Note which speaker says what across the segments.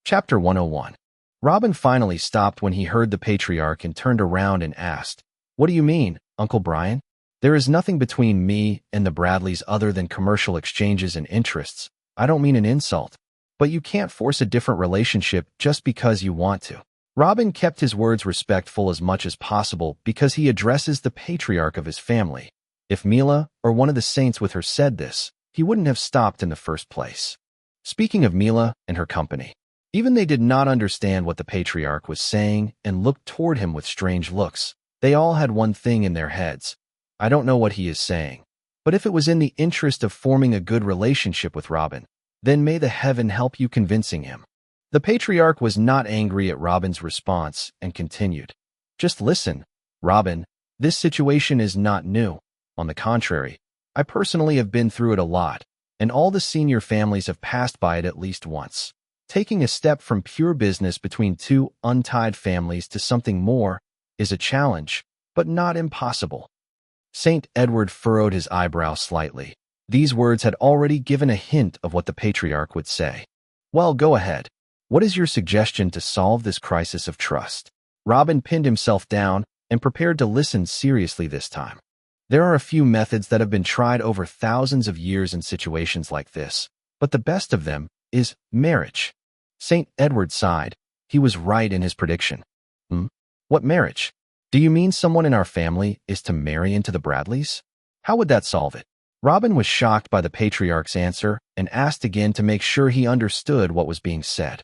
Speaker 1: Chapter 101. Robin finally stopped when he heard the patriarch and turned around and asked, "What do you mean, Uncle Brian? There is nothing between me and the Bradleys other than commercial exchanges and interests. I don't mean an insult. But you can't force a different relationship just because you want to." Robin kept his words respectful as much as possible because he addresses the patriarch of his family. If Mila or one of the saints with her said this, he wouldn't have stopped in the first place. Speaking of Mila and her company, even they did not understand what the patriarch was saying and looked toward him with strange looks. They all had one thing in their heads. I don't know what he is saying, but if it was in the interest of forming a good relationship with Robin, then may the heaven help you convincing him. The patriarch was not angry at Robin's response and continued, "Just listen, Robin, this situation is not new. On the contrary, I personally have been through it a lot, and all the senior families have passed by it at least once. Taking a step from pure business between two untied families to something more is a challenge, but not impossible." Saint Edward furrowed his eyebrow slightly. These words had already given a hint of what the patriarch would say. "Well, go ahead. What is your suggestion to solve this crisis of trust?" Robin pinned himself down and prepared to listen seriously this time. There are a few methods that have been tried over thousands of years in situations like this, but the best of them is marriage. Saint Edward sighed. He was right in his prediction. What marriage? Do you mean someone in our family is to marry into the Bradleys? How would that solve it? Robin was shocked by the patriarch's answer and asked again to make sure he understood what was being said.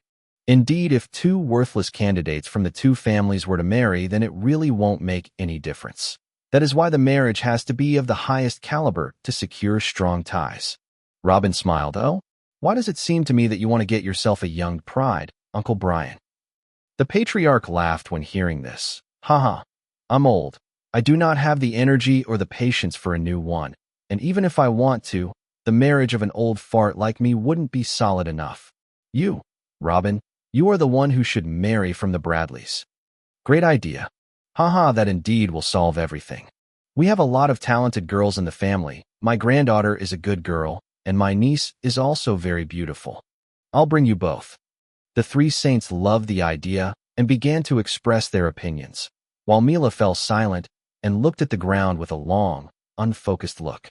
Speaker 1: Indeed, if two worthless candidates from the two families were to marry, then it really won't make any difference. That is why the marriage has to be of the highest caliber to secure strong ties. Robin smiled. "Oh, why does it seem to me that you want to get yourself a young bride, Uncle Brian?" The patriarch laughed when hearing this. "Haha, I'm old. I do not have the energy or the patience for a new one, and even if I want to, the marriage of an old fart like me wouldn't be solid enough. You, Robin, you are the one who should marry from the Bradleys." "Great idea. Haha, that indeed will solve everything. We have a lot of talented girls in the family. My granddaughter is a good girl, and my niece is also very beautiful. I'll bring you both." The three saints loved the idea and began to express their opinions, while Mila fell silent and looked at the ground with a long, unfocused look.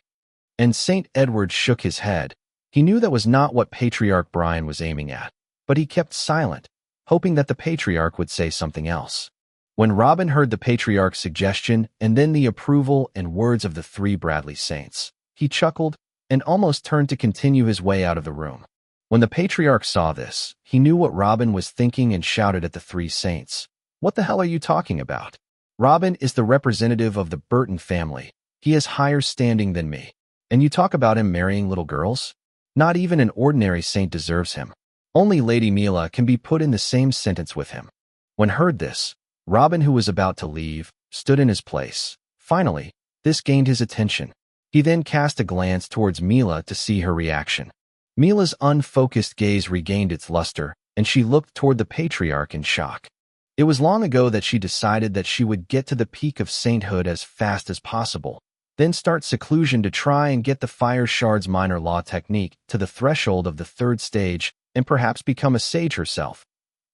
Speaker 1: And Saint Edward shook his head. He knew that was not what Patriarch Brian was aiming at, but he kept silent, hoping that the patriarch would say something else. When Robin heard the patriarch's suggestion and then the approval and words of the three Bradley saints, he chuckled and almost turned to continue his way out of the room. When the patriarch saw this, he knew what Robin was thinking and shouted at the three saints, "What the hell are you talking about? Robin is the representative of the Burton family. He has higher standing than me. And you talk about him marrying little girls? Not even an ordinary saint deserves him. Only Lady Mila can be put in the same sentence with him." When heard this, Robin, who was about to leave, stood in his place. Finally, this gained his attention. He then cast a glance towards Mila to see her reaction. Mila's unfocused gaze regained its luster, and she looked toward the patriarch in shock. It was long ago that she decided that she would get to the peak of sainthood as fast as possible, then start seclusion to try and get the fire shards minor law technique to the threshold of the third stage and perhaps become a sage herself.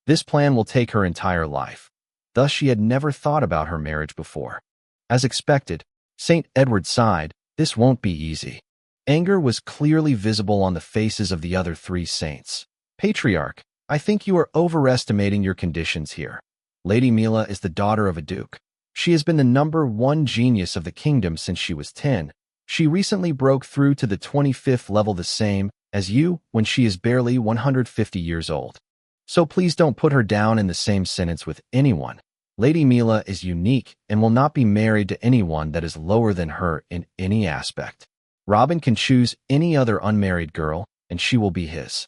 Speaker 1: This plan will take her entire life. Thus she had never thought about her marriage before. As expected, Saint Edward sighed. This won't be easy. Anger was clearly visible on the faces of the other three saints. "Patriarch, I think you are overestimating your conditions here. Lady Mila is the daughter of a duke. She has been the #1 genius of the kingdom since she was 10. She recently broke through to the 25th level, the same as you when she is barely 150 years old. So please don't put her down in the same sentence with anyone. Lady Mila is unique and will not be married to anyone that is lower than her in any aspect. Robin can choose any other unmarried girl, and she will be his."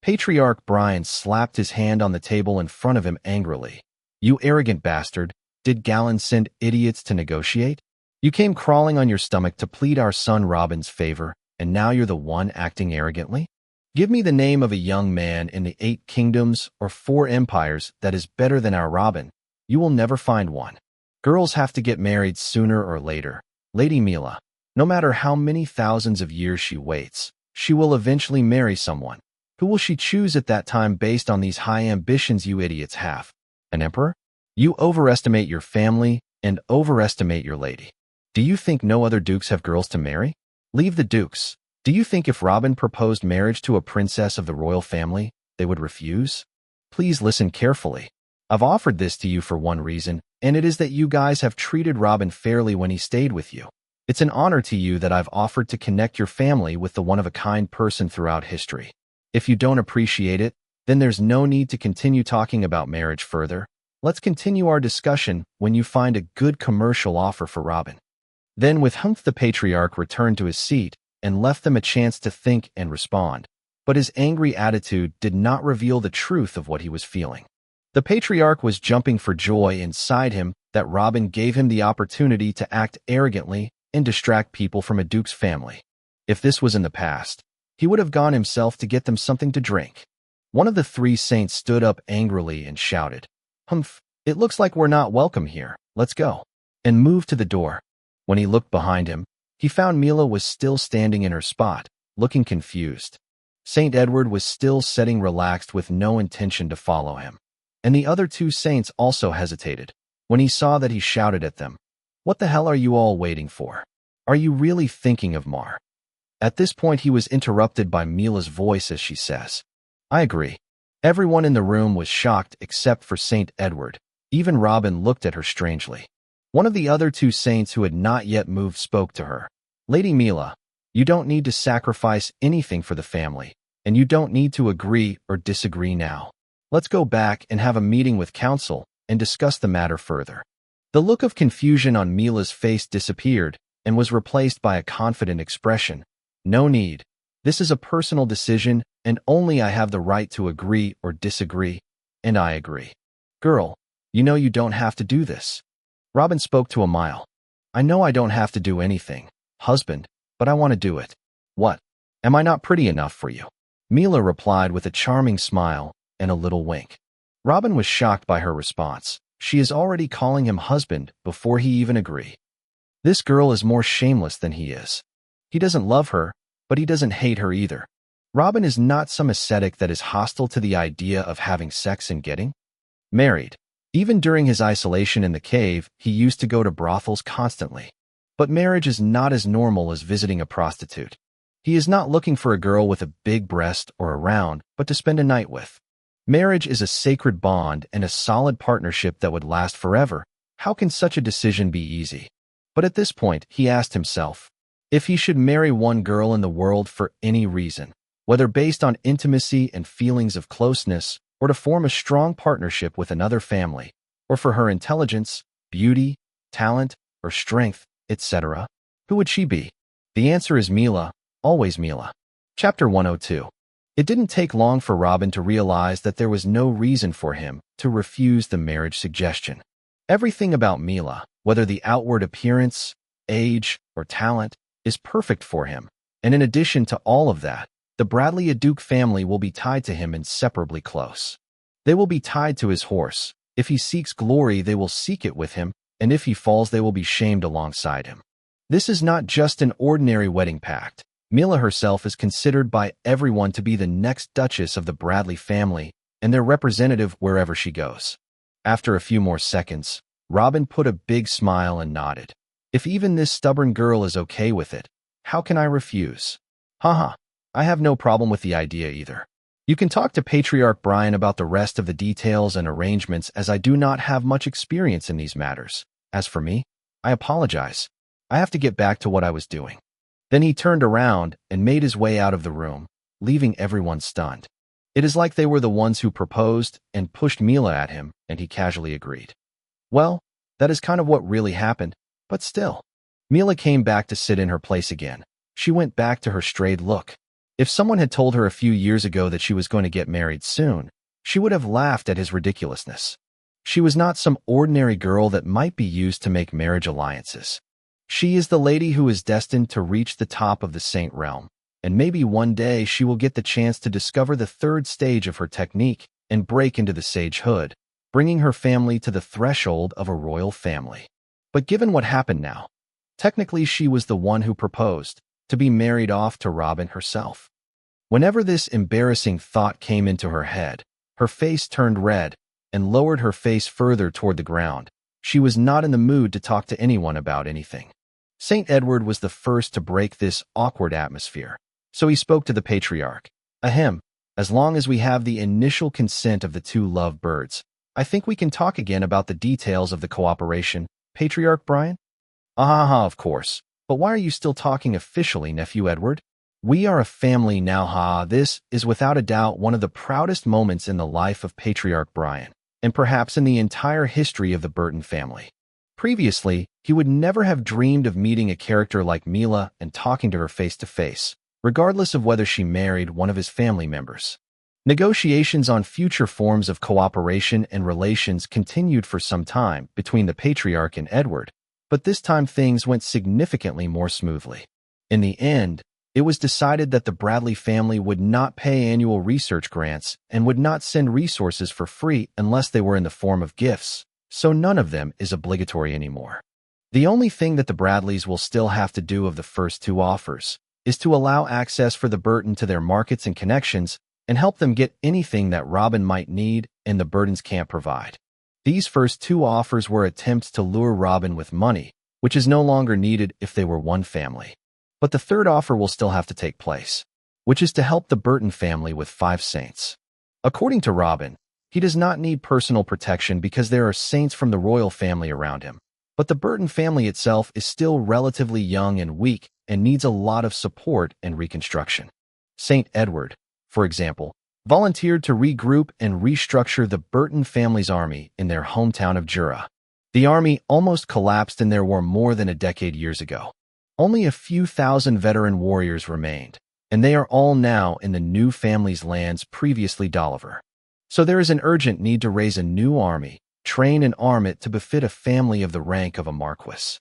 Speaker 1: Patriarch Brian slapped his hand on the table in front of him angrily. "You arrogant bastard, did Galen send idiots to negotiate? You came crawling on your stomach to plead our son Robin's favor, and now you're the one acting arrogantly? Give me the name of a young man in the 8 kingdoms or 4 empires that is better than our Robin. You will never find one. Girls have to get married sooner or later. Lady Mila, no matter how many thousands of years she waits, she will eventually marry someone. Who will she choose at that time based on these high ambitions you idiots have? An emperor? You overestimate your family and overestimate your lady. Do you think no other dukes have girls to marry? Leave the dukes. Do you think if Robin proposed marriage to a princess of the royal family, they would refuse? Please listen carefully. I've offered this to you for one reason, and it is that you guys have treated Robin fairly when he stayed with you. It's an honor to you that I've offered to connect your family with the one-of-a-kind person throughout history. If you don't appreciate it, then there's no need to continue talking about marriage further. Let's continue our discussion when you find a good commercial offer for Robin. Then with Humph the Patriarch returned to his seat and left them a chance to think and respond. But his angry attitude did not reveal the truth of what he was feeling. The Patriarch was jumping for joy inside him that Robin gave him the opportunity to act arrogantly and distract people from a duke's family. If this was in the past, he would have gone himself to get them something to drink. One of the three saints stood up angrily and shouted, "Humph, it looks like we're not welcome here. Let's go," and moved to the door. When he looked behind him, he found Mila was still standing in her spot, looking confused. Saint Edward was still sitting relaxed with no intention to follow him. And the other two saints also hesitated. When he saw that, he shouted at them, "What the hell are you all waiting for? Are you really thinking of Mar?" At this point he was interrupted by Mila's voice as she says, "I agree." Everyone in the room was shocked except for Saint Edward. Even Robin looked at her strangely. One of the other two saints who had not yet moved spoke to her. "Lady Mila, you don't need to sacrifice anything for the family, and you don't need to agree or disagree now. Let's go back and have a meeting with council and discuss the matter further." The look of confusion on Mila's face disappeared and was replaced by a confident expression. "No need. This is a personal decision, and only I have the right to agree or disagree, and I agree." "Girl, you know you don't have to do this." Robin spoke to Emile. "I know I don't have to do anything, husband, but I want to do it." "What? Am I not pretty enough for you?" Mila replied with a charming smile and a little wink. Robin was shocked by her response. She is already calling him husband before he even agreed. This girl is more shameless than he is. He doesn't love her, but he doesn't hate her either. Robin is not some ascetic that is hostile to the idea of having sex and getting married. Even during his isolation in the cave, he used to go to brothels constantly. But marriage is not as normal as visiting a prostitute. He is not looking for a girl with a big breast or a round, but to spend a night with. Marriage is a sacred bond and a solid partnership that would last forever. How can such a decision be easy? But at this point, he asked himself, if he should marry one girl in the world for any reason, whether based on intimacy and feelings of closeness, or to form a strong partnership with another family, or for her intelligence, beauty, talent, or strength, etc., who would she be? The answer is Mila, always Mila. Chapter 102. It didn't take long for Robin to realize that there was no reason for him to refuse the marriage suggestion. Everything about Mila, whether the outward appearance, age, or talent, is perfect for him, and in addition to all of that, the Bradley Duke family will be tied to him inseparably close. They will be tied to his horse. If he seeks glory, they will seek it with him, and if he falls, they will be shamed alongside him. This is not just an ordinary wedding pact. Mila herself is considered by everyone to be the next Duchess of the Bradley family and their representative wherever she goes. After a few more seconds, Robin put a big smile and nodded. If even this stubborn girl is okay with it, how can I refuse? Haha, I have no problem with the idea either. You can talk to Patriarch Brian about the rest of the details and arrangements, as I do not have much experience in these matters. As for me, I apologize. I have to get back to what I was doing. Then he turned around and made his way out of the room, leaving everyone stunned. It is like they were the ones who proposed and pushed Mila at him, and he casually agreed. Well, that is kind of what really happened, but still. Mila came back to sit in her place again. She went back to her strayed look. If someone had told her a few years ago that she was going to get married soon, she would have laughed at his ridiculousness. She was not some ordinary girl that might be used to make marriage alliances. She is the lady who is destined to reach the top of the saint realm, and maybe one day she will get the chance to discover the third stage of her technique and break into the sagehood, bringing her family to the threshold of a royal family. But given what happened now, technically she was the one who proposed, to be married off to Robin herself. Whenever this embarrassing thought came into her head, her face turned red and lowered her face further toward the ground. She was not in the mood to talk to anyone about anything. St. Edward was the first to break this awkward atmosphere, so he spoke to the patriarch. Ahem, as long as we have the initial consent of the two love birds, I think we can talk again about the details of the cooperation, Patriarch Brian? Ah, of course. But why are you still talking officially, Nephew Edward? We are a family now, ha. This is without a doubt one of the proudest moments in the life of Patriarch Brian, and perhaps in the entire history of the Burton family. Previously, he would never have dreamed of meeting a character like Mila and talking to her face to face, regardless of whether she married one of his family members. Negotiations on future forms of cooperation and relations continued for some time between the Patriarch and Edward, but this time things went significantly more smoothly. In the end, it was decided that the Bradley family would not pay annual research grants and would not send resources for free unless they were in the form of gifts, so none of them is obligatory anymore. The only thing that the Bradleys will still have to do of the first two offers is to allow access for the Burton to their markets and connections and help them get anything that Robin might need and the Burtons can't provide. These first two offers were attempts to lure Robin with money, which is no longer needed if they were one family. But the third offer will still have to take place, which is to help the Burton family with 5 saints. According to Robin, he does not need personal protection because there are saints from the royal family around him. But the Burton family itself is still relatively young and weak and needs a lot of support and reconstruction. St. Edward, for example, volunteered to regroup and restructure the Burton family's army in their hometown of Jura. The army almost collapsed in their war more than a decade years ago. Only a few thousand veteran warriors remained, and they are all now in the new family's lands previously Dolliver. So there is an urgent need to raise a new army, train and arm it to befit a family of the rank of a marquis.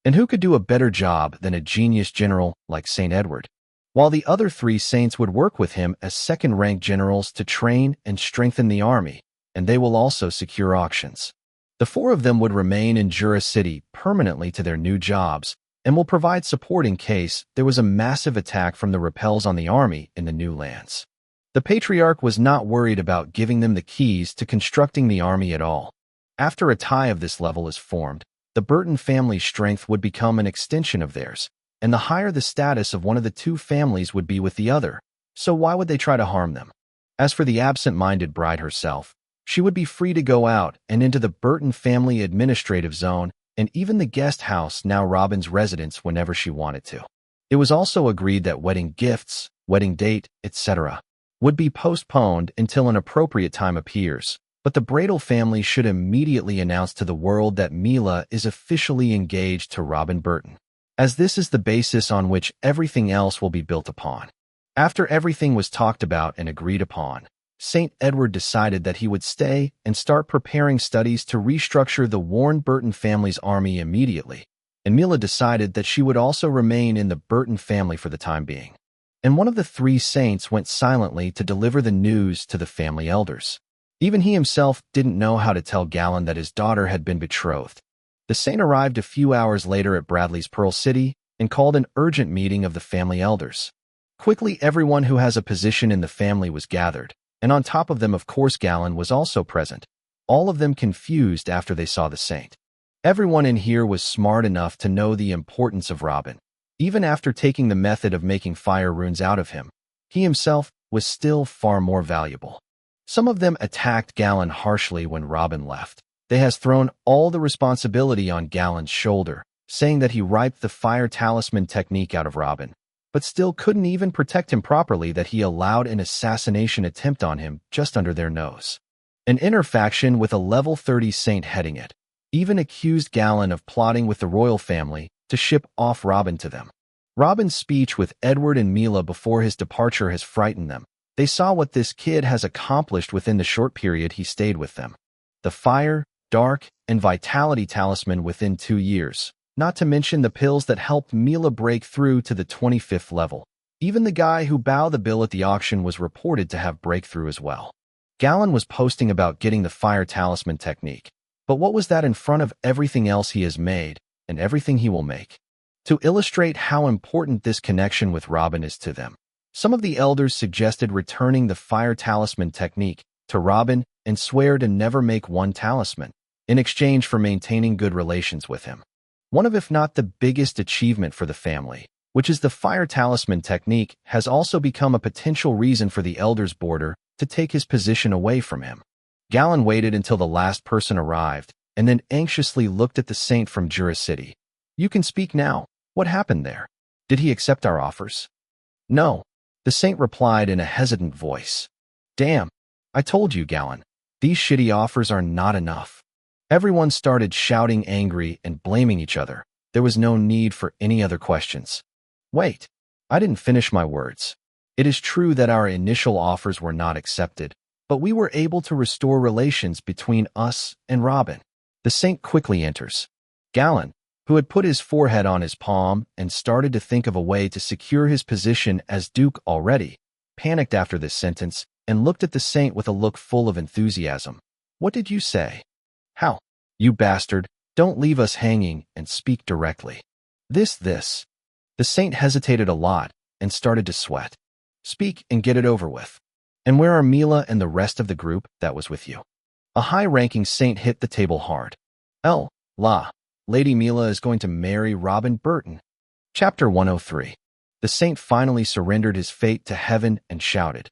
Speaker 1: And who could do a better job than a genius general like St. Edward? While the other 3 saints would work with him as second-rank generals to train and strengthen the army, and they will also secure auctions. The 4 of them would remain in Jura City permanently to their new jobs and will provide support in case there was a massive attack from the repels on the army in the new lands. The Patriarch was not worried about giving them the keys to constructing the army at all. After a tie of this level is formed, the Burton family's strength would become an extension of theirs, and the higher the status of one of the 2 families would be with the other, so why would they try to harm them? As for the absent-minded bride herself, she would be free to go out and into the Burton family administrative zone and even the guest house, now Robin's residence, whenever she wanted to. It was also agreed that wedding gifts, wedding date, etc., would be postponed until an appropriate time appears, but the Bradel family should immediately announce to the world that Mila is officially engaged to Robin Burton, as this is the basis on which everything else will be built upon. After everything was talked about and agreed upon, St. Edward decided that he would stay and start preparing studies to restructure the Warren Burton family's army immediately, and Mila decided that she would also remain in the Burton family for the time being. And one of the 3 saints went silently to deliver the news to the family elders. Even he himself didn't know how to tell Galen that his daughter had been betrothed. The saint arrived a few hours later at Bradley's Pearl City and called an urgent meeting of the family elders. Quickly, everyone who has a position in the family was gathered, and on top of them, of course, Galen was also present, all of them confused after they saw the saint. Everyone in here was smart enough to know the importance of Robin. Even after taking the method of making fire runes out of him, he himself was still far more valuable. Some of them attacked Galen harshly when Robin left. They has thrown all the responsibility on Galen's shoulder, saying that he riped the fire talisman technique out of Robin, but still couldn't even protect him properly, that he allowed an assassination attempt on him just under their nose. An inner faction with a level 30 saint heading it even accused Galen of plotting with the royal family to ship off Robin to them. Robin's speech with Edward and Mila before his departure has frightened them. They saw what this kid has accomplished within the short period he stayed with them. The fire, dark, and vitality talisman within 2 years, not to mention the pills that helped Mila break through to the 25th level. Even the guy who bowed the bill at the auction was reported to have breakthrough as well. Galen was posting about getting the fire talisman technique, but what was that in front of everything else he has made and everything he will make? To illustrate how important this connection with Robin is to them, Some of the elders suggested returning the fire talisman technique to Robin and swear to never make one talisman in exchange for maintaining good relations with him. One of, if not the biggest achievement for the family, which is the fire talisman technique, has also become a potential reason for the elders' boarder to take his position away from him. Galen waited until the last person arrived and then anxiously looked at the saint from Jura City. You can speak now. What happened there? Did he accept our offers? No, the saint replied in a hesitant voice. Damn, I told you, Galen. These shitty offers are not enough. Everyone started shouting angry and blaming each other. There was no need for any other questions. Wait, I didn't finish my words. It is true that our initial offers were not accepted, but we were able to restore relations between us and Robin. The saint quickly enters. Galen, who had put his forehead on his palm and started to think of a way to secure his position as Duke already, panicked after this sentence and looked at the saint with a look full of enthusiasm. What did you say? How? You bastard, don't leave us hanging and speak directly. This. The saint hesitated a lot and started to sweat. Speak and get it over with. And where are Mila and the rest of the group that was with you? A high-ranking saint hit the table hard. Lady Mila is going to marry Robin Burton. Chapter 103. The saint finally surrendered his fate to heaven and shouted,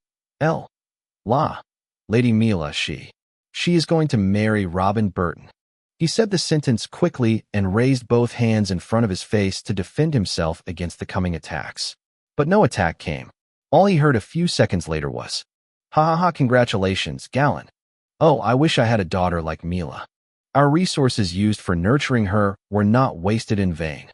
Speaker 1: Lady Mila, she is going to marry Robin Burton. He said the sentence quickly and raised both hands in front of his face to defend himself against the coming attacks. But no attack came. All he heard a few seconds later was, congratulations, Galen. Oh, I wish I had a daughter like Mila. Our resources used for nurturing her were not wasted in vain.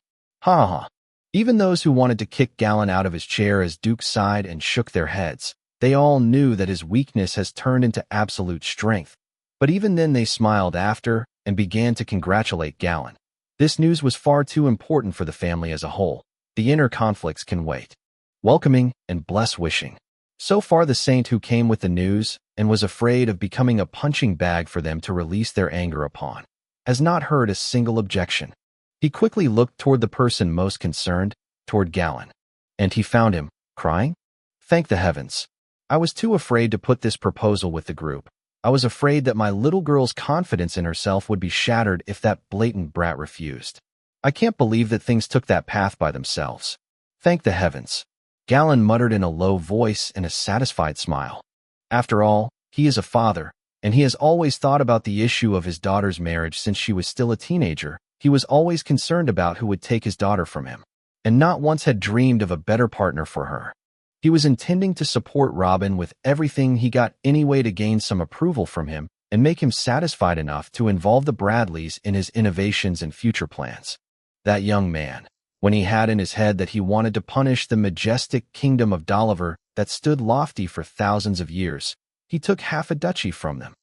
Speaker 1: Even those who wanted to kick Galen out of his chair as Duke sighed and shook their heads. They all knew that his weakness has turned into absolute strength. But even then they smiled after and began to congratulate Galen. This news was far too important for the family as a whole. The inner conflicts can wait. Welcoming and bless-wishing. So far the saint who came with the news and was afraid of becoming a punching bag for them to release their anger upon, has not heard a single objection. He quickly looked toward the person most concerned, toward Galen. And he found him, crying. Thank the heavens. I was too afraid to put this proposal with the group. I was afraid that my little girl's confidence in herself would be shattered if that blatant brat refused. I can't believe that things took that path by themselves. Thank the heavens. Galen muttered in a low voice and a satisfied smile. After all, he is a father, and he has always thought about the issue of his daughter's marriage since she was still a teenager. He was always concerned about who would take his daughter from him, and not once had dreamed of a better partner for her. He was intending to support Robin with everything he got anyway to gain some approval from him and make him satisfied enough to involve the Bradleys in his innovations and future plans. That young man, when he had in his head that he wanted to punish the majestic kingdom of Dolliver that stood lofty for thousands of years, he took half a duchy from them.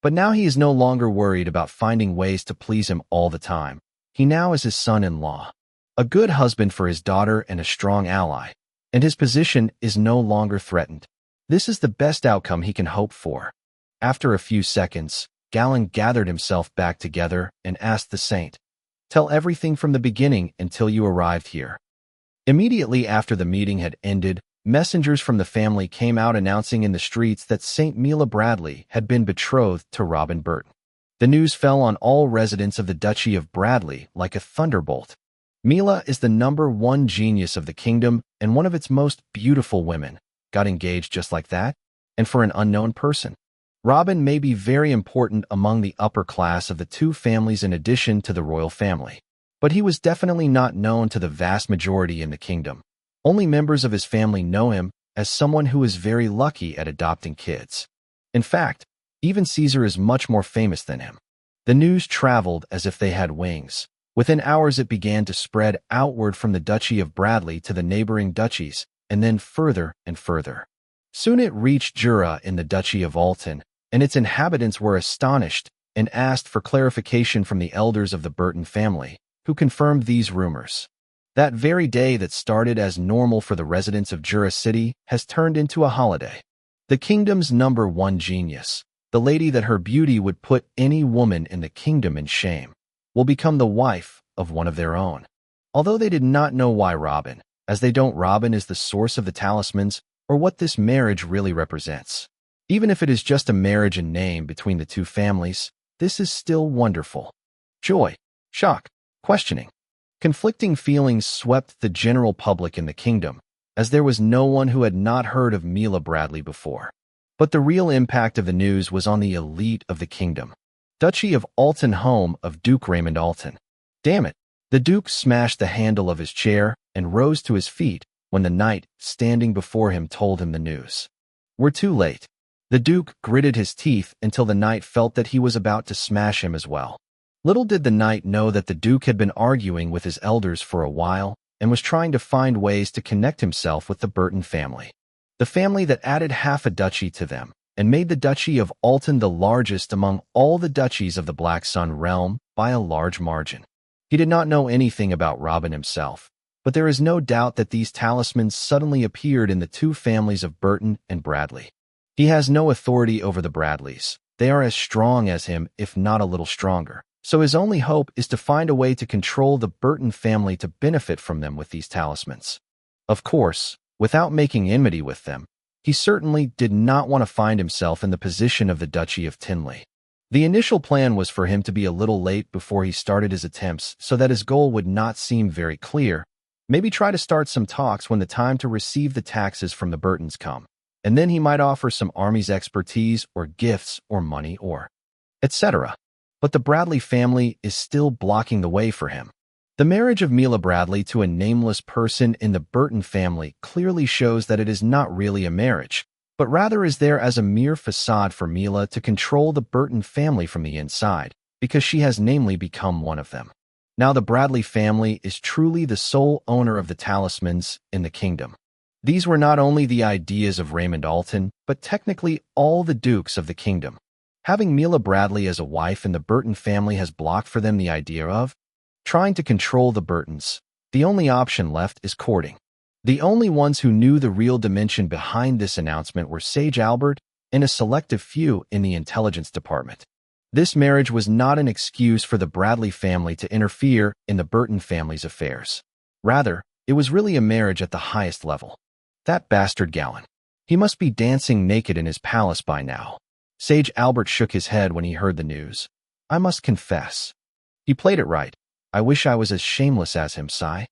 Speaker 1: But now he is no longer worried about finding ways to please him all the time. He now is his son-in-law, a good husband for his daughter and a strong ally, and his position is no longer threatened. This is the best outcome he can hope for. After a few seconds, Galen gathered himself back together and asked the saint, Tell everything from the beginning until you arrived here. Immediately after the meeting had ended, messengers from the family came out announcing in the streets that Saint Mila Bradley had been betrothed to Robin Burton. The news fell on all residents of the Duchy of Bradley like a thunderbolt. Mila is the #1 genius of the kingdom and one of its most beautiful women. Got engaged just like that? And for an unknown person. Robin may be very important among the upper class of the two families in addition to the royal family. But he was definitely not known to the vast majority in the kingdom. Only members of his family know him as someone who is very lucky at adopting kids. In fact, even Caesar is much more famous than him. The news traveled as if they had wings. Within hours it began to spread outward from the Duchy of Bradley to the neighboring duchies, and then further and further. Soon it reached Jura in the Duchy of Alton, and its inhabitants were astonished and asked for clarification from the elders of the Burton family, who confirmed these rumors. That very day that started as normal for the residents of Jura City has turned into a holiday. The kingdom's #1 genius, the lady that her beauty would put any woman in the kingdom in shame, will become the wife of one of their own. Although they did not know why Robin, as they don't. Robin is the source of the talismans or what this marriage really represents. Even if it is just a marriage in name between the two families, this is still wonderful. Joy, shock, questioning. Conflicting feelings swept the general public in the kingdom, as there was no one who had not heard of Mila Bradley before. But the real impact of the news was on the elite of the kingdom. Duchy of Alton, home of Duke Raymond Alton. Damn it! The Duke smashed the handle of his chair and rose to his feet when the knight standing before him told him the news. We're too late. The Duke gritted his teeth until the knight felt that he was about to smash him as well. Little did the knight know that the Duke had been arguing with his elders for a while and was trying to find ways to connect himself with the Burton family. The family that added half a duchy to them and made the Duchy of Alton the largest among all the duchies of the Black Sun realm by a large margin. He did not know anything about Robin himself, but there is no doubt that these talismans suddenly appeared in the two families of Burton and Bradley. He has no authority over the Bradleys. They are as strong as him, if not a little stronger. So his only hope is to find a way to control the Burton family to benefit from them with these talismans. Of course, without making enmity with them, he certainly did not want to find himself in the position of the Duchy of Tinley. The initial plan was for him to be a little late before he started his attempts so that his goal would not seem very clear. Maybe try to start some talks when the time to receive the taxes from the Burtons come, and then he might offer some army's expertise or gifts or money or etc. But the Bradley family is still blocking the way for him. The marriage of Mila Bradley to a nameless person in the Burton family clearly shows that it is not really a marriage, but rather is there as a mere facade for Mila to control the Burton family from the inside, because she has namely become one of them. Now the Bradley family is truly the sole owner of the talismans in the kingdom. These were not only the ideas of Raymond Alton, but technically all the dukes of the kingdom. Having Mila Bradley as a wife in the Burton family has blocked for them the idea of trying to control the Burtons. The only option left is courting. The only ones who knew the real dimension behind this announcement were Sage Albert and a selective few in the intelligence department. This marriage was not an excuse for the Bradley family to interfere in the Burton family's affairs. Rather, it was really a marriage at the highest level. That bastard Gowan. He must be dancing naked in his palace by now. Sage Albert shook his head when he heard the news. I must confess. He played it right. I wish I was as shameless as him, sigh.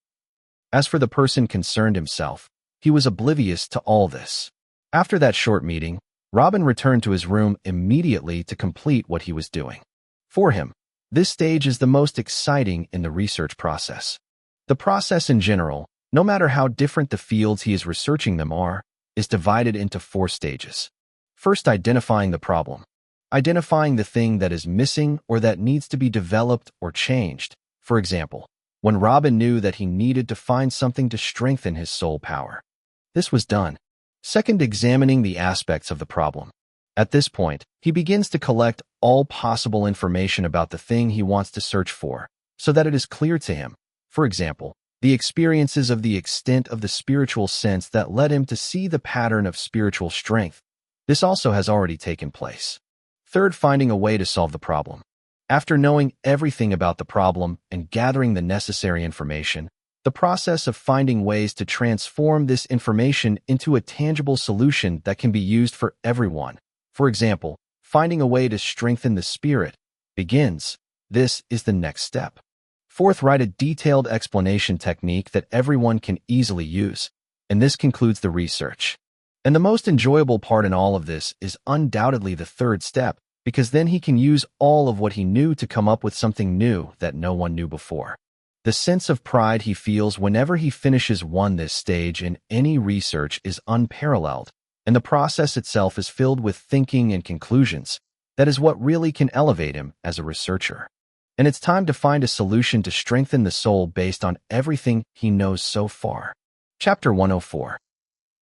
Speaker 1: As for the person concerned himself, he was oblivious to all this. After that short meeting, Robin returned to his room immediately to complete what he was doing. For him, this stage is the most exciting in the research process. The process in general, no matter how different the fields he is researching them are, is divided into 4 stages. First, identifying the problem. Identifying the thing that is missing or that needs to be developed or changed. For example, when Robin knew that he needed to find something to strengthen his soul power. This was done. Second, examining the aspects of the problem. At this point, he begins to collect all possible information about the thing he wants to search for, so that it is clear to him. For example, the experiences of the extent of the spiritual sense that led him to see the pattern of spiritual strength. This also has already taken place. Third, finding a way to solve the problem. After knowing everything about the problem and gathering the necessary information, the process of finding ways to transform this information into a tangible solution that can be used for everyone. For example, finding a way to strengthen the spirit begins. This is the next step. Fourth, write a detailed explanation technique that everyone can easily use, and this concludes the research. And the most enjoyable part in all of this is undoubtedly the third step, because then he can use all of what he knew to come up with something new that no one knew before. The sense of pride he feels whenever he finishes this stage in any research is unparalleled, and the process itself is filled with thinking and conclusions. That is what really can elevate him as a researcher. And it's time to find a solution to strengthen the soul based on everything he knows so far. Chapter 104.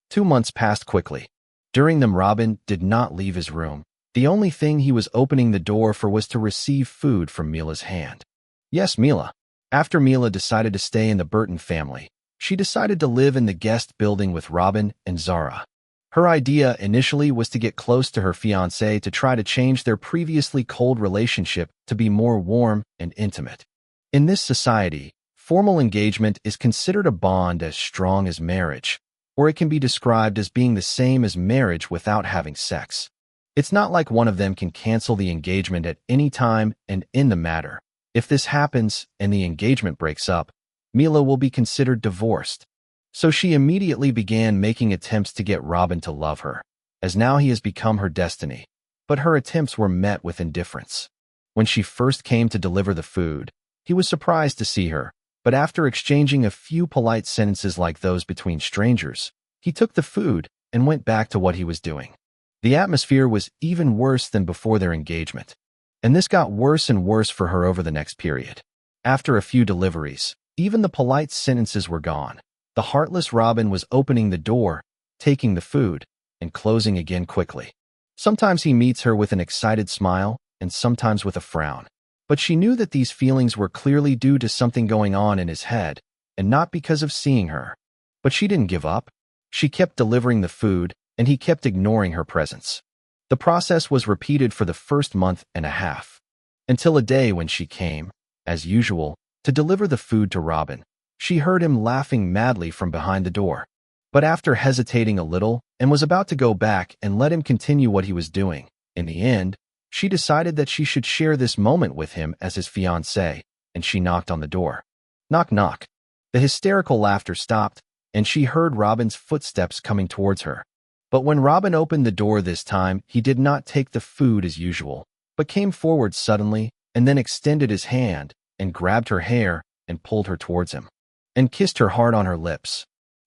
Speaker 1: 2 months passed quickly. During them, Robin did not leave his room. The only thing he was opening the door for was to receive food from Mila's hand. Yes, Mila. After Mila decided to stay in the Burton family, she decided to live in the guest building with Robin and Zara. Her idea initially was to get close to her fiancé to try to change their previously cold relationship to be more warm and intimate. In this society, formal engagement is considered a bond as strong as marriage, or it can be described as being the same as marriage without having sex. It's not like one of them can cancel the engagement at any time and end the matter. If this happens and the engagement breaks up, Mila will be considered divorced. So she immediately began making attempts to get Robin to love her, as now he has become her destiny. But her attempts were met with indifference. When she first came to deliver the food, he was surprised to see her, but after exchanging a few polite sentences like those between strangers, he took the food and went back to what he was doing. The atmosphere was even worse than before their engagement, and this got worse and worse for her over the next period. After a few deliveries, even the polite sentences were gone. The heartless Robin was opening the door, taking the food, and closing again quickly. Sometimes he meets her with an excited smile, and sometimes with a frown. But she knew that these feelings were clearly due to something going on in his head, and not because of seeing her. But she didn't give up. She kept delivering the food, and he kept ignoring her presence. The process was repeated for the first month and a half, until a day when she came, as usual, to deliver the food to Robin. She heard him laughing madly from behind the door. But after hesitating a little and was about to go back and let him continue what he was doing, in the end, she decided that she should share this moment with him as his fiancé, and she knocked on the door. Knock, knock. The hysterical laughter stopped, and she heard Robin's footsteps coming towards her. But when Robin opened the door this time, he did not take the food as usual, but came forward suddenly and then extended his hand and grabbed her hair and pulled her towards him, and kissed her hard on her lips.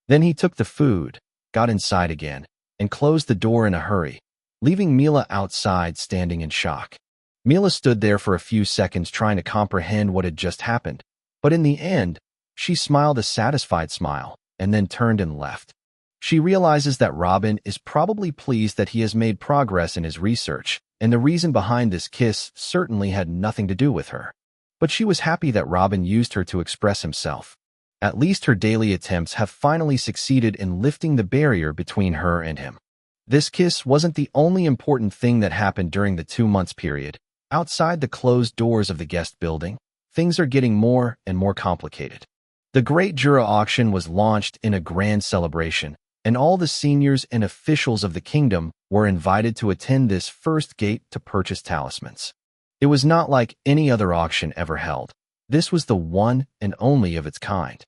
Speaker 1: Then he took the food, got inside again, and closed the door in a hurry, leaving Mila outside standing in shock. Mila stood there for a few seconds trying to comprehend what had just happened, but in the end, she smiled a satisfied smile and then turned and left. She realizes that Robin is probably pleased that he has made progress in his research, and the reason behind this kiss certainly had nothing to do with her. But she was happy that Robin used her to express himself. At least her daily attempts have finally succeeded in lifting the barrier between her and him. This kiss wasn't the only important thing that happened during the 2 months period. Outside the closed doors of the guest building, things are getting more and more complicated. The Great Jura auction was launched in a grand celebration, and all the seniors and officials of the kingdom were invited to attend this first gate to purchase talismans. It was not like any other auction ever held. This was the one and only of its kind.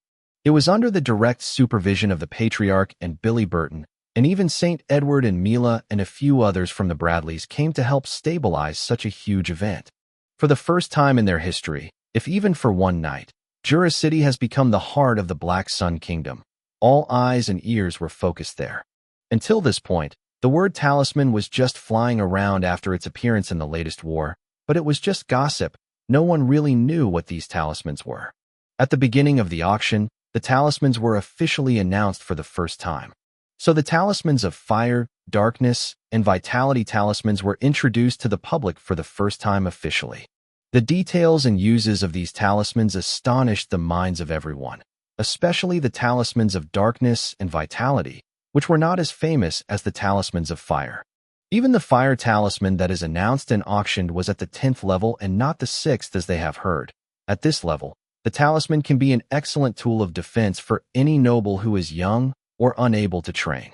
Speaker 1: It was under the direct supervision of the Patriarch and Billy Burton, and even St. Edward and Mila and a few others from the Bradleys came to help stabilize such a huge event. For the first time in their history, if even for one night, Jura City has become the heart of the Black Sun Kingdom. All eyes and ears were focused there. Until this point, the word talisman was just flying around after its appearance in the latest war, but it was just gossip. No one really knew what these talismans were. At the beginning of the auction, the talismans were officially announced for the first time. So the talismans of fire, darkness, and vitality talismans were introduced to the public for the first time officially. The details and uses of these talismans astonished the minds of everyone, especially the talismans of darkness and vitality, which were not as famous as the talismans of fire. Even the fire talisman that is announced and auctioned was at the 10th level and not the 6th as they have heard. At this level, the talisman can be an excellent tool of defense for any noble who is young or unable to train.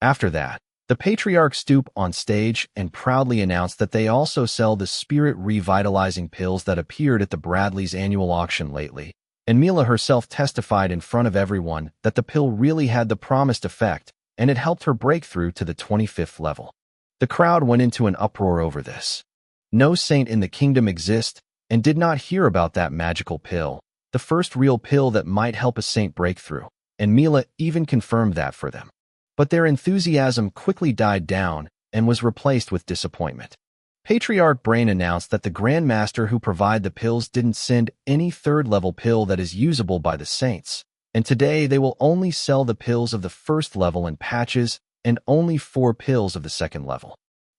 Speaker 1: After that, the Patriarch stooped on stage and proudly announced that they also sell the spirit revitalizing pills that appeared at the Bradleys' annual auction lately, and Mila herself testified in front of everyone that the pill really had the promised effect, and it helped her break through to the 25th level. The crowd went into an uproar over this. No saint in the kingdom exists and did not hear about that magical pill, the first real pill that might help a saint break through, and Mila even confirmed that for them. But their enthusiasm quickly died down and was replaced with disappointment. Patriarch Brain announced that the Grand Master who provided the pills didn't send any third-level pill that is usable by the saints, and today they will only sell the pills of the first level in patches and only 4 pills of the second level.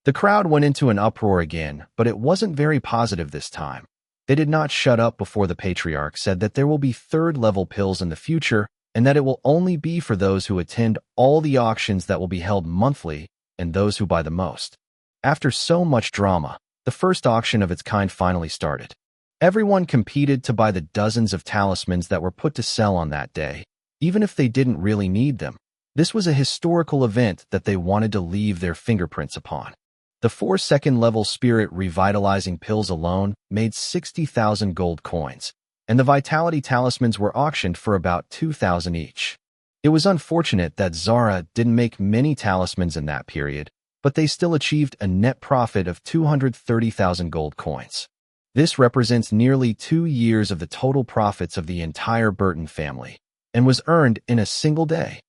Speaker 1: The crowd went into an uproar again, but it wasn't very positive this time. They did not shut up before the Patriarch said that there will be third-level pills in the future and that it will only be for those who attend all the auctions that will be held monthly and those who buy the most. After so much drama, the first auction of its kind finally started. Everyone competed to buy the dozens of talismans that were put to sell on that day, even if they didn't really need them. This was a historical event that they wanted to leave their fingerprints upon. The 4 second-level spirit revitalizing pills alone made 60,000 gold coins, and the vitality talismans were auctioned for about 2,000 each. It was unfortunate that Zara didn't make many talismans in that period, but they still achieved a net profit of 230,000 gold coins. This represents nearly 2 years of the total profits of the entire Burton family, and was earned in a single day.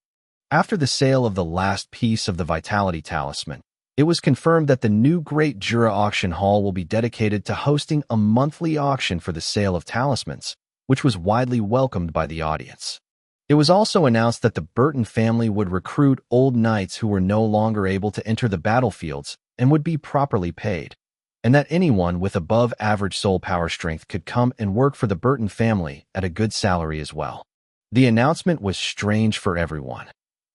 Speaker 1: After the sale of the last piece of the vitality talisman, it was confirmed that the new Great Jura auction hall will be dedicated to hosting a monthly auction for the sale of talismans, which was widely welcomed by the audience. It was also announced that the Burton family would recruit old knights who were no longer able to enter the battlefields and would be properly paid, and that anyone with above-average soul power strength could come and work for the Burton family at a good salary as well. The announcement was strange for everyone.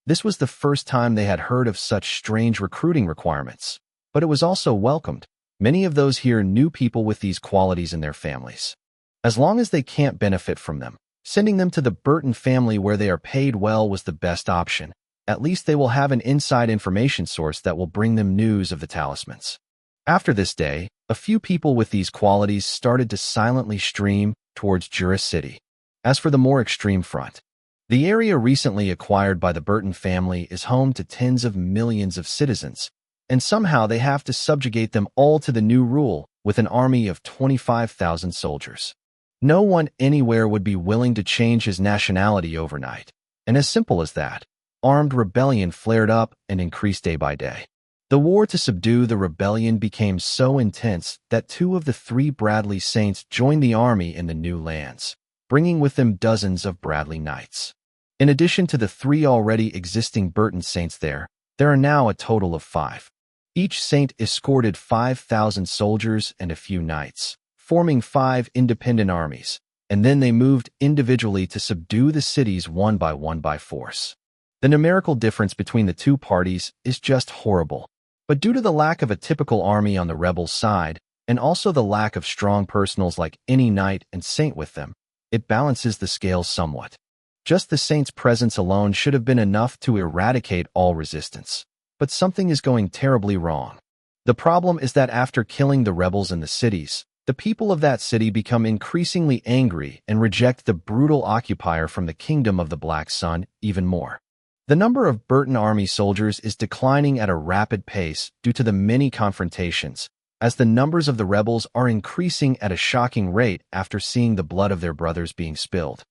Speaker 1: This was the first time they had heard of such strange recruiting requirements, but it was also welcomed. Many of those here knew people with these qualities in their families. As long as they can't benefit from them, sending them to the Burton family where they are paid well was the best option. At least they will have an inside information source that will bring them news of the talismans. After this day, a few people with these qualities started to silently stream towards Jura City. As for the more extreme front, the area recently acquired by the Burton family is home to tens of millions of citizens, and somehow they have to subjugate them all to the new rule with an army of 25,000 soldiers. No one anywhere would be willing to change his nationality overnight, and as simple as that, armed rebellion flared up and increased day by day. The war to subdue the rebellion became so intense that 2 of the 3 Bradley Saints joined the army in the new lands, bringing with them dozens of Bradley Knights. In addition to the 3 already existing Burton Saints there are now a total of 5. Each Saint escorted 5,000 soldiers and a few knights, forming 5 independent armies, and then they moved individually to subdue the cities one by force. The numerical difference between the 2 parties is just horrible. But due to the lack of a typical army on the rebels' side, and also the lack of strong personals like any knight and saint with them, it balances the scales somewhat. Just the saint's presence alone should have been enough to eradicate all resistance. But something is going terribly wrong. The problem is that after killing the rebels in the cities, the people of that city become increasingly angry and reject the brutal occupier from the kingdom of the Black Sun even more. The number of Burton army soldiers is declining at a rapid pace due to the many confrontations, as the numbers of the rebels are increasing at a shocking rate after seeing the blood of their brothers being spilled.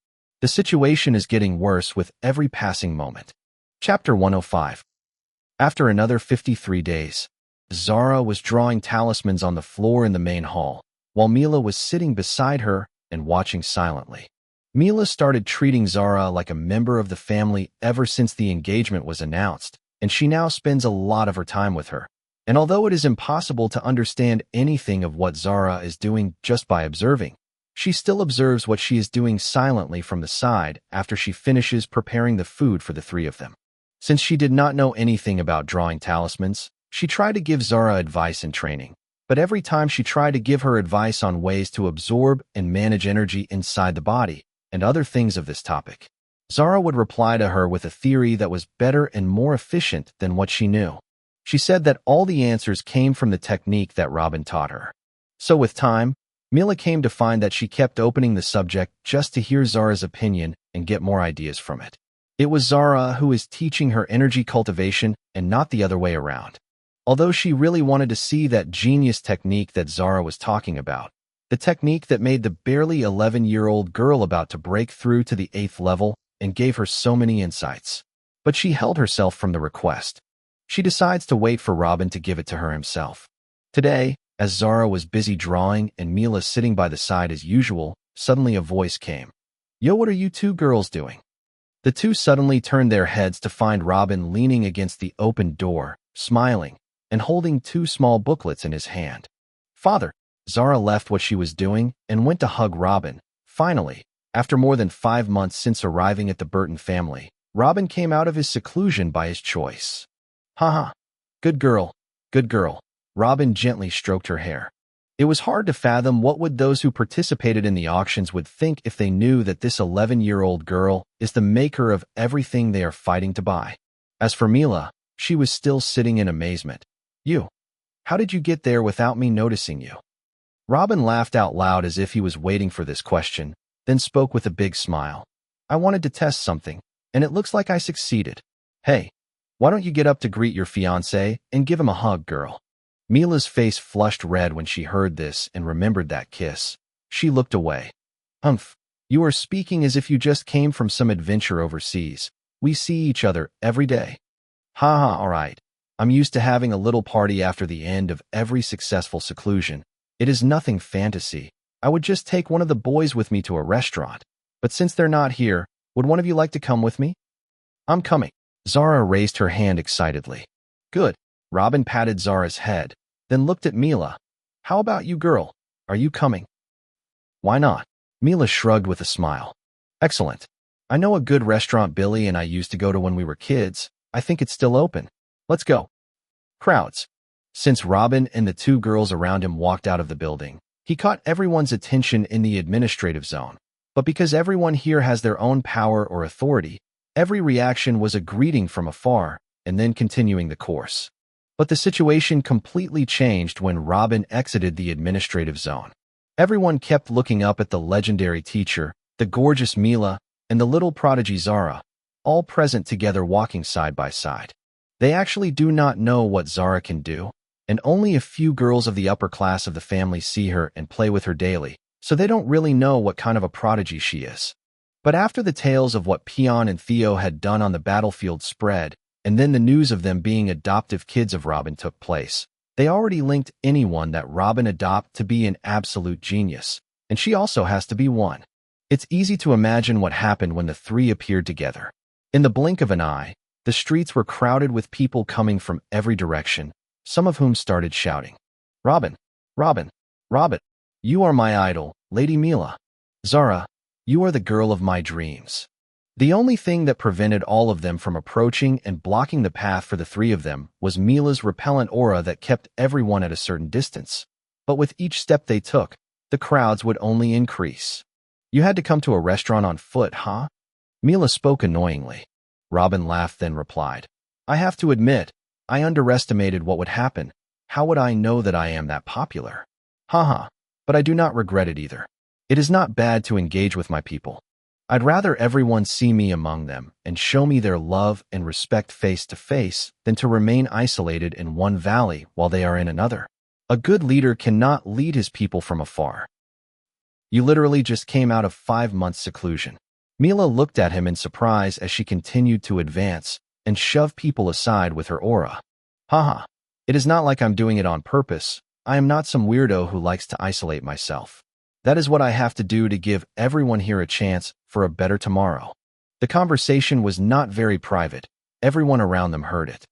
Speaker 1: The situation is getting worse with every passing moment. Chapter 105. After another 53 days, Zara was drawing talismans on the floor in the main hall, while Mila was sitting beside her and watching silently. Mila started treating Zara like a member of the family ever since the engagement was announced, and she now spends a lot of her time with her. And although it is impossible to understand anything of what Zara is doing just by observing, she still observes what she is doing silently from the side after she finishes preparing the food for the 3 of them. Since she did not know anything about drawing talismans, she tried to give Zara advice and training. But every time she tried to give her advice on ways to absorb and manage energy inside the body, and other things of this topic, Zara would reply to her with a theory that was better and more efficient than what she knew. She said that all the answers came from the technique that Robin taught her. So with time, Mila came to find that she kept opening the subject just to hear Zara's opinion and get more ideas from it. It was Zara who is teaching her energy cultivation and not the other way around. Although she really wanted to see that genius technique that Zara was talking about, the technique that made the barely 11-year-old girl about to break through to the 8th level and gave her so many insights. But she held herself from the request. She decides to wait for Robin to give it to her himself. Today, as Zara was busy drawing and Mila sitting by the side as usual, suddenly a voice came. "Yo, what are you 2 girls doing?" The 2 suddenly turned their heads to find Robin leaning against the open door, smiling, and holding 2 small booklets in his hand. "Father." Zara left what she was doing and went to hug Robin. Finally, after more than 5 months since arriving at the Burton family, Robin came out of his seclusion by his choice. "Haha. Good girl, good girl." Robin gently stroked her hair. It was hard to fathom what would those who participated in the auctions would think if they knew that this 11-year-old girl is the maker of everything they are fighting to buy. As for Mila, she was still sitting in amazement. You. How did you get there without me noticing you? Robin laughed out loud as if he was waiting for this question, then spoke with a big smile. I wanted to test something, and it looks like I succeeded. Hey, why don't you get up to greet your fiancé and give him a hug, girl? Mila's face flushed red when she heard this and remembered that kiss. She looked away. Humph, you are speaking as if you just came from some adventure overseas. We see each other every day. Ha ha, all right. I'm used to having a little party after the end of every successful seclusion. It is nothing fantasy. I would just take one of the boys with me to a restaurant. But since they're not here, would one of you like to come with me? I'm coming. Zara raised her hand excitedly. Good. Robin patted Zara's head, then looked at Mila. How about you, girl? Are you coming? Why not? Mila shrugged with a smile. Excellent. I know a good restaurant Billy and I used to go to when we were kids. I think it's still open. Let's go. Crowds. Since Robin and the two girls around him walked out of the building, he caught everyone's attention in the administrative zone. But because everyone here has their own power or authority, every reaction was a greeting from afar and then continuing the course. But the situation completely changed when Robin exited the administrative zone. Everyone kept looking up at the legendary teacher, the gorgeous Mila, and the little prodigy Zara, all present together walking side by side. They actually do not know what Zara can do, and only a few girls of the upper class of the family see her and play with her daily, so they don't really know what kind of a prodigy she is. But after the tales of what Peon and Theo had done on the battlefield spread, and then the news of them being adoptive kids of Robin took place, they already linked anyone that Robin adopt to be an absolute genius, and she also has to be one. It's easy to imagine what happened when the three appeared together. In the blink of an eye, the streets were crowded with people coming from every direction, some of whom started shouting, Robin, Robin, Robin, you are my idol, Lady Mila. Zara, you are the girl of my dreams. The only thing that prevented all of them from approaching and blocking the path for the three of them was Mila's repellent aura that kept everyone at a certain distance. But with each step they took, the crowds would only increase. You had to come to a restaurant on foot, huh? Mila spoke annoyingly. Robin laughed, then replied, I have to admit, I underestimated what would happen. How would I know that I am that popular? Haha, but I do not regret it either. It is not bad to engage with my people. I'd rather everyone see me among them and show me their love and respect face to face than to remain isolated in one valley while they are in another. A good leader cannot lead his people from afar. You literally just came out of 5 months seclusion. Mila looked at him in surprise as she continued to advance and shove people aside with her aura. Haha, it is not like I'm doing it on purpose. I am not some weirdo who likes to isolate myself. That is what I have to do to give everyone here a chance for a better tomorrow. The conversation was not very private. Everyone around them heard it.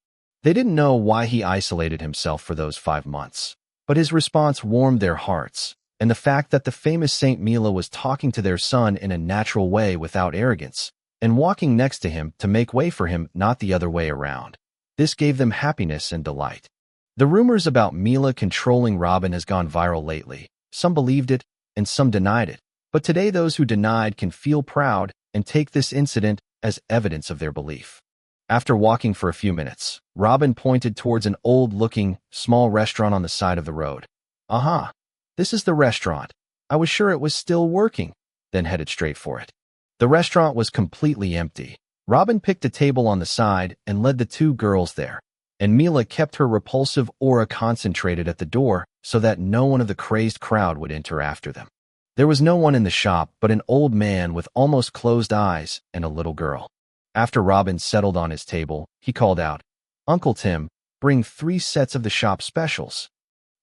Speaker 1: They didn't know why he isolated himself for those 5 months, but his response warmed their hearts, and the fact that the famous Saint Mila was talking to their son in a natural way without arrogance, and walking next to him to make way for him, not the other way around. This gave them happiness and delight. The rumors about Mila controlling Robin has gone viral lately. Some believed it, and some denied it. But today those who denied can feel proud and take this incident as evidence of their belief. After walking for a few minutes, Robin pointed towards an old-looking, small restaurant on the side of the road. Aha! This is the restaurant. I was sure it was still working, then headed straight for it. The restaurant was completely empty. Robin picked a table on the side and led the two girls there, and Mila kept her repulsive aura concentrated at the door so that no one of the crazed crowd would enter after them. There was no one in the shop but an old man with almost closed eyes and a little girl. After Robin settled on his table, he called out, Uncle Tim, bring 3 sets of the shop specials.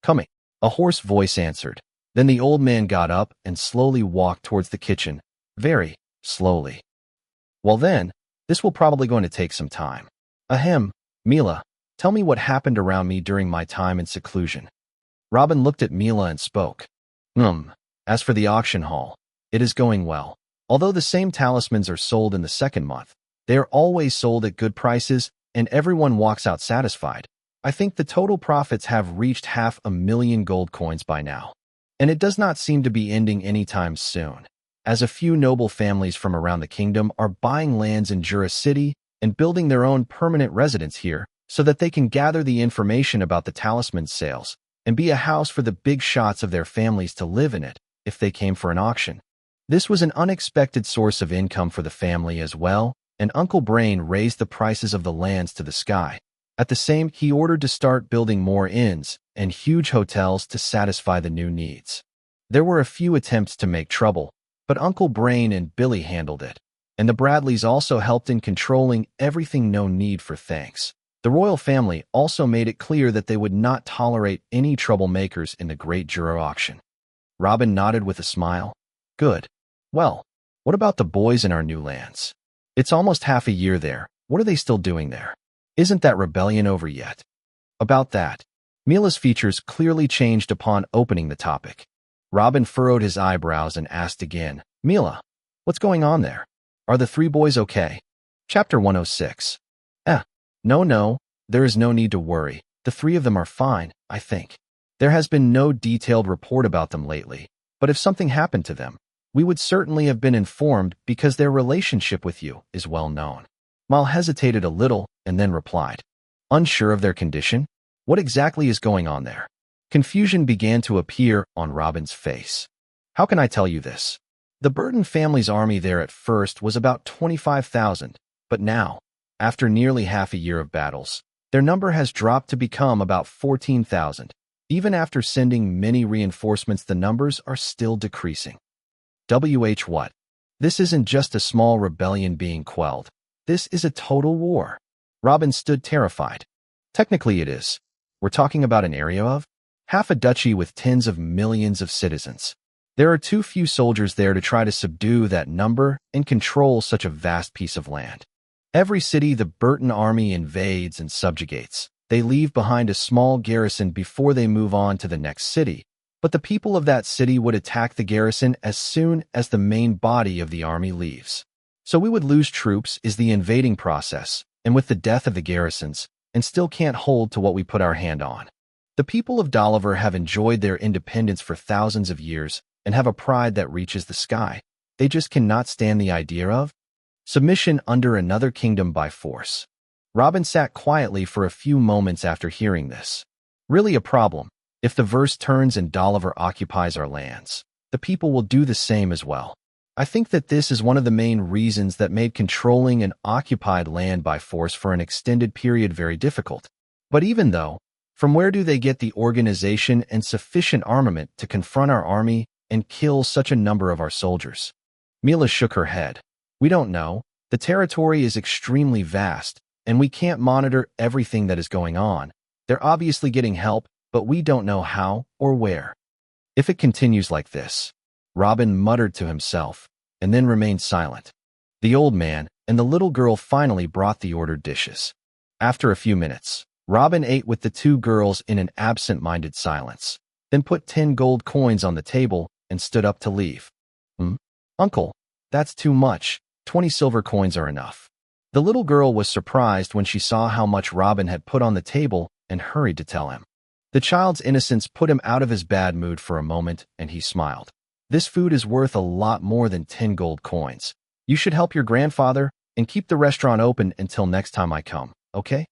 Speaker 1: Coming. A hoarse voice answered. Then the old man got up and slowly walked towards the kitchen, very slowly. Well then, this will probably going to take some time. Ahem, Mila, tell me what happened around me during my time in seclusion. Robin looked at Mila and spoke. As for the auction hall, it is going well. Although the same talismans are sold in the 2nd month, they are always sold at good prices and everyone walks out satisfied. I think the total profits have reached 500,000 gold coins by now. And it does not seem to be ending anytime soon, as a few noble families from around the kingdom are buying lands in Jura City and building their own permanent residence here so that they can gather the information about the talisman sales and be a house for the big shots of their families to live in it if they came for an auction. This was an unexpected source of income for the family as well, and Uncle Brain raised the prices of the lands to the sky. At the same, he ordered to start building more inns and huge hotels to satisfy the new needs. There were a few attempts to make trouble, but Uncle Brain and Billy handled it, and the Bradleys also helped in controlling everything. No need for thanks. The royal family also made it clear that they would not tolerate any troublemakers in the Great Jura auction. Robin nodded with a smile. Good. Well, what about the boys in our new lands? It's almost half a year there. What are they still doing there? Isn't that rebellion over yet? About that, Mila's features clearly changed upon opening the topic. Robin furrowed his eyebrows and asked again, Mila, what's going on there? Are the three boys okay? Chapter 106. No, there is no need to worry. The three of them are fine, I think. There has been no detailed report about them lately, but if something happened to them, we would certainly have been informed because their relationship with you is well known. Mal hesitated a little and then replied, unsure of their condition? What exactly is going on there? Confusion began to appear on Robin's face. How can I tell you this? The Burton family's army there at first was about 25,000, but now, after nearly half a year of battles, their number has dropped to become about 14,000. Even after sending many reinforcements, the numbers are still decreasing. What? This isn't just a small rebellion being quelled. This is a total war. Robin stood terrified. Technically it is. We're talking about an area of half a duchy with tens of millions of citizens. There are too few soldiers there to try to subdue that number and control such a vast piece of land. Every city the Burton army invades and subjugates, they leave behind a small garrison before they move on to the next city, but the people of that city would attack the garrison as soon as the main body of the army leaves. So we would lose troops is the invading process, and with the death of the garrisons, and still can't hold to what we put our hand on. The people of Dolliver have enjoyed their independence for thousands of years and have a pride that reaches the sky. They just cannot stand the idea of submission under another kingdom by force. Robin sat quietly for a few moments after hearing this. Really a problem. If the verse turns and Dolliver occupies our lands, the people will do the same as well. I think that this is one of the main reasons that made controlling an occupied land by force for an extended period very difficult. But even though, from where do they get the organization and sufficient armament to confront our army and kill such a number of our soldiers? Mila shook her head. We don't know. The territory is extremely vast, and we can't monitor everything that is going on. They're obviously getting help, but we don't know how or where. If it continues like this, Robin muttered to himself, and then remained silent. The old man and the little girl finally brought the ordered dishes. After a few minutes, Robin ate with the two girls in an absent-minded silence, then put 10 gold coins on the table and stood up to leave. Uncle, that's too much. 20 silver coins are enough. The little girl was surprised when she saw how much Robin had put on the table and hurried to tell him. The child's innocence put him out of his bad mood for a moment, and he smiled. This food is worth a lot more than 10 gold coins. You should help your grandfather and keep the restaurant open until next time I come, okay?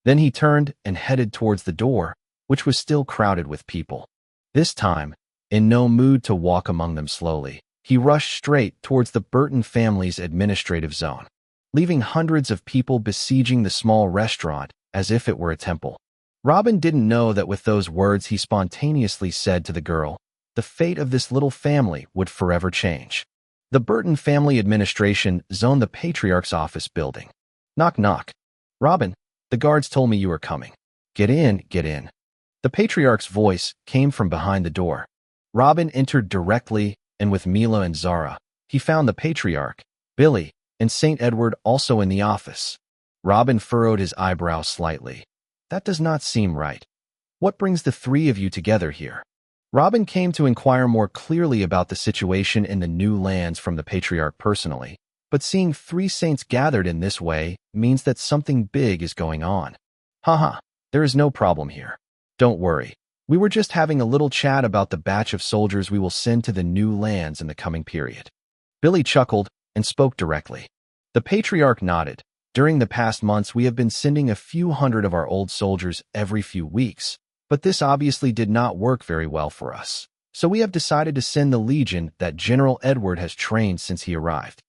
Speaker 1: Then he turned and headed towards the door, which was still crowded with people. This time, in no mood to walk among them slowly, he rushed straight towards the Burton family's administrative zone, leaving hundreds of people besieging the small restaurant as if it were a temple. Robin didn't know that with those words he spontaneously said to the girl, the fate of this little family would forever change. The Burton family administration zoned the patriarch's office building. Knock, knock. Robin, the guards told me you were coming. Get in, get in. The patriarch's voice came from behind the door. Robin entered directly, and with Mila and Zara, he found the patriarch, Billy, and St. Edward also in the office. Robin furrowed his eyebrows slightly. That does not seem right. What brings the three of you together here? Robin came to inquire more clearly about the situation in the new lands from the patriarch personally, but seeing three saints gathered in this way means that something big is going on. Haha, There is no problem here. Don't worry. We were just having a little chat about the batch of soldiers we will send to the new lands in the coming period. Billy chuckled and spoke directly. The patriarch nodded. During the past months, we have been sending a few hundred of our old soldiers every few weeks, but this obviously did not work very well for us. So we have decided to send the legion that General Edward has trained since he arrived.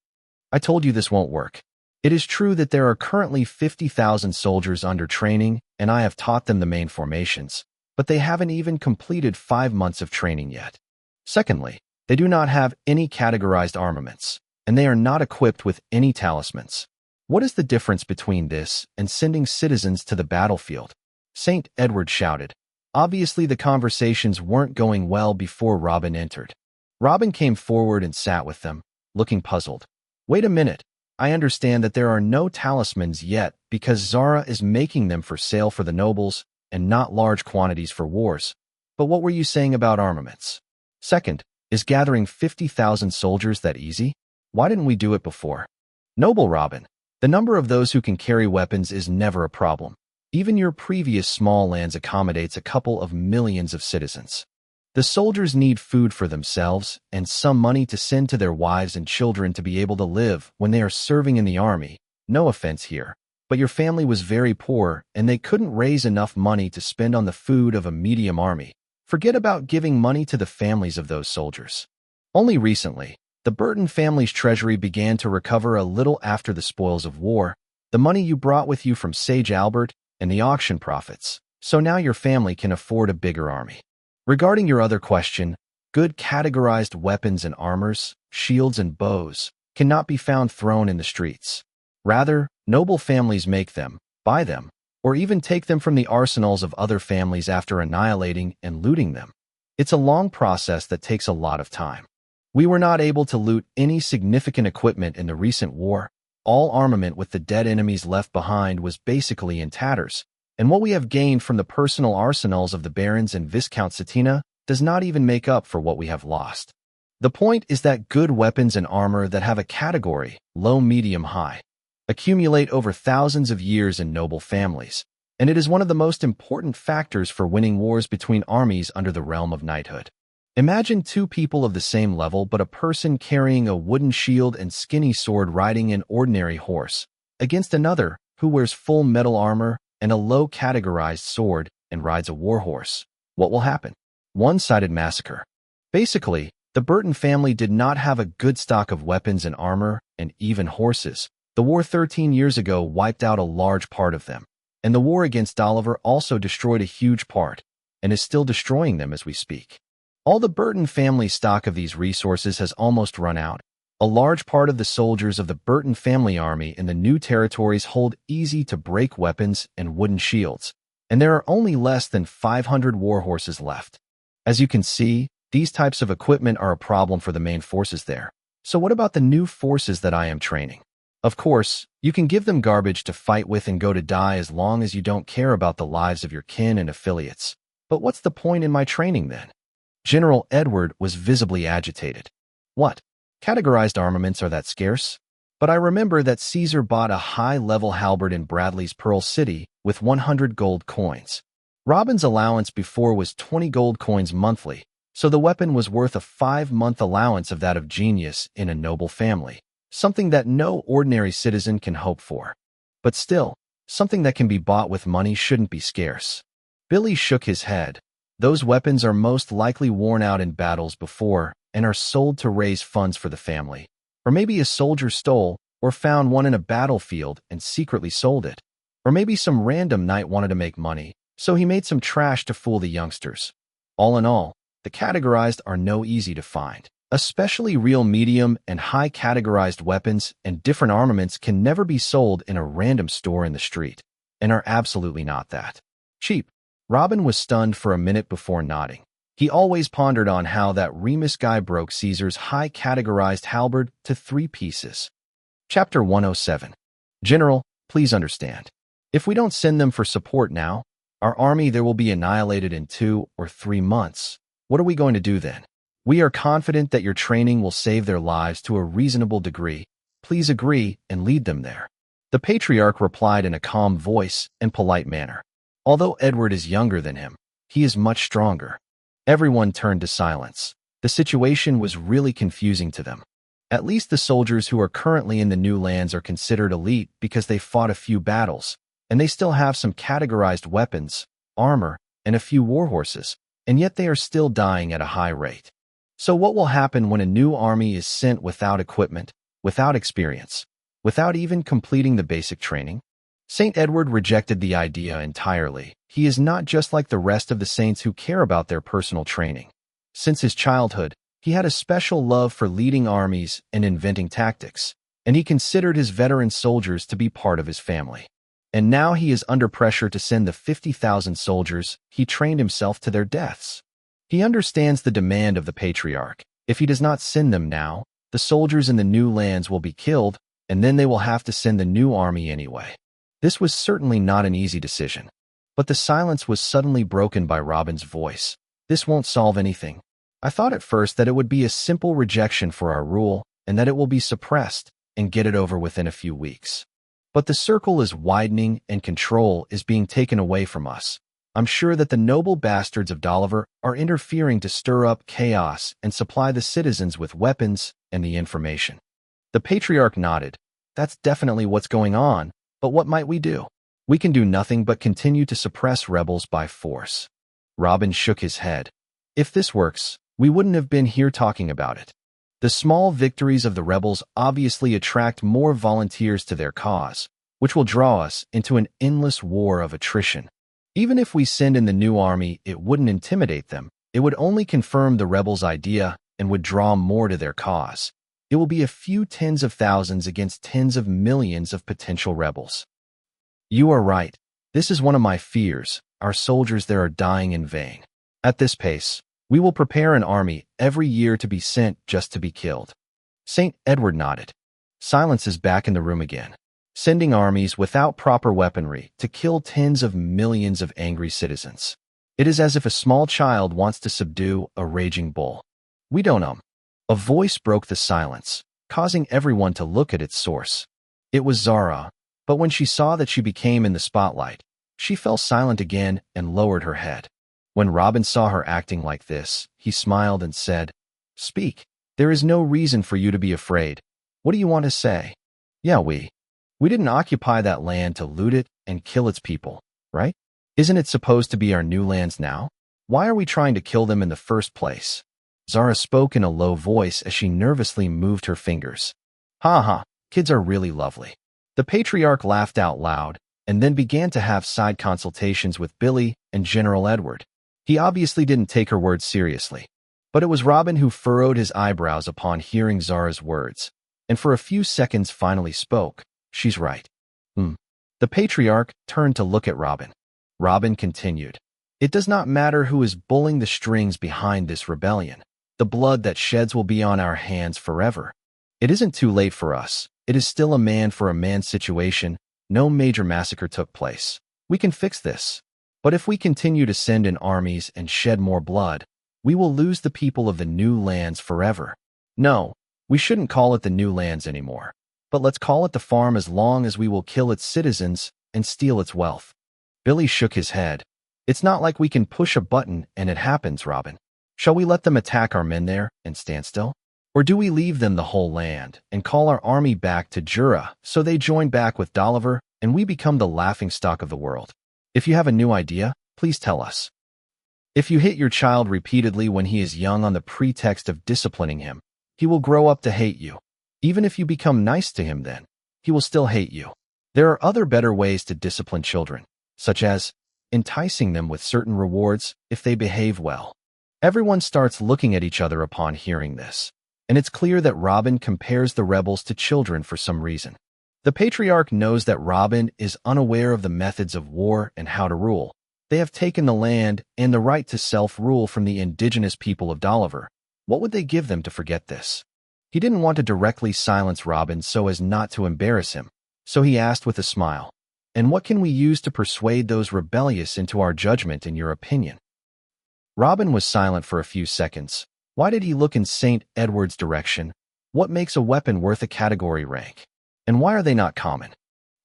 Speaker 1: I told you this won't work. It is true that there are currently 50,000 soldiers under training, and I have taught them the main formations, but they haven't even completed 5 months of training yet. Secondly, they do not have any categorized armaments, and they are not equipped with any talismans. What is the difference between this and sending citizens to the battlefield? St. Edward shouted. Obviously, the conversations weren't going well before Robin entered. Robin came forward and sat with them, looking puzzled. Wait a minute. I understand that there are no talismans yet because Zara is making them for sale for the nobles and not large quantities for wars. But what were you saying about armaments? Second, is gathering 50,000 soldiers that easy? Why didn't we do it before? Noble Robin, the number of those who can carry weapons is never a problem. Even your previous small lands accommodates a couple of millions of citizens. The soldiers need food for themselves and some money to send to their wives and children to be able to live when they are serving in the army. No offense here, but your family was very poor and they couldn't raise enough money to spend on the food of a medium army. Forget about giving money to the families of those soldiers. Only recently, the Burton family's treasury began to recover a little after the spoils of war, the money you brought with you from Sage Albert, and the auction profits, so now your family can afford a bigger army. Regarding your other question, good categorized weapons and armors, shields and bows, cannot be found thrown in the streets. Rather, noble families make them, buy them, or even take them from the arsenals of other families after annihilating and looting them. It's a long process that takes a lot of time. We were not able to loot any significant equipment in the recent war. All armament with the dead enemies left behind was basically in tatters, and what we have gained from the personal arsenals of the barons and Viscount Satina does not even make up for what we have lost. The point is that good weapons and armor that have a category, low, medium, high, accumulate over thousands of years in noble families, and it is one of the most important factors for winning wars between armies under the realm of knighthood. Imagine two people of the same level, but a person carrying a wooden shield and skinny sword riding an ordinary horse, against another who wears full metal armor and a low-categorized sword and rides a warhorse. What will happen? One-sided massacre. Basically, the Burton family did not have a good stock of weapons and armor, and even horses. The war 13 years ago wiped out a large part of them, and the war against Oliver also destroyed a huge part, and is still destroying them as we speak. All the Burton family stock of these resources has almost run out. A large part of the soldiers of the Burton family army in the new territories hold easy-to-break weapons and wooden shields, and there are only less than 500 warhorses left. As you can see, these types of equipment are a problem for the main forces there. So what about the new forces that I am training? Of course, you can give them garbage to fight with and go to die as long as you don't care about the lives of your kin and affiliates. But what's the point in my training then? General Edward was visibly agitated. What? Categorized armaments are that scarce? But I remember that Caesar bought a high-level halberd in Bradley's Pearl City with 100 gold coins. Robin's allowance before was 20 gold coins monthly, so the weapon was worth a 5-month allowance of that of genius in a noble family, something that no ordinary citizen can hope for. But still, something that can be bought with money shouldn't be scarce. Billy shook his head. Those weapons are most likely worn out in battles before and are sold to raise funds for the family. Or maybe a soldier stole or found one in a battlefield and secretly sold it. Or maybe some random knight wanted to make money, so he made some trash to fool the youngsters. All in all, the categorized are no easy to find. Especially real medium and high categorized weapons and different armaments can never be sold in a random store in the street, and are absolutely not that cheap. Robin was stunned for a minute before nodding. He always pondered on how that Remus guy broke Caesar's high-categorized halberd to 3 pieces. Chapter 107. General, please understand. If we don't send them for support now, our army there will be annihilated in 2 or 3 months. What are we going to do then? We are confident that your training will save their lives to a reasonable degree. Please agree and lead them there. The patriarch replied in a calm voice and polite manner. Although Edward is younger than him, he is much stronger. Everyone turned to silence. The situation was really confusing to them. At least the soldiers who are currently in the new lands are considered elite because they fought a few battles, and they still have some categorized weapons, armor, and a few warhorses, and yet they are still dying at a high rate. So what will happen when a new army is sent without equipment, without experience, without even completing the basic training? Saint Edward rejected the idea entirely. He is not just like the rest of the saints who care about their personal training. Since his childhood, he had a special love for leading armies and inventing tactics, and he considered his veteran soldiers to be part of his family. And now he is under pressure to send the 50,000 soldiers he trained himself to their deaths. He understands the demand of the patriarch. If he does not send them now, the soldiers in the new lands will be killed, and then they will have to send the new army anyway. This was certainly not an easy decision. But the silence was suddenly broken by Robin's voice. This won't solve anything. I thought at first that it would be a simple rejection for our rule, and that it will be suppressed, and get it over within a few weeks. But the circle is widening, and control is being taken away from us. I'm sure that the noble bastards of Dolliver are interfering to stir up chaos and supply the citizens with weapons and the information. The patriarch nodded. That's definitely what's going on, but what might we do? We can do nothing but continue to suppress rebels by force. Robin shook his head. If this works, we wouldn't have been here talking about it. The small victories of the rebels obviously attract more volunteers to their cause, which will draw us into an endless war of attrition. Even if we send in the new army, it wouldn't intimidate them. It would only confirm the rebels' idea and would draw more to their cause. It will be a few tens of thousands against tens of millions of potential rebels. You are right. This is one of my fears. Our soldiers there are dying in vain. At this pace, we will prepare an army every year to be sent just to be killed. St. Edward nodded. Silence is back in the room again. Sending armies without proper weaponry to kill tens of millions of angry citizens. It is as if a small child wants to subdue a raging bull. We don't. A voice broke the silence, causing everyone to look at its source. It was Zara, but when she saw that she became in the spotlight, she fell silent again and lowered her head. When Robin saw her acting like this, he smiled and said, Speak. There is no reason for you to be afraid. What do you want to say? Yeah, we didn't occupy that land to loot it and kill its people, right? Isn't it supposed to be our new lands now? Why are we trying to kill them in the first place? Zara spoke in a low voice as she nervously moved her fingers. Ha ha, kids are really lovely. The patriarch laughed out loud and then began to have side consultations with Billy and General Edward. He obviously didn't take her words seriously. But it was Robin who furrowed his eyebrows upon hearing Zara's words, and for a few seconds finally spoke. She's right. The patriarch turned to look at Robin. Robin continued. It does not matter who is pulling the strings behind this rebellion. The blood that sheds will be on our hands forever. It isn't too late for us. It is still a man for a man situation. No major massacre took place. We can fix this. But if we continue to send in armies and shed more blood, we will lose the people of the new lands forever. No, we shouldn't call it the new lands anymore. But let's call it the farm as long as we will kill its citizens and steal its wealth. Billy shook his head. It's not like we can push a button and it happens, Robin. Shall we let them attack our men there and stand still? Or do we leave them the whole land and call our army back to Jura so they join back with Dolliver and we become the laughingstock of the world? If you have a new idea, please tell us. If you hit your child repeatedly when he is young on the pretext of disciplining him, he will grow up to hate you. Even if you become nice to him then, he will still hate you. There are other better ways to discipline children, such as enticing them with certain rewards if they behave well. Everyone starts looking at each other upon hearing this, and it's clear that Robin compares the rebels to children for some reason. The patriarch knows that Robin is unaware of the methods of war and how to rule. They have taken the land and the right to self-rule from the indigenous people of Dolliver. What would they give them to forget this? He didn't want to directly silence Robin so as not to embarrass him, so he asked with a smile, And what can we use to persuade those rebellious into our judgment in your opinion? Robin was silent for a few seconds. Why did he look in St. Edward's direction? What makes a weapon worth a category rank? And why are they not common?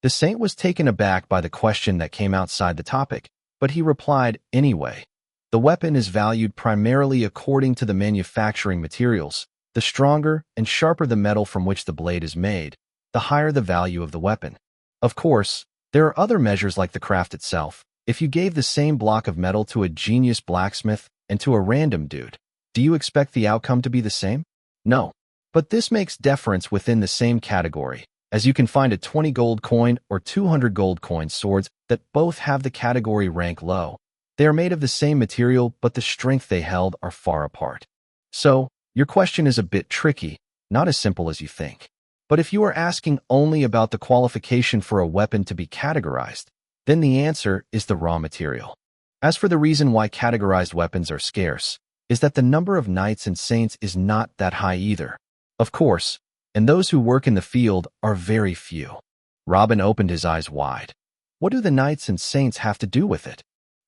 Speaker 1: The saint was taken aback by the question that came outside the topic, But he replied, anyway. The weapon is valued primarily according to the manufacturing materials. The stronger and sharper the metal from which the blade is made, the higher the value of the weapon. Of course, there are other measures like the craft itself. If you gave the same block of metal to a genius blacksmith and to a random dude, do you expect the outcome to be the same? No. But this makes deference within the same category, as you can find a 20 gold coin or 200 gold coin swords that both have the category rank low. They are made of the same material, but the strength they held are far apart. So, your question is a bit tricky, not as simple as you think. But if you are asking only about the qualification for a weapon to be categorized, then the answer is the raw material. As for the reason why categorized weapons are scarce, is that the number of knights and saints is not that high either. Of course, and those who work in the field are very few. Robin opened his eyes wide. What do the knights and saints have to do with it?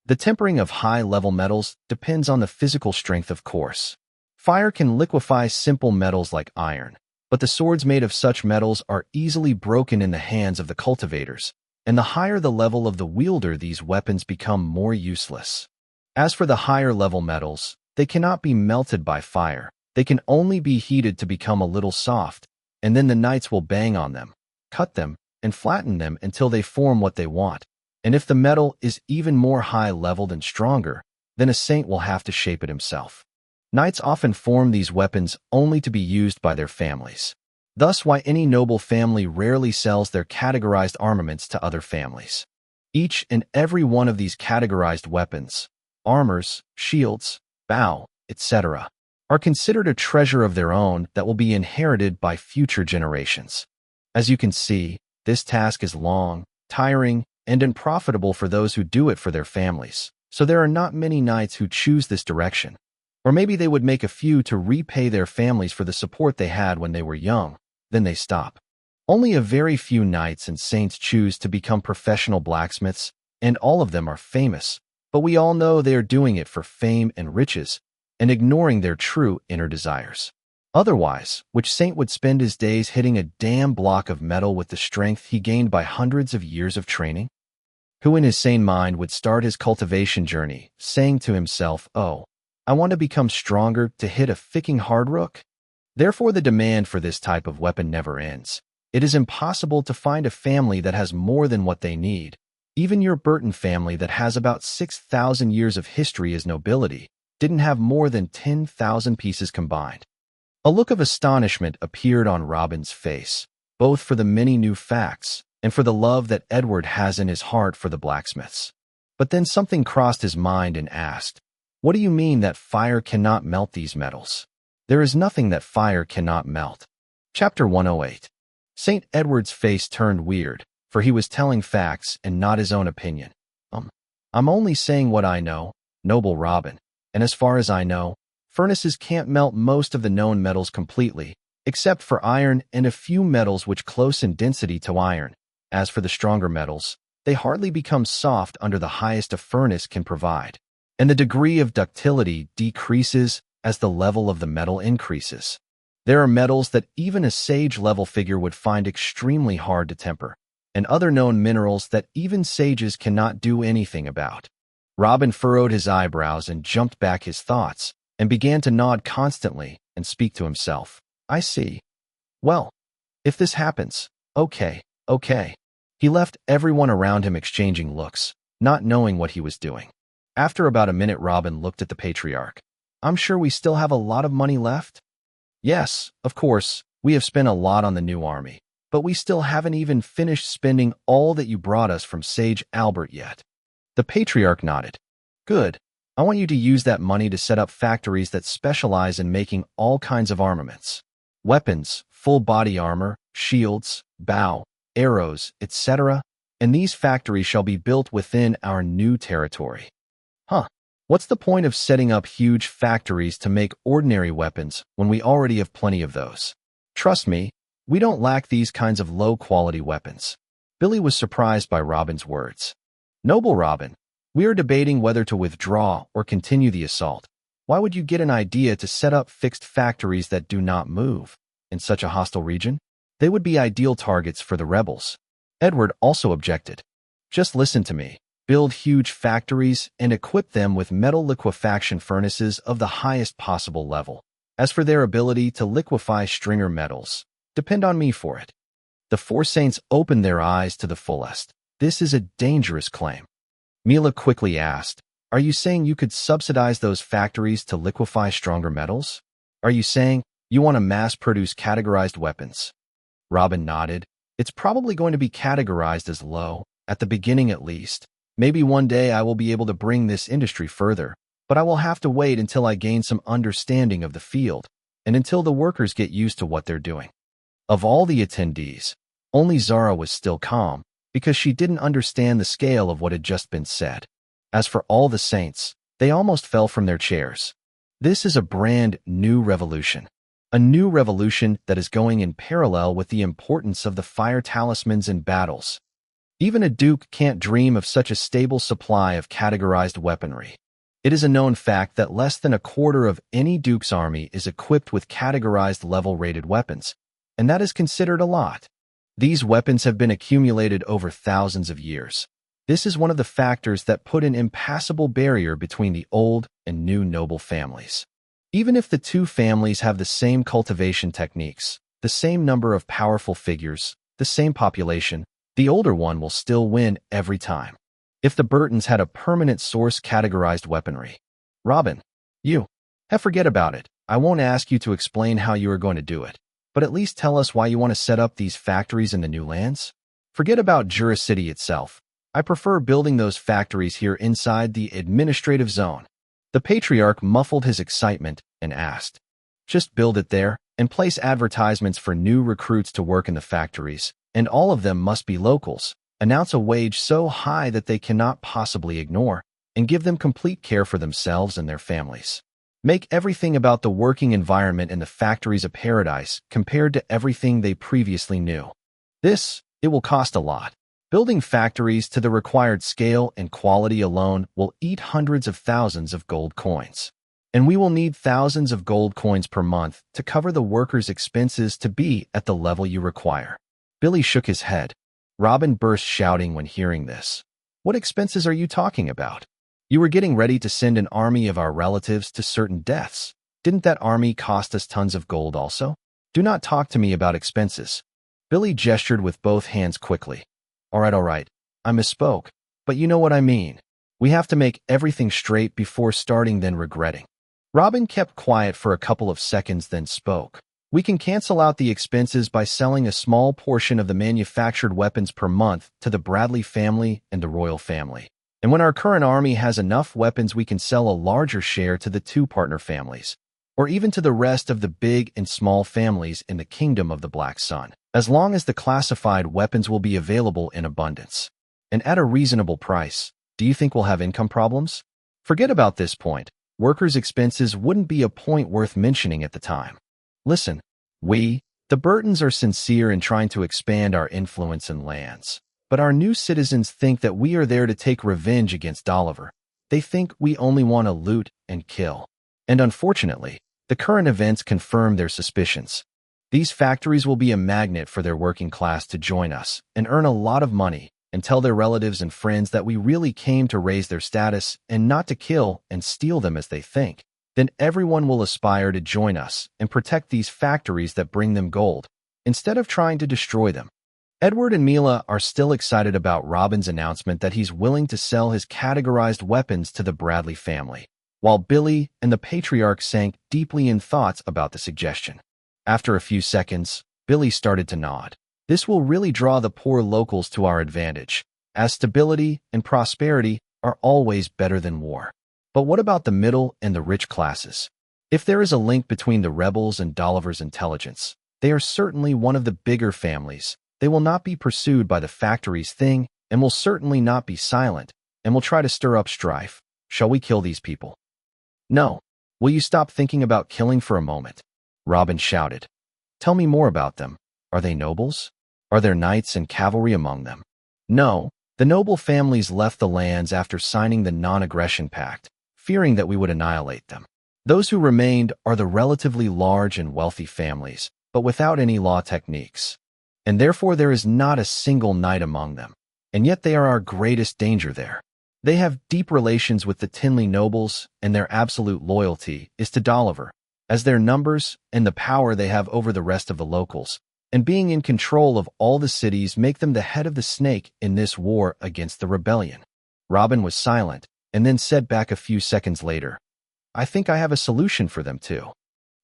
Speaker 1: The tempering of high-level metals depends on the physical strength, of course. Fire can liquefy simple metals like iron, but the swords made of such metals are easily broken in the hands of the cultivators, and the higher the level of the wielder, these weapons become more useless. As for the higher-level metals, they cannot be melted by fire. They can only be heated to become a little soft, and then the knights will bang on them, cut them, and flatten them until they form what they want. And if the metal is even more high-leveled and stronger, then a saint will have to shape it himself. Knights often form these weapons only to be used by their families. Thus why any noble family rarely sells their categorized armaments to other families. Each and every one of these categorized weapons, armors, shields, bow, etc., are considered a treasure of their own that will be inherited by future generations. As you can see, this task is long, tiring, and unprofitable for those who do it for their families, so there are not many knights who choose this direction. Or maybe they would make a few to repay their families for the support they had when they were young, then they stop. Only a very few knights and saints choose to become professional blacksmiths, and all of them are famous, but we all know they are doing it for fame and riches, and ignoring their true inner desires. Otherwise, which saint would spend his days hitting a damn block of metal with the strength he gained by hundreds of years of training? Who in his sane mind would start his cultivation journey, saying to himself, oh, I want to become stronger to hit a ficking hard rook? Therefore, the demand for this type of weapon never ends. It is impossible to find a family that has more than what they need. Even your Burton family that has about 6,000 years of history as nobility didn't have more than 10,000 pieces combined. A look of astonishment appeared on Robin's face, both for the many new facts and for the love that Edward has in his heart for the blacksmiths. But then something crossed his mind and asked, what do you mean that fire cannot melt these metals? There is nothing that fire cannot melt. Chapter 108. St. Edward's face turned weird, for he was telling facts and not his own opinion. I'm only saying what I know, noble Robin, and as far as I know, furnaces can't melt most of the known metals completely, except for iron and a few metals which close in density to iron. As for the stronger metals, they hardly become soft under the highest a furnace can provide, and the degree of ductility decreases as the level of the metal increases. There are metals that even a sage-level figure would find extremely hard to temper, and other known minerals that even sages cannot do anything about. Robin furrowed his eyebrows and jumped back his thoughts, and began to nod constantly and speak to himself. I see. Well, if this happens, okay. He left everyone around him exchanging looks, not knowing what he was doing. After about a minute, Robin looked at the patriarch. I'm sure we still have a lot of money left? Yes, of course, we have spent a lot on the new army, but we still haven't even finished spending all that you brought us from Sage Albert yet. The patriarch nodded. Good. I want you to use that money to set up factories that specialize in making all kinds of armaments. Weapons, full body armor, shields, bow, arrows, etc., and these factories shall be built within our new territory. What's the point of setting up huge factories to make ordinary weapons when we already have plenty of those? Trust me, we don't lack these kinds of low-quality weapons. Billy was surprised by Robin's words. Noble Robin, we are debating whether to withdraw or continue the assault. Why would you get an idea to set up fixed factories that do not move in such a hostile region? They would be ideal targets for the rebels. Edward also objected. Just listen to me. build huge factories, and equip them with metal liquefaction furnaces of the highest possible level. As for their ability to liquefy stringer metals, depend on me for it. The four saints opened their eyes to the fullest. This is a dangerous claim. Mila quickly asked, "Are you saying you could subsidize those factories to liquefy stronger metals? Are you saying you want to mass-produce categorized weapons?" Robin nodded. "It's probably going to be categorized as low, at the beginning at least. Maybe one day I will be able to bring this industry further, but I will have to wait until I gain some understanding of the field, and until the workers get used to what they're doing." Of all the attendees, only Zara was still calm, because she didn't understand the scale of what had just been said. As for all the saints, they almost fell from their chairs. This is a brand new revolution. A new revolution that is going in parallel with the importance of the fire talismans in battles. Even a duke can't dream of such a stable supply of categorized weaponry. It is a known fact that less than a quarter of any duke's army is equipped with categorized level-rated weapons, and that is considered a lot. These weapons have been accumulated over thousands of years. This is one of the factors that put an impassable barrier between the old and new noble families. Even if the two families have the same cultivation techniques, the same number of powerful figures, the same population, the older one will still win every time. If the Burtons had a permanent source categorized weaponry. Robin, forget about it. I won't ask you to explain how you are going to do it, but at least tell us why you want to set up these factories in the new lands. Forget about Jura City itself. I prefer building those factories here inside the administrative zone. The patriarch muffled his excitement and asked, "Just build it there and place advertisements for new recruits to work in the factories, and all of them must be locals. Announce a wage so high that they cannot possibly ignore, and give them complete care for themselves and their families. Make everything about the working environment in the factories a paradise compared to everything they previously knew. It will cost a lot. Building factories to the required scale and quality alone will eat hundreds of thousands of gold coins. And we will need thousands of gold coins per month to cover the workers' expenses to be at the level you require." Billy shook his head. Robin burst shouting when hearing this. "What expenses are you talking about? You were getting ready to send an army of our relatives to certain deaths. Didn't that army cost us tons of gold also? Do not talk to me about expenses." Billy gestured with both hands quickly. All right, I misspoke, but you know what I mean. We have to make everything straight before starting then regretting." Robin kept quiet for a couple of seconds then spoke. "We can cancel out the expenses by selling a small portion of the manufactured weapons per month to the Bradley family and the royal family. And when our current army has enough weapons, we can sell a larger share to the two partner families, or even to the rest of the big and small families in the Kingdom of the Black Sun, as long as the classified weapons will be available in abundance. And at a reasonable price. Do you think we'll have income problems? Forget about this point. Workers' expenses wouldn't be a point worth mentioning at the time. Listen, the Burtons are sincere in trying to expand our influence and lands. But our new citizens think that we are there to take revenge against Oliver. They think we only want to loot and kill. And unfortunately, the current events confirm their suspicions. These factories will be a magnet for their working class to join us and earn a lot of money and tell their relatives and friends that we really came to raise their status and not to kill and steal them as they think. Then everyone will aspire to join us and protect these factories that bring them gold, instead of trying to destroy them." Edward and Mila are still excited about Robin's announcement that he's willing to sell his categorized weapons to the Bradley family, while Billy and the patriarch sank deeply in thoughts about the suggestion. After a few seconds, Billy started to nod. "This will really draw the poor locals to our advantage, as stability and prosperity are always better than war. But what about the middle and the rich classes? If there is a link between the rebels and Dolliver's intelligence, they are certainly one of the bigger families. They will not be pursued by the factories thing and will certainly not be silent and will try to stir up strife. Shall we kill these people?" "No. Will you stop thinking about killing for a moment?" Robin shouted. "Tell me more about them. Are they nobles? Are there knights and cavalry among them?" "No. The noble families left the lands after signing the non-aggression pact, fearing that we would annihilate them. Those who remained are the relatively large and wealthy families, but without any law techniques. And therefore there is not a single knight among them. And yet they are our greatest danger there. They have deep relations with the Tinley nobles, and their absolute loyalty is to Dolliver, as their numbers and the power they have over the rest of the locals, and being in control of all the cities make them the head of the snake in this war against the rebellion. Robin was silent, and then said back a few seconds later, I think I have a solution for them too.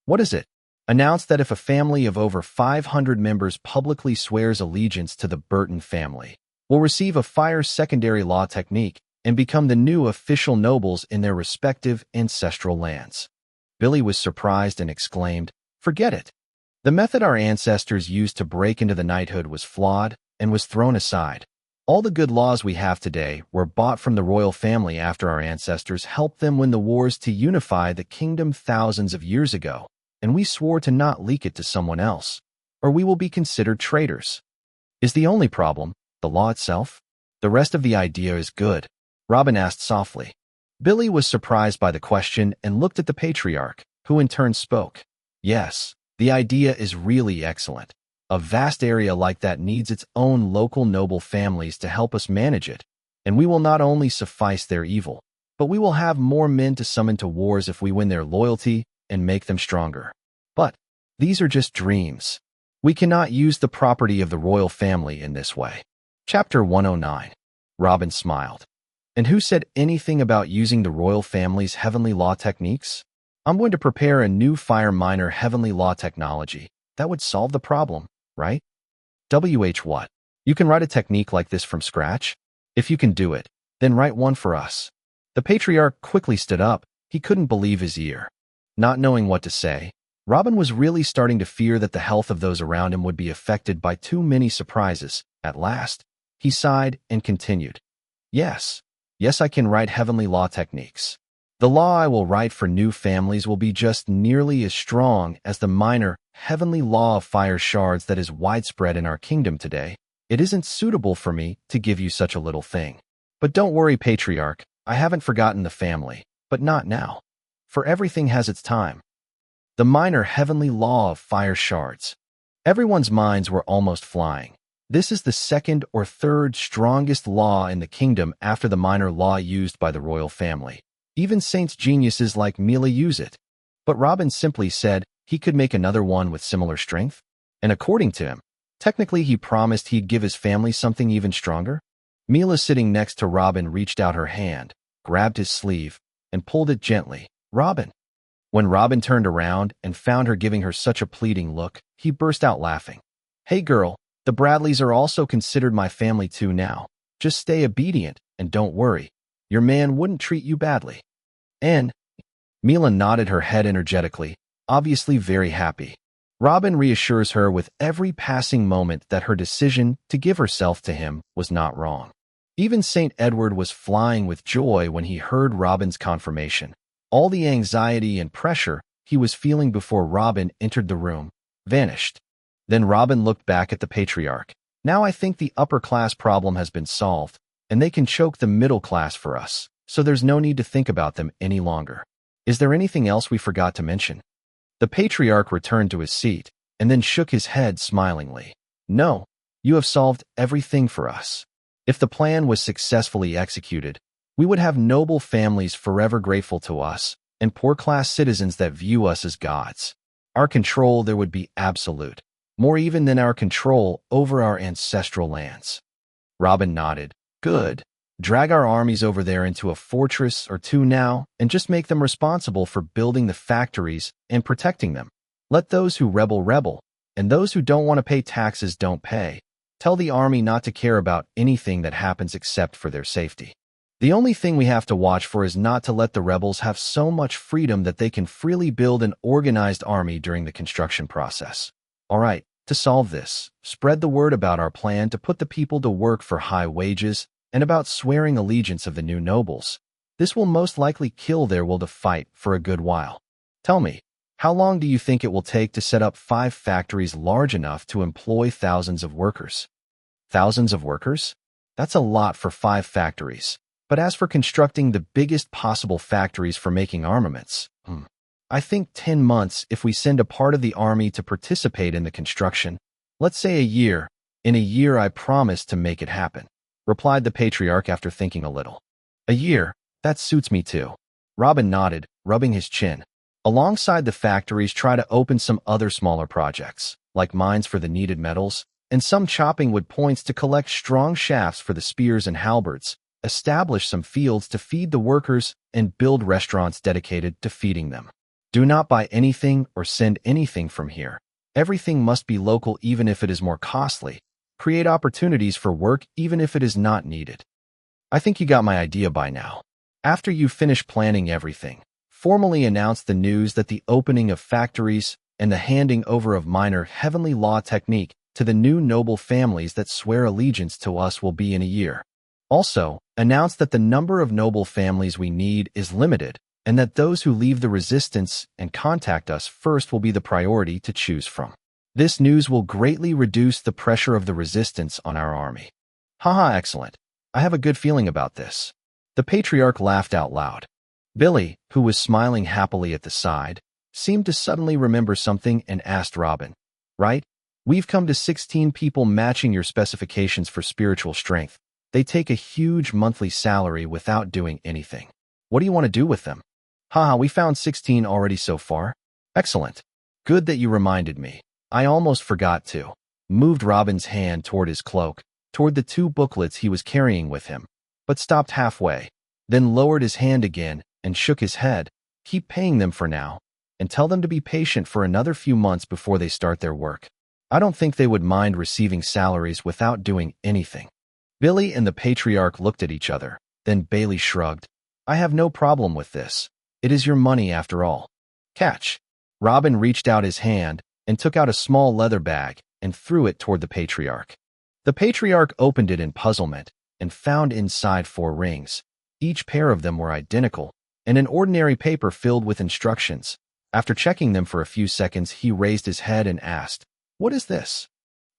Speaker 1: What is it? Announced that if a family of over 500 members publicly swears allegiance to the Burton family, will receive a fire secondary law technique and become the new official nobles in their respective ancestral lands. Billy was surprised and exclaimed, Forget it. The method our ancestors used to break into the knighthood was flawed and was thrown aside. All the good laws we have today were bought from the royal family after our ancestors helped them win the wars to unify the kingdom thousands of years ago, and we swore to not leak it to someone else, or we will be considered traitors. Is the only problem the law itself? The rest of the idea is good, Robin asked softly. Billy was surprised by the question and looked at the patriarch, who in turn spoke. Yes, the idea is really excellent. A vast area like that needs its own local noble families to help us manage it, and we will not only suffice their evil, but we will have more men to summon to wars if we win their loyalty and make them stronger. But these are just dreams. We cannot use the property of the royal family in this way. Chapter 109. Robin smiled. And who said anything about using the royal family's heavenly law techniques? I'm going to prepare a new fire minor heavenly law technology. That would solve the problem, right? What? You can write a technique like this from scratch? If you can do it, then write one for us. The patriarch quickly stood up. He couldn't believe his ear. Not knowing what to say, Robin was really starting to fear that the health of those around him would be affected by too many surprises. At last, he sighed and continued. Yes, I can write heavenly law techniques. The law I will write for new families will be just nearly as strong as the minor heavenly law of fire shards that is widespread in our kingdom today. It isn't suitable for me to give you such a little thing. But don't worry, patriarch, I haven't forgotten the family, but not now. For everything has its time. The minor heavenly law of fire shards. Everyone's minds were almost flying. This is the second or third strongest law in the kingdom after the minor law used by the royal family. Even saints' geniuses like Mila use it. But Robin simply said he could make another one with similar strength. And according to him, technically he promised he'd give his family something even stronger. Mila, sitting next to Robin, reached out her hand, grabbed his sleeve, and pulled it gently. Robin. When Robin turned around and found her giving her such a pleading look, he burst out laughing. Hey girl, the Bradleys are also considered my family too now. Just stay obedient and don't worry. Your man wouldn't treat you badly. And Mila nodded her head energetically, obviously very happy. Robin reassures her with every passing moment that her decision to give herself to him was not wrong. Even St. Edward was flying with joy when he heard Robin's confirmation. All the anxiety and pressure he was feeling before Robin entered the room vanished. Then Robin looked back at the patriarch. Now I think the upper class problem has been solved, and they can choke the middle class for us, so there's no need to think about them any longer. Is there anything else we forgot to mention? The patriarch returned to his seat, and then shook his head smilingly. No, you have solved everything for us. If the plan was successfully executed, we would have noble families forever grateful to us, and poor-class citizens that view us as gods. Our control there would be absolute, more even than our control over our ancestral lands. Robin nodded. Good. Drag our armies over there into a fortress or two now, and just make them responsible for building the factories and protecting them. Let those who rebel, and those who don't want to pay taxes don't pay. Tell the army not to care about anything that happens except for their safety. The only thing we have to watch for is not to let the rebels have so much freedom that they can freely build an organized army during the construction process. All right, to solve this, spread the word about our plan to put the people to work for high wages and about swearing allegiance of the new nobles. This will most likely kill their will to fight for a good while. Tell me, how long do you think it will take to set up 5 factories large enough to employ thousands of workers? Thousands of workers? That's a lot for 5 factories. But as for constructing the biggest possible factories for making armaments, I think 10 months if we send a part of the army to participate in the construction. Let's say a year. In a year I promise to make it happen, replied the patriarch after thinking a little. A year. That suits me too. Robin nodded, rubbing his chin. Alongside the factories, try to open some other smaller projects, like mines for the needed metals, and some chopping wood points to collect strong shafts for the spears and halberds, establish some fields to feed the workers, and build restaurants dedicated to feeding them. Do not buy anything or send anything from here. Everything must be local even if it is more costly. Create opportunities for work even if it is not needed. I think you got my idea by now. After you finish planning everything, formally announce the news that the opening of factories and the handing over of minor heavenly law technique to the new noble families that swear allegiance to us will be in a year. Also, announce that the number of noble families we need is limited, and that those who leave the resistance and contact us first will be the priority to choose from. This news will greatly reduce the pressure of the resistance on our army. Haha, excellent. I have a good feeling about this. The patriarch laughed out loud. Billy, who was smiling happily at the side, seemed to suddenly remember something and asked Robin, "Right? We've come to 16 people matching your specifications for spiritual strength. They take a huge monthly salary without doing anything. What do you want to do with them?" "Haha, we found 16 already so far." "Excellent. Good that you reminded me. I almost forgot to." Moved Robin's hand toward his cloak, toward the 2 booklets he was carrying with him, but stopped halfway, then lowered his hand again and shook his head. "Keep paying them for now, and tell them to be patient for another few months before they start their work. I don't think they would mind receiving salaries without doing anything." Billy and the patriarch looked at each other, then Bailey shrugged. "I have no problem with this. It is your money after all." "Catch." Robin reached out his hand and took out a small leather bag and threw it toward the patriarch. The patriarch opened it in puzzlement and found inside 4 rings. Each pair of them were identical, and an ordinary paper filled with instructions. After checking them for a few seconds, he raised his head and asked, "What is this?"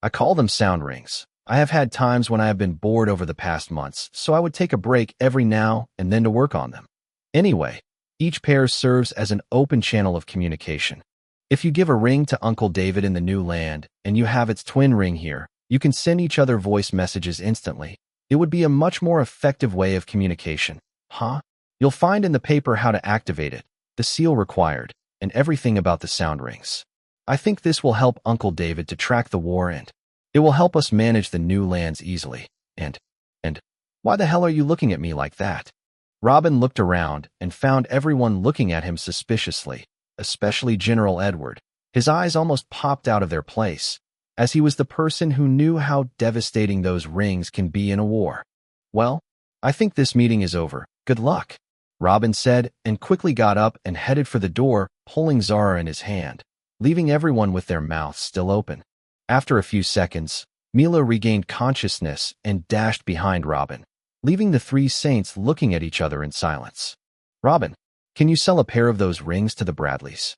Speaker 1: "I call them sound rings. I have had times when I have been bored over the past months, so I would take a break every now and then to work on them. Anyway, each pair serves as an open channel of communication. If you give a ring to Uncle David in the new land, and you have its twin ring here, you can send each other voice messages instantly. It would be a much more effective way of communication." "Huh?" "You'll find in the paper how to activate it, the seal required, and everything about the sound rings. I think this will help Uncle David to track the war, and it will help us manage the new lands easily. And why the hell are you looking at me like that?" Robin looked around and found everyone looking at him suspiciously, especially General Edward. His eyes almost popped out of their place, as he was the person who knew how devastating those rings can be in a war. "Well, I think this meeting is over. Good luck," Robin said, and quickly got up and headed for the door, pulling Zara in his hand, leaving everyone with their mouths still open. After a few seconds, Mila regained consciousness and dashed behind Robin, leaving the 3 saints looking at each other in silence. "Robin, can you sell a pair of those rings to the Bradleys?"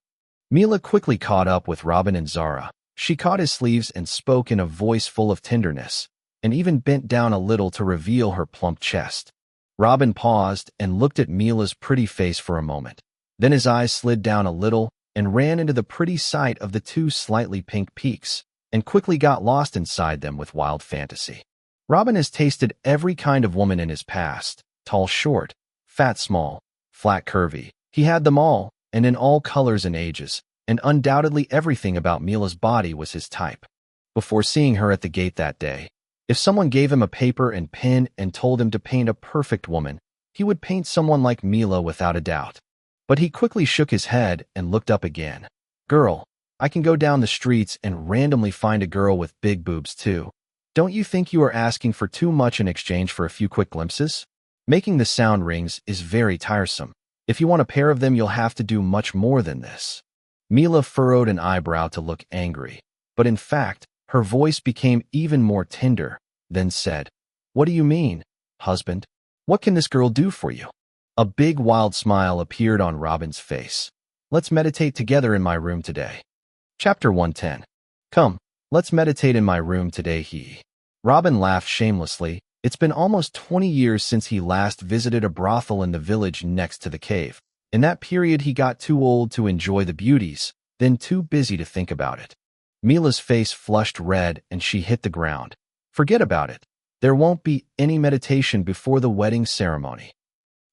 Speaker 1: Mila quickly caught up with Robin and Zara. She caught his sleeves and spoke in a voice full of tenderness, and even bent down a little to reveal her plump chest. Robin paused and looked at Mila's pretty face for a moment. Then his eyes slid down a little and ran into the pretty sight of the 2 slightly pink peaks, and quickly got lost inside them with wild fantasy. Robin has tasted every kind of woman in his past, tall, short, fat, small, flat, curvy. He had them all, and in all colors and ages, and undoubtedly everything about Mila's body was his type. Before seeing her at the gate that day, if someone gave him a paper and pen and told him to paint a perfect woman, he would paint someone like Mila without a doubt. But he quickly shook his head and looked up again. "Girl, I can go down the streets and randomly find a girl with big boobs too. Don't you think you are asking for too much in exchange for a few quick glimpses? Making the sound rings is very tiresome. If you want a pair of them, you'll have to do much more than this." Mila furrowed an eyebrow to look angry, but in fact, her voice became even more tender, then said, "What do you mean, husband? What can this girl do for you?" A big wild smile appeared on Robin's face. "Let's meditate together in my room today." Chapter 110. "Come, let's meditate in my room today." Robin laughed shamelessly. It's been almost 20 years since he last visited a brothel in the village next to the cave. In that period, he got too old to enjoy the beauties, then too busy to think about it. Mila's face flushed red and she hit the ground. "Forget about it. There won't be any meditation before the wedding ceremony.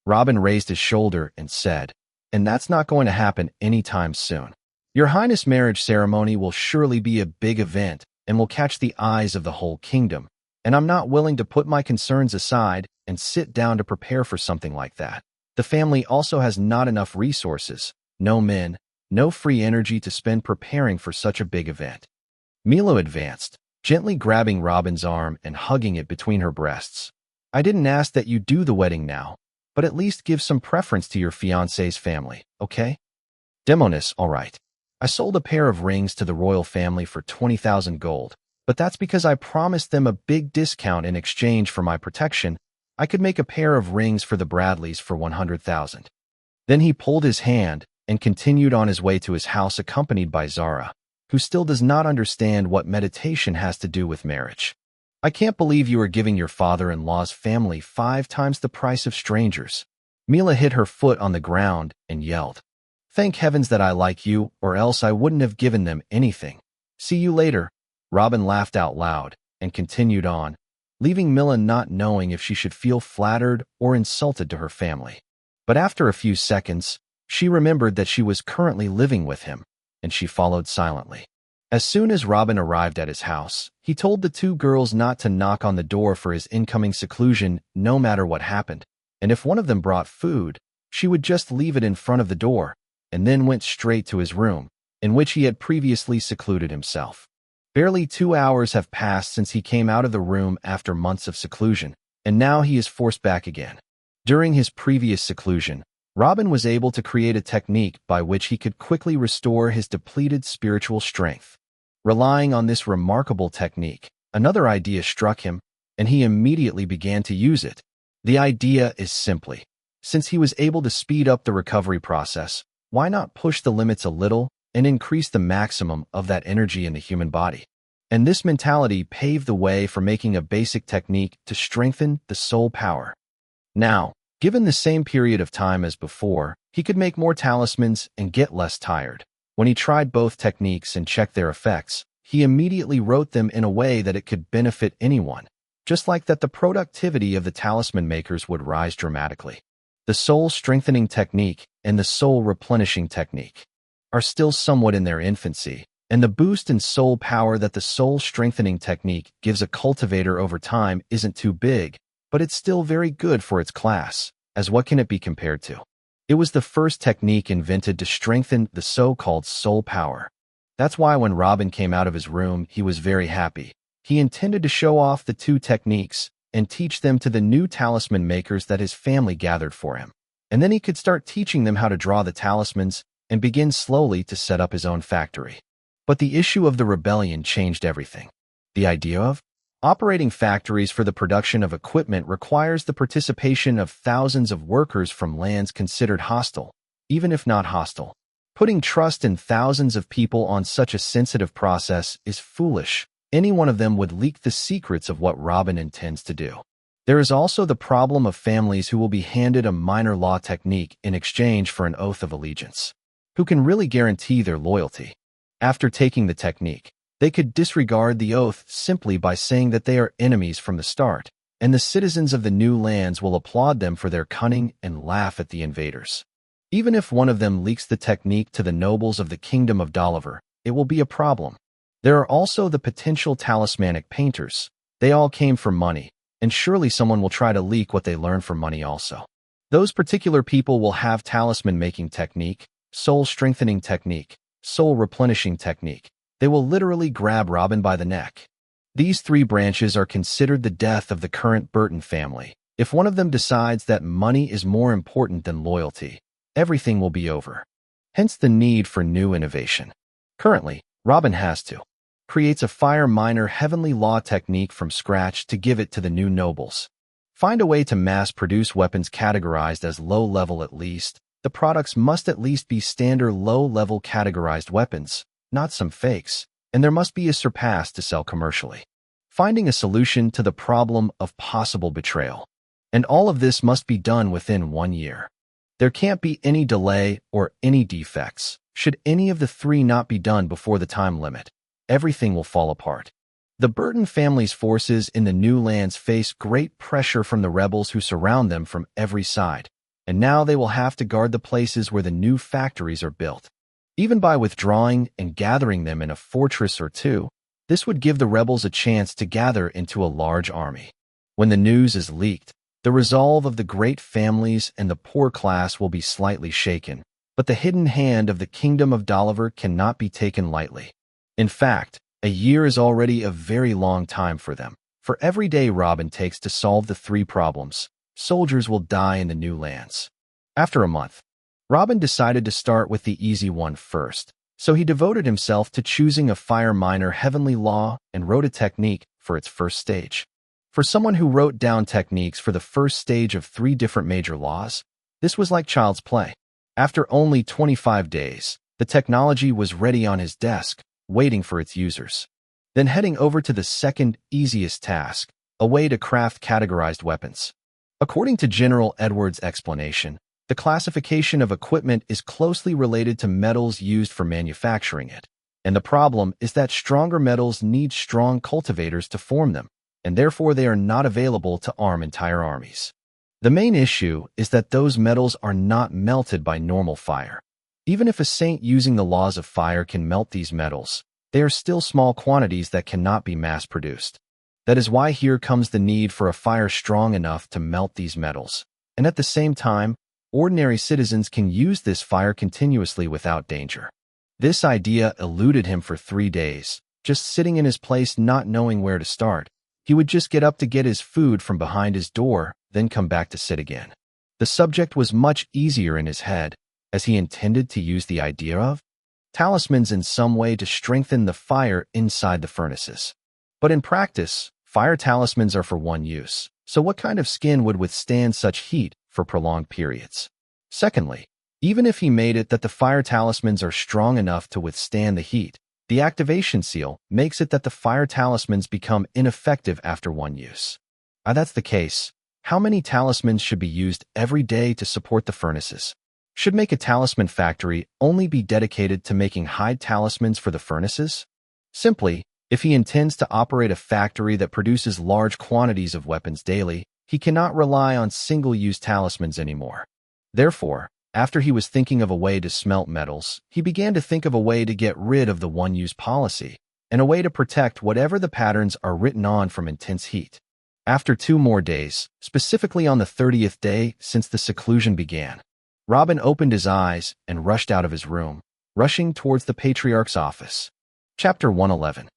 Speaker 1: Robin raised his shoulder and said, "And that's not going to happen anytime soon. Your Highness' marriage ceremony will surely be a big event and will catch the eyes of the whole kingdom, and I'm not willing to put my concerns aside and sit down to prepare for something like that. The family also has not enough resources, no men, no free energy to spend preparing for such a big event." Milo advanced, gently grabbing Robin's arm and hugging it between her breasts. "I didn't ask that you do the wedding now, but at least give some preference to your fiancé's family, okay?" "Demonis, all right. I sold a pair of rings to the royal family for 20,000 gold, but that's because I promised them a big discount in exchange for my protection. I could make a pair of rings for the Bradleys for 100,000. Then he pulled his hand and continued on his way to his house accompanied by Zara, who still does not understand what meditation has to do with marriage. "I can't believe you are giving your father-in-law's family 5 times the price of strangers." Mila hit her foot on the ground and yelled, "Thank heavens that I like you, or else I wouldn't have given them anything. See you later." Robin laughed out loud and continued on, leaving Mila not knowing if she should feel flattered or insulted to her family. But after a few seconds, she remembered that she was currently living with him, and she followed silently. As soon as Robin arrived at his house, he told the 2 girls not to knock on the door for his incoming seclusion no matter what happened, and if one of them brought food, she would just leave it in front of the door, and then went straight to his room, in which he had previously secluded himself. Barely 2 hours have passed since he came out of the room after months of seclusion, and now he is forced back again. During his previous seclusion, Robin was able to create a technique by which he could quickly restore his depleted spiritual strength. Relying on this remarkable technique, another idea struck him, and he immediately began to use it. The idea is simply, since he was able to speed up the recovery process, why not push the limits a little and increase the maximum of that energy in the human body? And this mentality paved the way for making a basic technique to strengthen the soul power. Now, given the same period of time as before, he could make more talismans and get less tired. When he tried both techniques and checked their effects, he immediately wrote them in a way that it could benefit anyone, just like that the productivity of the talisman makers would rise dramatically. The soul strengthening technique and the soul replenishing technique are still somewhat in their infancy, and the boost in soul power that the soul strengthening technique gives a cultivator over time isn't too big, but it's still very good for its class, as what can it be compared to? It was the first technique invented to strengthen the so-called soul power. That's why when Robin came out of his room, he was very happy. He intended to show off the 2 techniques and teach them to the new talisman makers that his family gathered for him. And then he could start teaching them how to draw the talismans and begin slowly to set up his own factory. But the issue of the rebellion changed everything. The idea of operating factories for the production of equipment requires the participation of thousands of workers from lands considered hostile, even if not hostile. Putting trust in thousands of people on such a sensitive process is foolish. Any one of them would leak the secrets of what Robin intends to do. There is also the problem of families who will be handed a minor law technique in exchange for an oath of allegiance. Who can really guarantee their loyalty? After taking the technique, they could disregard the oath simply by saying that they are enemies from the start, and the citizens of the new lands will applaud them for their cunning and laugh at the invaders. Even if one of them leaks the technique to the nobles of the kingdom of Doliver, it will be a problem. There are also the potential talismanic painters. They all came for money, and surely someone will try to leak what they learn for money also. Those particular people will have talisman-making technique, soul-strengthening technique, soul-replenishing technique. They will literally grab Robin by the neck. These 3 branches are considered the death of the current Burton family. If one of them decides that money is more important than loyalty, everything will be over. Hence the need for new innovation. Currently, Robin has to creates a fire miner heavenly law technique from scratch to give it to the new nobles. Find a way to mass-produce weapons categorized as low-level at least. The products must at least be standard low-level categorized weapons, not some fakes, and there must be a surpass to sell commercially. Finding a solution to the problem of possible betrayal. And all of this must be done within 1 year. There can't be any delay or any defects. Should any of the 3 not be done before the time limit, everything will fall apart. The Burton family's forces in the new lands face great pressure from the rebels who surround them from every side. and now they will have to guard the places where the new factories are built. Even by withdrawing and gathering them in a fortress or two, this would give the rebels a chance to gather into a large army. When the news is leaked, the resolve of the great families and the poor class will be slightly shaken, but the hidden hand of the kingdom of Dolliver cannot be taken lightly. In fact, a year is already a very long time for them. For every day Robin takes to solve the 3 problems, soldiers will die in the new lands. After a month, Robin decided to start with the easy one first, so he devoted himself to choosing a fire miner heavenly law and wrote a technique for its first stage. For someone who wrote down techniques for the first stage of 3 different major laws, this was like child's play. After only 25 days, the technology was ready on his desk, waiting for its users. Then heading over to the second easiest task, a way to craft categorized weapons. According to General Edwards' explanation, the classification of equipment is closely related to metals used for manufacturing it, and the problem is that stronger metals need strong cultivators to form them, and therefore they are not available to arm entire armies. The main issue is that those metals are not melted by normal fire. Even if a saint using the laws of fire can melt these metals, they are still small quantities that cannot be mass-produced. That is why here comes the need for a fire strong enough to melt these metals, and at the same time, ordinary citizens can use this fire continuously without danger. This idea eluded him for 3 days, just sitting in his place not knowing where to start. He would just get up to get his food from behind his door, then come back to sit again. The subject was much easier in his head, as he intended to use the idea of talismans in some way to strengthen the fire inside the furnaces. But in practice, fire talismans are for one use, so what kind of skin would withstand such heat for prolonged periods? Secondly, even if he made it that the fire talismans are strong enough to withstand the heat, the activation seal makes it that the fire talismans become ineffective after one use. If that's the case, how many talismans should be used every day to support the furnaces? Should make a talisman factory only be dedicated to making high talismans for the furnaces? Simply, if he intends to operate a factory that produces large quantities of weapons daily, he cannot rely on single-use talismans anymore. Therefore, after he was thinking of a way to smelt metals, he began to think of a way to get rid of the one-use policy, and a way to protect whatever the patterns are written on from intense heat. After 2 more days, specifically on the 30th day since the seclusion began, Robin opened his eyes and rushed out of his room, rushing towards the patriarch's office. Chapter 111.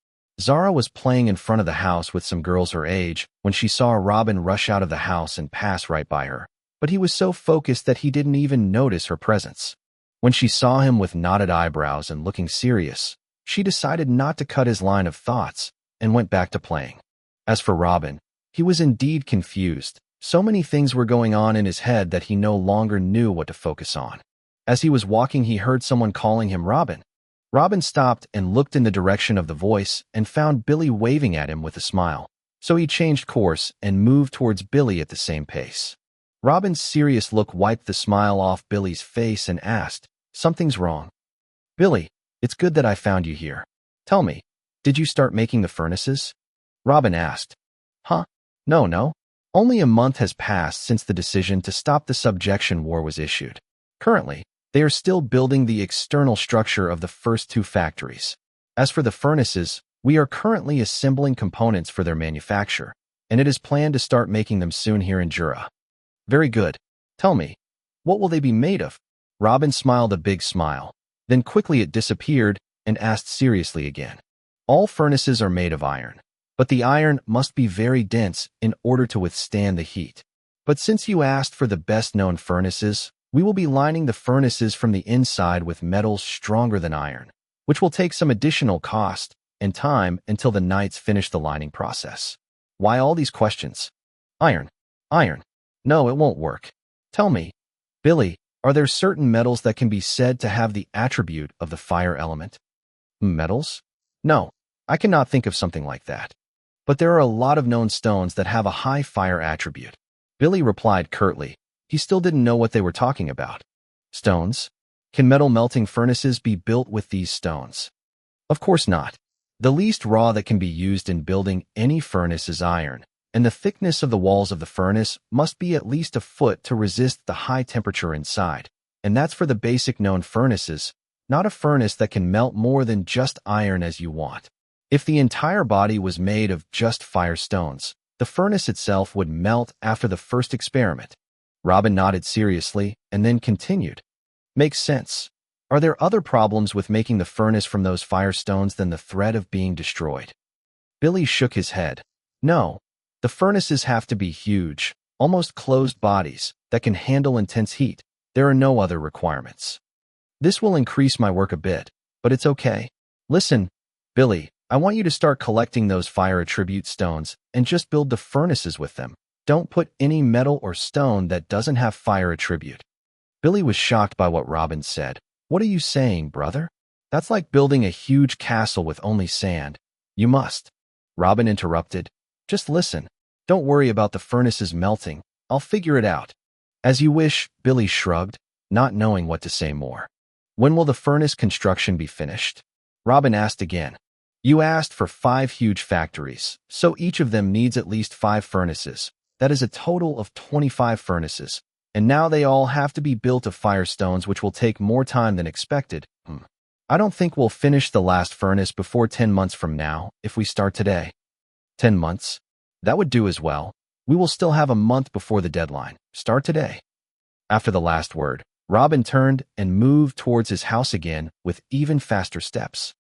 Speaker 1: Zara was playing in front of the house with some girls her age when she saw Robin rush out of the house and pass right by her, but he was so focused that he didn't even notice her presence. When she saw him with knotted eyebrows and looking serious, she decided not to cut his line of thoughts and went back to playing. As for Robin, he was indeed confused. So many things were going on in his head that he no longer knew what to focus on. As he was walking, he heard someone calling him Robin. Robin stopped and looked in the direction of the voice and found Billy waving at him with a smile. So he changed course and moved towards Billy at the same pace. Robin's serious look wiped the smile off Billy's face and asked, "Something's wrong." "Billy, it's good that I found you here. Tell me, did you start making the furnaces?" Robin asked. "Huh? No. Only a month has passed since the decision to stop the subjection war was issued. Currently, they are still building the external structure of the first 2 factories. As for the furnaces, we are currently assembling components for their manufacture, and it is planned to start making them soon here in Jura." "Very good. Tell me, what will they be made of?" Robin smiled a big smile. Then quickly it disappeared and asked seriously again. "All furnaces are made of iron, but the iron must be very dense in order to withstand the heat. But since you asked for the best-known furnaces, we will be lining the furnaces from the inside with metals stronger than iron, which will take some additional cost and time until the knights finish the lining process." "Why all these questions?" Iron. No, it won't work. Tell me, Billy, are there certain metals that can be said to have the attribute of the fire element?" "Metals? No, I cannot think of something like that. But there are a lot of known stones that have a high fire attribute." Billy replied curtly. He still didn't know what they were talking about. "Stones? Can metal melting furnaces be built with these stones?" "Of course not. The least raw that can be used in building any furnace is iron, and the thickness of the walls of the furnace must be at least a foot to resist the high temperature inside. And that's for the basic known furnaces, not a furnace that can melt more than just iron as you want. If the entire body was made of just firestones, the furnace itself would melt after the first experiment. Robin nodded seriously and then continued. Makes sense. Are there other problems with making the furnace from those firestones than the threat of being destroyed? Billy shook his head. No. The furnaces have to be huge, almost closed bodies that can handle intense heat. There are no other requirements. This will increase my work a bit, but it's okay. Listen, Billy, I want you to start collecting those fire attribute stones and just build the furnaces with them. Don't put any metal or stone that doesn't have fire attribute. Billy was shocked by what Robin said. What are you saying, brother? That's like building a huge castle with only sand. You must. Robin interrupted. Just listen. Don't worry about the furnaces melting. I'll figure it out. As you wish, Billy shrugged, not knowing what to say more. When will the furnace construction be finished? Robin asked again. You asked for 5 huge factories, so each of them needs at least 5 furnaces. That is a total of 25 furnaces, and now they all have to be built of firestones, which will take more time than expected. I don't think we'll finish the last furnace before 10 months from now, if we start today. 10 months? That would do as well. We will still have a month before the deadline. Start today. After the last word, Robin turned and moved towards his house again with even faster steps.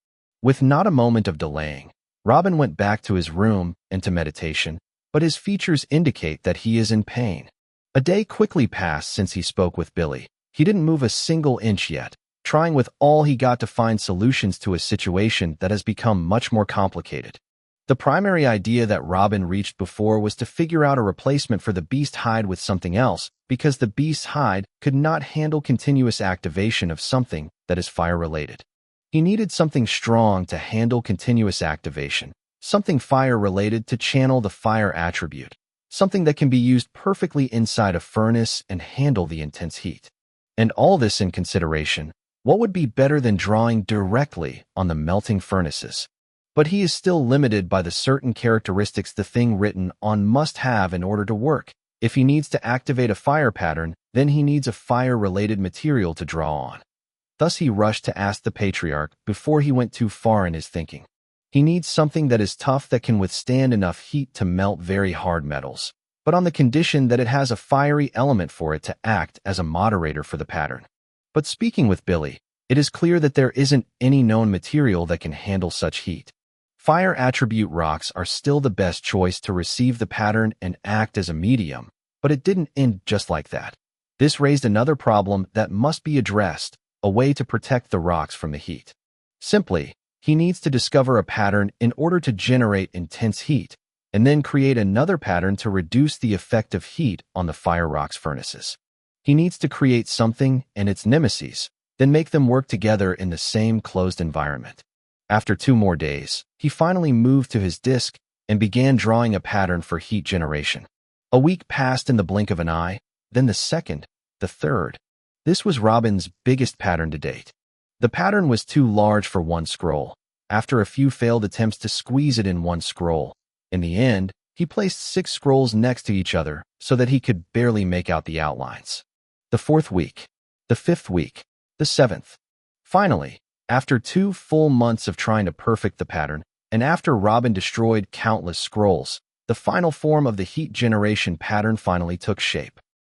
Speaker 1: With not a moment of delaying, Robin went back to his room and to meditation, but his features indicate that he is in pain. A day quickly passed since he spoke with Billy. He didn't move a single inch yet, trying with all he got to find solutions to a situation that has become much more complicated. The primary idea that Robin reached before was to figure out a replacement for the beast hide with something else, because the beast's hide could not handle continuous activation of something that is fire-related. He needed something strong to handle continuous activation, something fire-related to channel the fire attribute, something that can be used perfectly inside a furnace and handle the intense heat. And all this in consideration, what would be better than drawing directly on the melting furnaces? But he is still limited by the certain characteristics the thing written on must have in order to work. If he needs to activate a fire pattern, then he needs a fire-related material to draw on. Thus he rushed to ask the patriarch before he went too far in his thinking. He needs something that is tough, that can withstand enough heat to melt very hard metals, but on the condition that it has a fiery element for it to act as a moderator for the pattern. But speaking with Billy, it is clear that there isn't any known material that can handle such heat. Fire attribute rocks are still the best choice to receive the pattern and act as a medium, but it didn't end just like that. This raised another problem that must be addressed, a way to protect the rocks from the heat. Simply, he needs to discover a pattern in order to generate intense heat, and then create another pattern to reduce the effect of heat on the fire rocks furnaces. He needs to create something and its nemesis, then make them work together in the same closed environment. After 2 more days, he finally moved to his disk and began drawing a pattern for heat generation. A week passed in the blink of an eye, then the second, the third. This was Robin's biggest pattern to date. The pattern was too large for one scroll. After a few failed attempts to squeeze it in one scroll, in the end, he placed 6 scrolls next to each other so that he could barely make out the outlines. The 4th week, the 5th week, the 7th. Finally, after 2 full months of trying to perfect the pattern, and after Robin destroyed countless scrolls, the final form of the heat generation pattern finally took shape.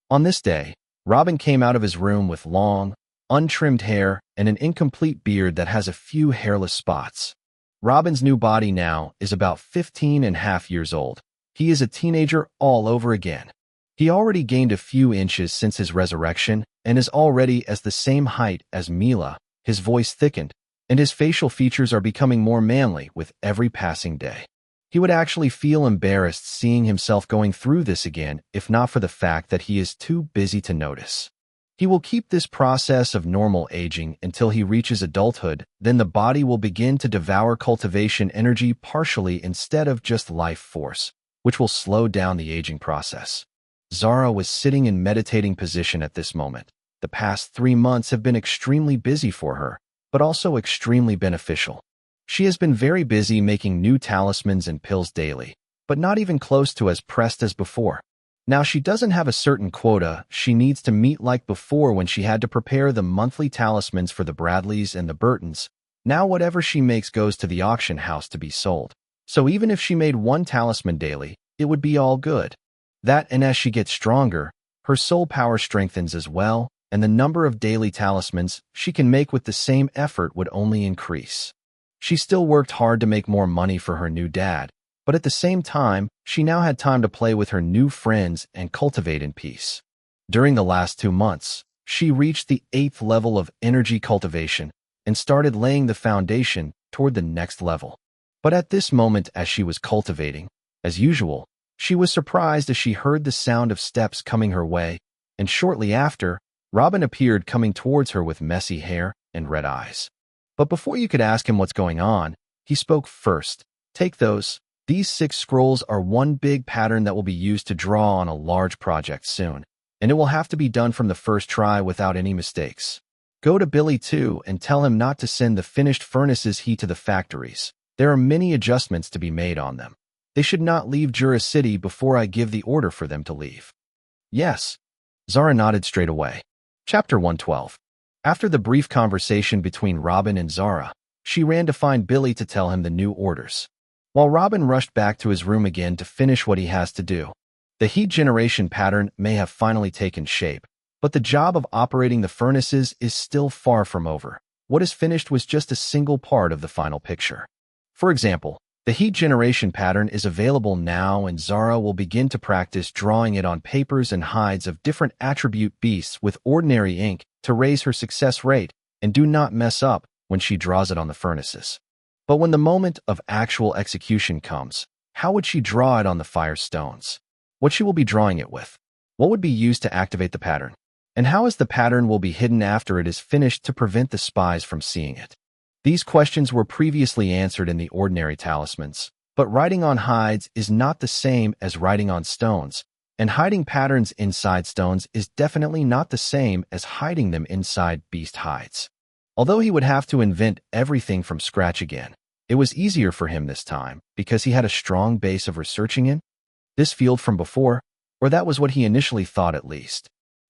Speaker 1: On this day, Robin came out of his room with long, untrimmed hair and an incomplete beard that has a few hairless spots. Robin's new body now is about 15.5 years old. He is a teenager all over again. He already gained a few inches since his resurrection and is already as the same height as Mila. His voice thickened, and his facial features are becoming more manly with every passing day. He would actually feel embarrassed seeing himself going through this again if not for the fact that he is too busy to notice. He will keep this process of normal aging until he reaches adulthood, then the body will begin to devour cultivation energy partially instead of just life force, which will slow down the aging process. Zara was sitting in meditating position at this moment. The past 3 months have been extremely busy for her, but also extremely beneficial. She has been very busy making new talismans and pills daily, but not even close to as pressed as before. Now she doesn't have a certain quota she needs to meet like before when she had to prepare the monthly talismans for the Bradleys and the Burtons. Now whatever she makes goes to the auction house to be sold. So even if she made one talisman daily, it would be all good. That, and as she gets stronger, her soul power strengthens as well, and the number of daily talismans she can make with the same effort would only increase. She still worked hard to make more money for her new dad, but at the same time, she now had time to play with her new friends and cultivate in peace. During the last 2 months, she reached the 8th level of energy cultivation and started laying the foundation toward the next level. But at this moment, as she was cultivating, as usual, she was surprised as she heard the sound of steps coming her way, and shortly after, Robin appeared coming towards her with messy hair and red eyes. But before you could ask him what's going on, he spoke first. Take those. These 6 scrolls are one big pattern that will be used to draw on a large project soon, and it will have to be done from the first try without any mistakes. Go to Billy too and tell him not to send the finished furnaces to the factories. There are many adjustments to be made on them. They should not leave Jura City before I give the order for them to leave. Yes. Zara nodded straight away. Chapter 112. After the brief conversation between Robin and Zara, she ran to find Billy to tell him the new orders. While Robin rushed back to his room again to finish what he has to do, the heat generation pattern may have finally taken shape, but the job of operating the furnaces is still far from over. What is finished was just a single part of the final picture. For example, the heat generation pattern is available now, and Zara will begin to practice drawing it on papers and hides of different attribute beasts with ordinary ink to raise her success rate, and do not mess up when she draws it on the furnaces. But when the moment of actual execution comes, how would she draw it on the fire stones? What she will be drawing it with? What would be used to activate the pattern? And how is the pattern will be hidden after it is finished to prevent the spies from seeing it? These questions were previously answered in the ordinary talismans, but writing on hides is not the same as writing on stones, and hiding patterns inside stones is definitely not the same as hiding them inside beast hides. Although he would have to invent everything from scratch again, it was easier for him this time because he had a strong base of researching in this field from before, or that was what he initially thought at least.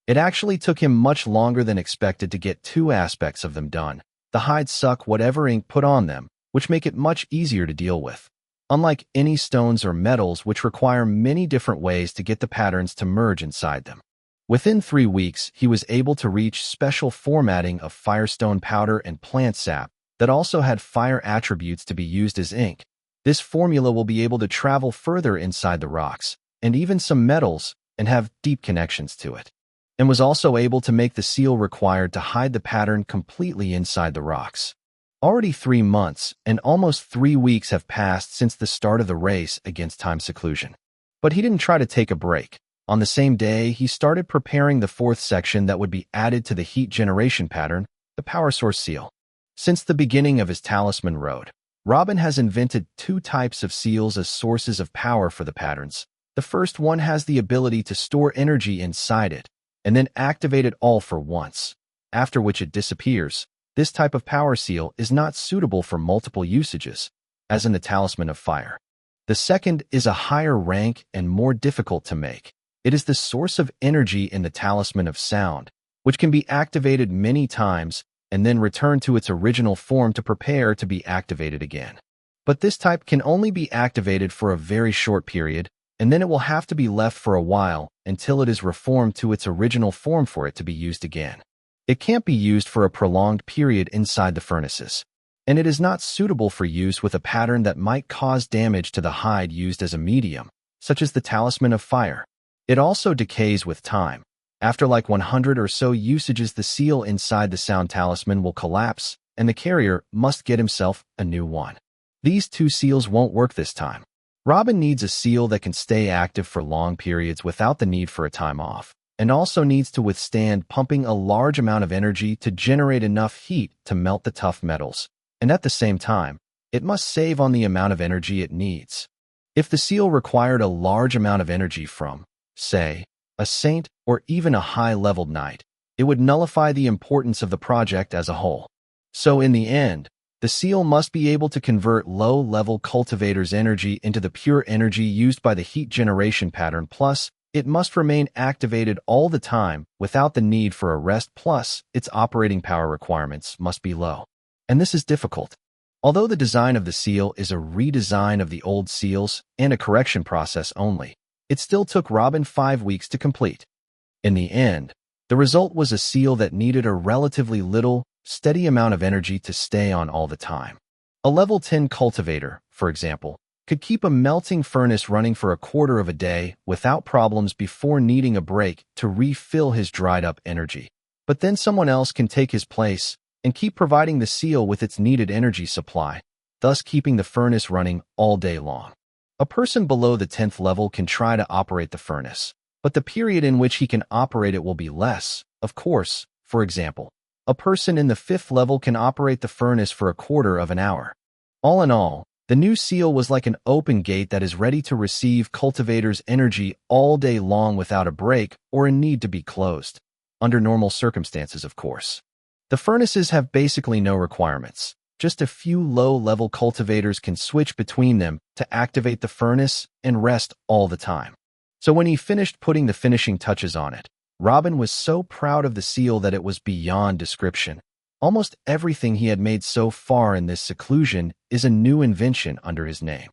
Speaker 1: It actually took him much longer than expected to get 2 aspects of them done. The hides suck whatever ink put on them, which make it much easier to deal with. Unlike any stones or metals which require many different ways to get the patterns to merge inside them. Within 3 weeks, he was able to reach special formatting of firestone powder and plant sap that also had fire attributes to be used as ink. This formula will be able to travel further inside the rocks, and even some metals, and have deep connections to it. And was also able to make the seal required to hide the pattern completely inside the rocks. Already 3 months and almost 3 weeks have passed since the start of the race against time seclusion. But he didn't try to take a break. On the same day, he started preparing the 4th section that would be added to the heat generation pattern, the power source seal. Since the beginning of his talisman road, Robin has invented 2 types of seals as sources of power for the patterns. The first one has the ability to store energy inside it, and then activate it all for once, after which it disappears. This type of power seal is not suitable for multiple usages, as in the Talisman of Fire. The second is a higher rank and more difficult to make. It is the source of energy in the Talisman of Sound, which can be activated many times and then return to its original form to prepare to be activated again. But this type can only be activated for a very short period, and then it will have to be left for a while until it is reformed to its original form for it to be used again. It can't be used for a prolonged period inside the furnaces, and it is not suitable for use with a pattern that might cause damage to the hide used as a medium, such as the Talisman of Fire. It also decays with time. After like 100 or so usages, the seal inside the sound talisman will collapse, and the carrier must get himself a new one. These 2 seals won't work this time. Robin needs a seal that can stay active for long periods without the need for a time off, and also needs to withstand pumping a large amount of energy to generate enough heat to melt the tough metals, and at the same time, it must save on the amount of energy it needs. If the seal required a large amount of energy from, say, a saint or even a high-leveled knight, it would nullify the importance of the project as a whole. So in the end, The seal must be able to convert low-level cultivator's energy into the pure energy used by the heat generation pattern, plus it must remain activated all the time without the need for a rest, plus its operating power requirements must be low. And this is difficult. Although the design of the seal is a redesign of the old seals and a correction process only, it still took Robin 5 weeks to complete. In the end, the result was a seal that needed a relatively little, steady amount of energy to stay on all the time. A level 10 cultivator, for example, could keep a melting furnace running for a quarter of a day without problems before needing a break to refill his dried-up energy. But then someone else can take his place and keep providing the seal with its needed energy supply, thus keeping the furnace running all day long. A person below the 10th level can try to operate the furnace, but the period in which he can operate it will be less, of course. For example, a person in the 5th level can operate the furnace for a quarter of an hour. All in all, the new seal was like an open gate that is ready to receive cultivator's energy all day long without a break or a need to be closed. Under normal circumstances, of course. The furnaces have basically no requirements. Just a few low-level cultivators can switch between them to activate the furnace and rest all the time. So when he finished putting the finishing touches on it, Robin was so proud of the seal that it was beyond description. Almost everything he had made so far in this seclusion is a new invention under his name.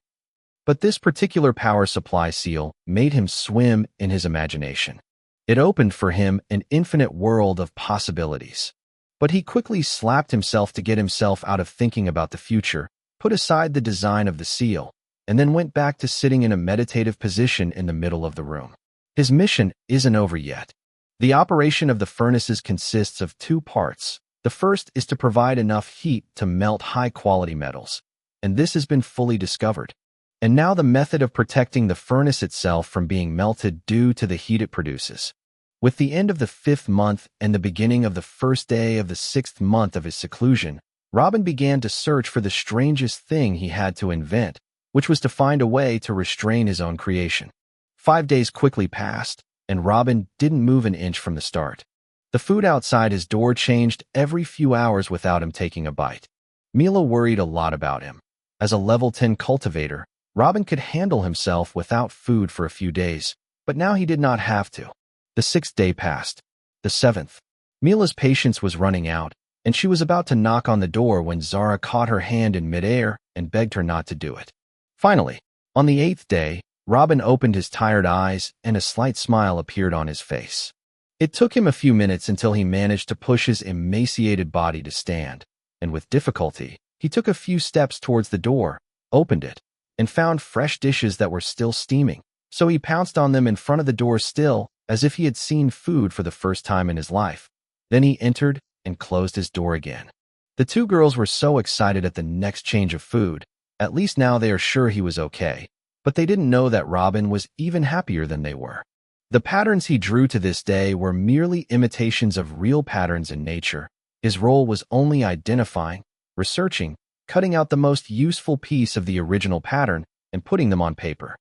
Speaker 1: But this particular power supply seal made him swim in his imagination. It opened for him an infinite world of possibilities. But he quickly slapped himself to get himself out of thinking about the future, put aside the design of the seal, and then went back to sitting in a meditative position in the middle of the room. His mission isn't over yet. The operation of the furnaces consists of 2 parts. The first is to provide enough heat to melt high-quality metals, and this has been fully discovered. And now the method of protecting the furnace itself from being melted due to the heat it produces. With the end of the 5th month and the beginning of the first day of the 6th month of his seclusion, Robin began to search for the strangest thing he had to invent, which was to find a way to restrain his own creation. 5 days quickly passed, and Robin didn't move an inch from the start. The food outside his door changed every few hours without him taking a bite. Mila worried a lot about him. As a level 10 cultivator, Robin could handle himself without food for a few days, but now he did not have to. The 6th day passed. The 7th. Mila's patience was running out, and she was about to knock on the door when Zara caught her hand in midair and begged her not to do it. Finally, on the 8th day, Robin opened his tired eyes and a slight smile appeared on his face. It took him a few minutes until he managed to push his emaciated body to stand, and with difficulty, he took a few steps towards the door, opened it, and found fresh dishes that were still steaming, so he pounced on them in front of the door still, as if he had seen food for the first time in his life. Then he entered and closed his door again. The 2 girls were so excited at the next change of food. At least now they are sure he was okay, but they didn't know that Robin was even happier than they were. The patterns he drew to this day were merely imitations of real patterns in nature. His role was only identifying, researching, cutting out the most useful piece of the original pattern, and putting them on paper.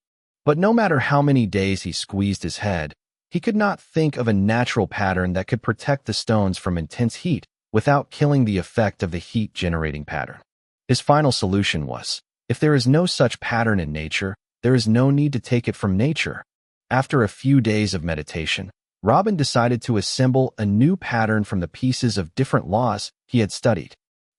Speaker 1: But no matter how many days he squeezed his head, he could not think of a natural pattern that could protect the stones from intense heat without killing the effect of the heat-generating pattern. His final solution was, if there is no such pattern in nature, there is no need to take it from nature. After a few days of meditation, Robin decided to assemble a new pattern from the pieces of different laws he had studied.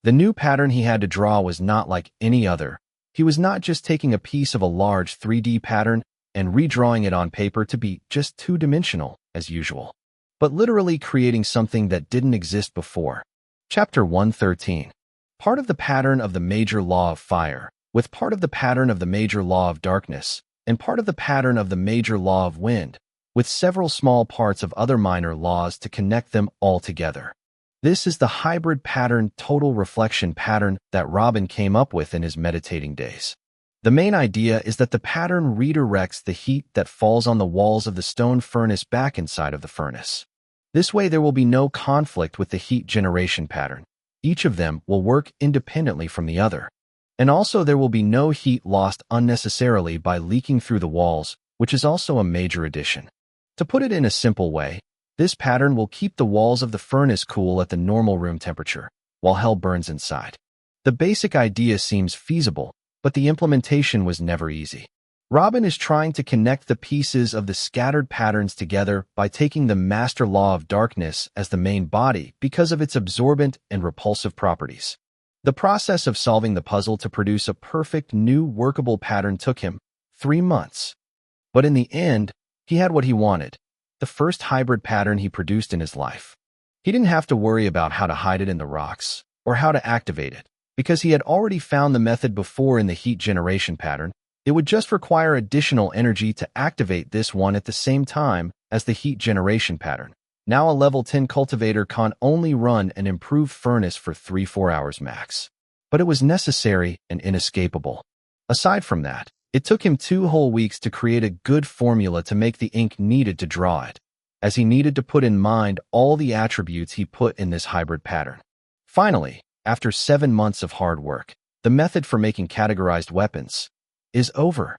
Speaker 1: The new pattern he had to draw was not like any other. He was not just taking a piece of a large 3D pattern and redrawing it on paper to be just 2-dimensional, as usual, but literally creating something that didn't exist before. Chapter 113. Part of the pattern of the major law of fire, with part of the pattern of the major law of darkness, and part of the pattern of the major law of wind, with several small parts of other minor laws to connect them all together. This is the hybrid pattern total reflection pattern that Robin came up with in his meditating days. The main idea is that the pattern redirects the heat that falls on the walls of the stone furnace back inside of the furnace. This way there will be no conflict with the heat generation pattern. Each of them will work independently from the other. And also there will be no heat lost unnecessarily by leaking through the walls, which is also a major addition. To put it in a simple way, this pattern will keep the walls of the furnace cool at the normal room temperature, while hell burns inside. The basic idea seems feasible, but the implementation was never easy. Robin is trying to connect the pieces of the scattered patterns together by taking the master law of darkness as the main body because of its absorbent and repulsive properties. The process of solving the puzzle to produce a perfect new workable pattern took him 3 months. But in the end, he had what he wanted, the first hybrid pattern he produced in his life. He didn't have to worry about how to hide it in the rocks or how to activate it, because he had already found the method before in the heat generation pattern. It would just require additional energy to activate this one at the same time as the heat generation pattern. Now a level 10 cultivator can only run an improved furnace for 3-4 hours max. But it was necessary and inescapable. Aside from that, it took him 2 whole weeks to create a good formula to make the ink needed to draw it, as he needed to put in mind all the attributes he put in this hybrid pattern. Finally, after 7 months of hard work, the method for making categorized weapons is over.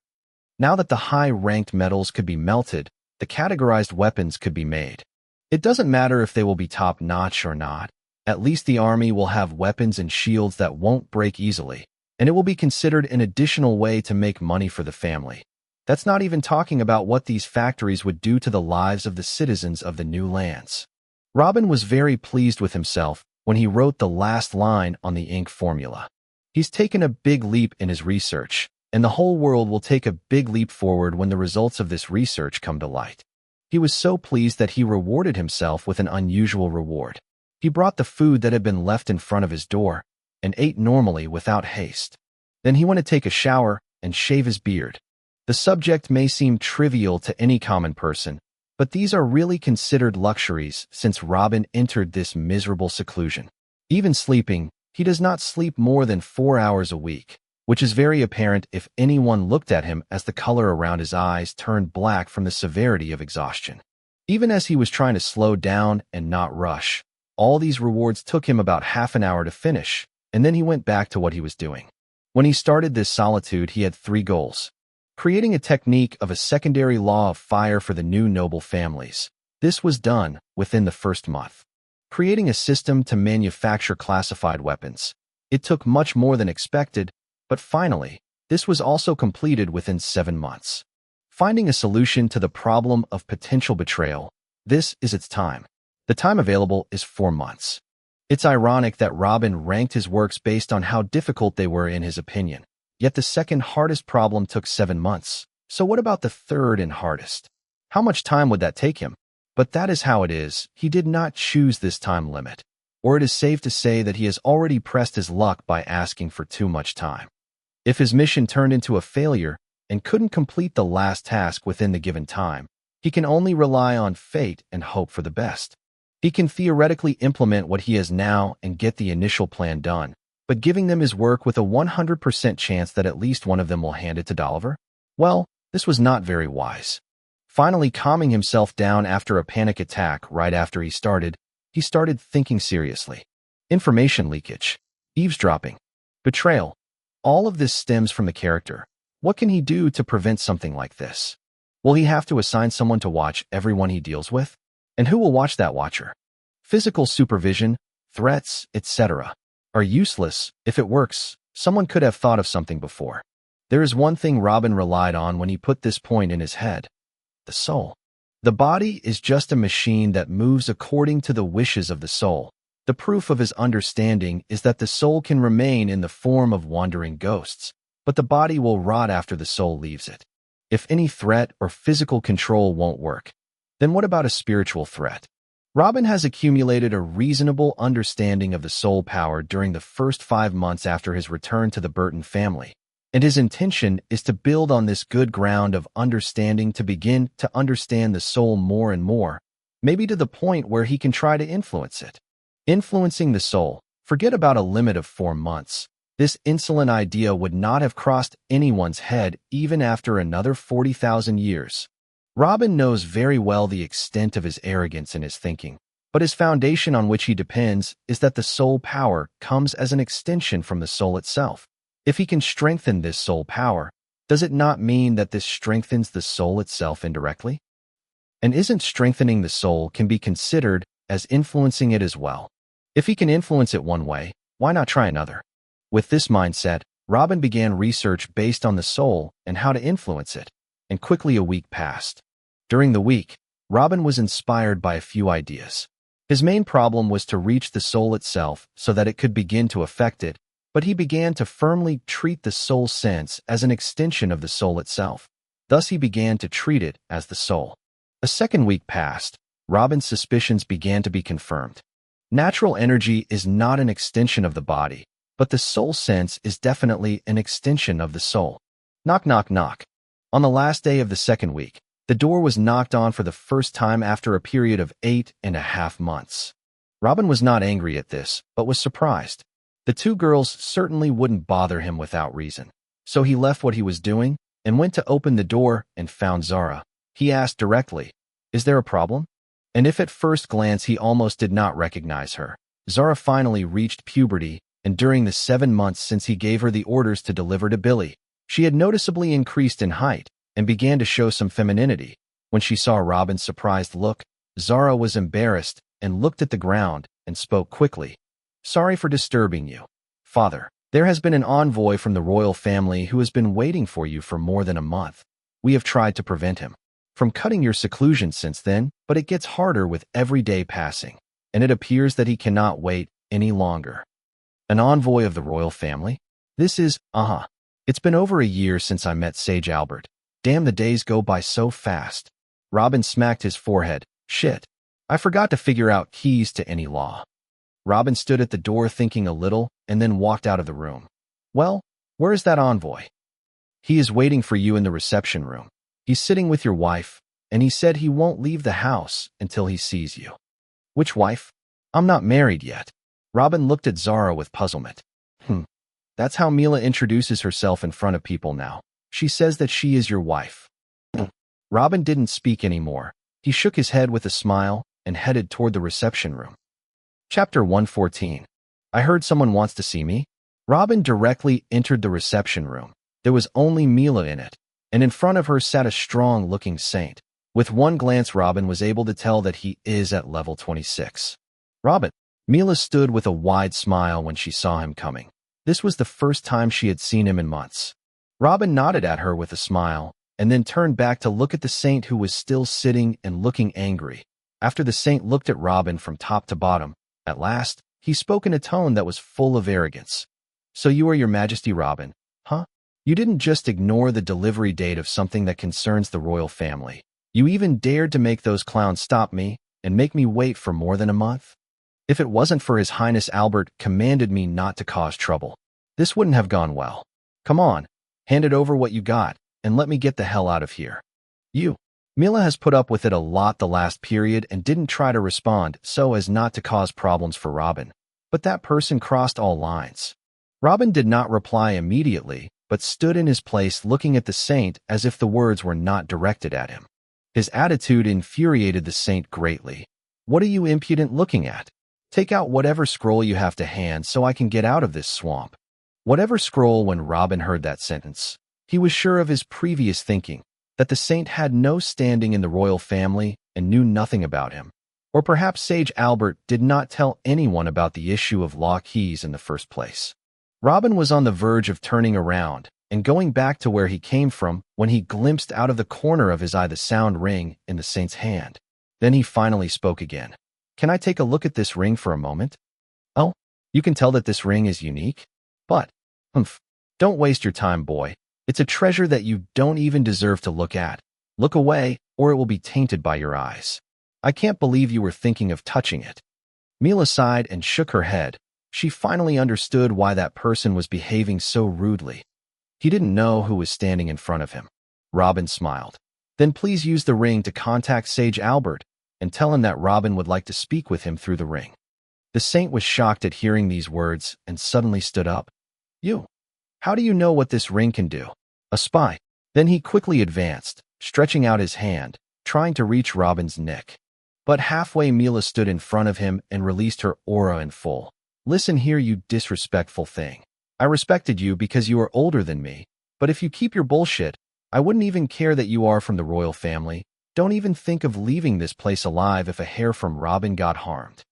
Speaker 1: Now that the high-ranked metals could be melted, the categorized weapons could be made. It doesn't matter if they will be top-notch or not. At least the army will have weapons and shields that won't break easily, and it will be considered an additional way to make money for the family. That's not even talking about what these factories would do to the lives of the citizens of the new lands. Robin was very pleased with himself when he wrote the last line on the ink formula. He's taken a big leap in his research, and the whole world will take a big leap forward when the results of this research come to light. He was so pleased that he rewarded himself with an unusual reward. He brought the food that had been left in front of his door and ate normally without haste. Then he went to take a shower and shave his beard. The subject may seem trivial to any common person, but these are really considered luxuries since Robin entered this miserable seclusion. Even sleeping, he does not sleep more than 4 hours a week, which is very apparent if anyone looked at him, as the color around his eyes turned black from the severity of exhaustion. Even as he was trying to slow down and not rush, all these rewards took him about half an hour to finish, and then he went back to what he was doing. When he started this solitude, he had 3 goals. Creating a technique of a secondary law of fire for the new noble families. This was done within the first month. Creating a system to manufacture classified weapons. It took much more than expected, but finally, this was also completed within 7 months. Finding a solution to the problem of potential betrayal. This is its time. The time available is 4 months. It's ironic that Robin ranked his works based on how difficult they were in his opinion. Yet the second hardest problem took 7 months. So what about the third and hardest? How much time would that take him? But that is how it is. He did not choose this time limit. Or it is safe to say that he has already pressed his luck by asking for too much time. If his mission turned into a failure and couldn't complete the last task within the given time, he can only rely on fate and hope for the best. He can theoretically implement what he has now and get the initial plan done, but giving them his work with a 100% chance that at least one of them will hand it to Dolliver? Well, this was not very wise. Finally calming himself down after a panic attack right after he started thinking seriously. Information leakage, eavesdropping, betrayal. All of this stems from the character. What can he do to prevent something like this? Will he have to assign someone to watch everyone he deals with? And who will watch that watcher? Physical supervision, threats, etc. are useless. If it works, someone could have thought of something before. There is one thing Robin relied on when he put this point in his head: the soul. The body is just a machine that moves according to the wishes of the soul. The proof of his understanding is that the soul can remain in the form of wandering ghosts, but the body will rot after the soul leaves it. If any threat or physical control won't work, then what about a spiritual threat? Robin has accumulated a reasonable understanding of the soul power during the first 5 months after his return to the Burton family, and his intention is to build on this good ground of understanding to begin to understand the soul more and more, maybe to the point where he can try to influence it. Influencing the soul. Forget about a limit of 4 months. This insolent idea would not have crossed anyone's head even after another 40,000 years. Robin knows very well the extent of his arrogance in his thinking, but his foundation on which he depends is that the soul power comes as an extension from the soul itself. If he can strengthen this soul power, does it not mean that this strengthens the soul itself indirectly? And isn't strengthening the soul can be considered as influencing it as well? If he can influence it one way, why not try another? With this mindset, Robin began research based on the soul and how to influence it, and quickly a week passed. During the week, Robin was inspired by a few ideas. His main problem was to reach the soul itself so that it could begin to affect it, but he began to firmly treat the soul sense as an extension of the soul itself. Thus he began to treat it as the soul. A second week passed. Robin's suspicions began to be confirmed. Natural energy is not an extension of the body, but the soul sense is definitely an extension of the soul. Knock, knock, knock. On the last day of the second week, the door was knocked on for the first time after a period of 8.5 months. Robin was not angry at this, but was surprised. The two girls certainly wouldn't bother him without reason. So he left what he was doing and went to open the door and found Zara. He asked directly, "Is there a problem?" And if at first glance he almost did not recognize her, Zara finally reached puberty, and during the 7 months since he gave her the orders to deliver to Billy, she had noticeably increased in height and began to show some femininity. When she saw Robin's surprised look, Zara was embarrassed and looked at the ground and spoke quickly. "Sorry for disturbing you, Father. There has been an envoy from the royal family who has been waiting for you for more than a month. We have tried to prevent him from cutting your seclusion since then, but it gets harder with every day passing, and it appears that he cannot wait any longer." An envoy of the royal family? This is, It's been over a year since I met Sage Albert. Damn, the days go by so fast. Robin smacked his forehead. Shit. I forgot to figure out keys to any law. Robin stood at the door thinking a little and then walked out of the room. Well, where is that envoy? He is waiting for you in the reception room. He's sitting with your wife, and he said he won't leave the house until he sees you. Which wife? I'm not married yet. Robin looked at Zara with puzzlement. That's how Mila introduces herself in front of people now. She says that she is your wife. Robin didn't speak anymore. He shook his head with a smile and headed toward the reception room. Chapter 114. I heard someone wants to see me. Robin directly entered the reception room. There was only Mila in it, and in front of her sat a strong-looking saint. With one glance, Robin was able to tell that he is at level 26. Robin. Mila stood with a wide smile when she saw him coming. This was the first time she had seen him in months. Robin nodded at her with a smile, and then turned back to look at the saint who was still sitting and looking angry. After the saint looked at Robin from top to bottom, at last, he spoke in a tone that was full of arrogance. So you are your Majesty Robin, huh? You didn't just ignore the delivery date of something that concerns the royal family. You even dared to make those clowns stop me and make me wait for more than a month? If it wasn't for His Highness Albert commanded me not to cause trouble, this wouldn't have gone well. Come on, hand it over what you got, and let me get the hell out of here. Mila has put up with it a lot the last period and didn't try to respond so as not to cause problems for Robin. But that person crossed all lines. Robin did not reply immediately, but stood in his place looking at the saint as if the words were not directed at him. His attitude infuriated the saint greatly. What are you impudent looking at? Take out whatever scroll you have to hand so I can get out of this swamp. Whatever scroll. When Robin heard that sentence, he was sure of his previous thinking, that the saint had no standing in the royal family and knew nothing about him. Or perhaps Sage Albert did not tell anyone about the issue of law keys in the first place. Robin was on the verge of turning around and going back to where he came from when he glimpsed out of the corner of his eye the sound ring in the saint's hand. Then he finally spoke again. Can I take a look at this ring for a moment? Oh, you can tell that this ring is unique? But, don't waste your time, boy. It's a treasure that you don't even deserve to look at. Look away, or it will be tainted by your eyes. I can't believe you were thinking of touching it. Mila sighed and shook her head. She finally understood why that person was behaving so rudely. He didn't know who was standing in front of him. Robin smiled. Then please use the ring to contact Sage Albert and tell him that Robin would like to speak with him through the ring. The saint was shocked at hearing these words and suddenly stood up. How do you know what this ring can do? A spy. Then he quickly advanced, stretching out his hand, trying to reach Robin's neck. But halfway Mila stood in front of him and released her aura in full. Listen here, you disrespectful thing. I respected you because you are older than me, but if you keep your bullshit, I wouldn't even care that you are from the royal family. Don't even think of leaving this place alive if a hair from Robin got harmed.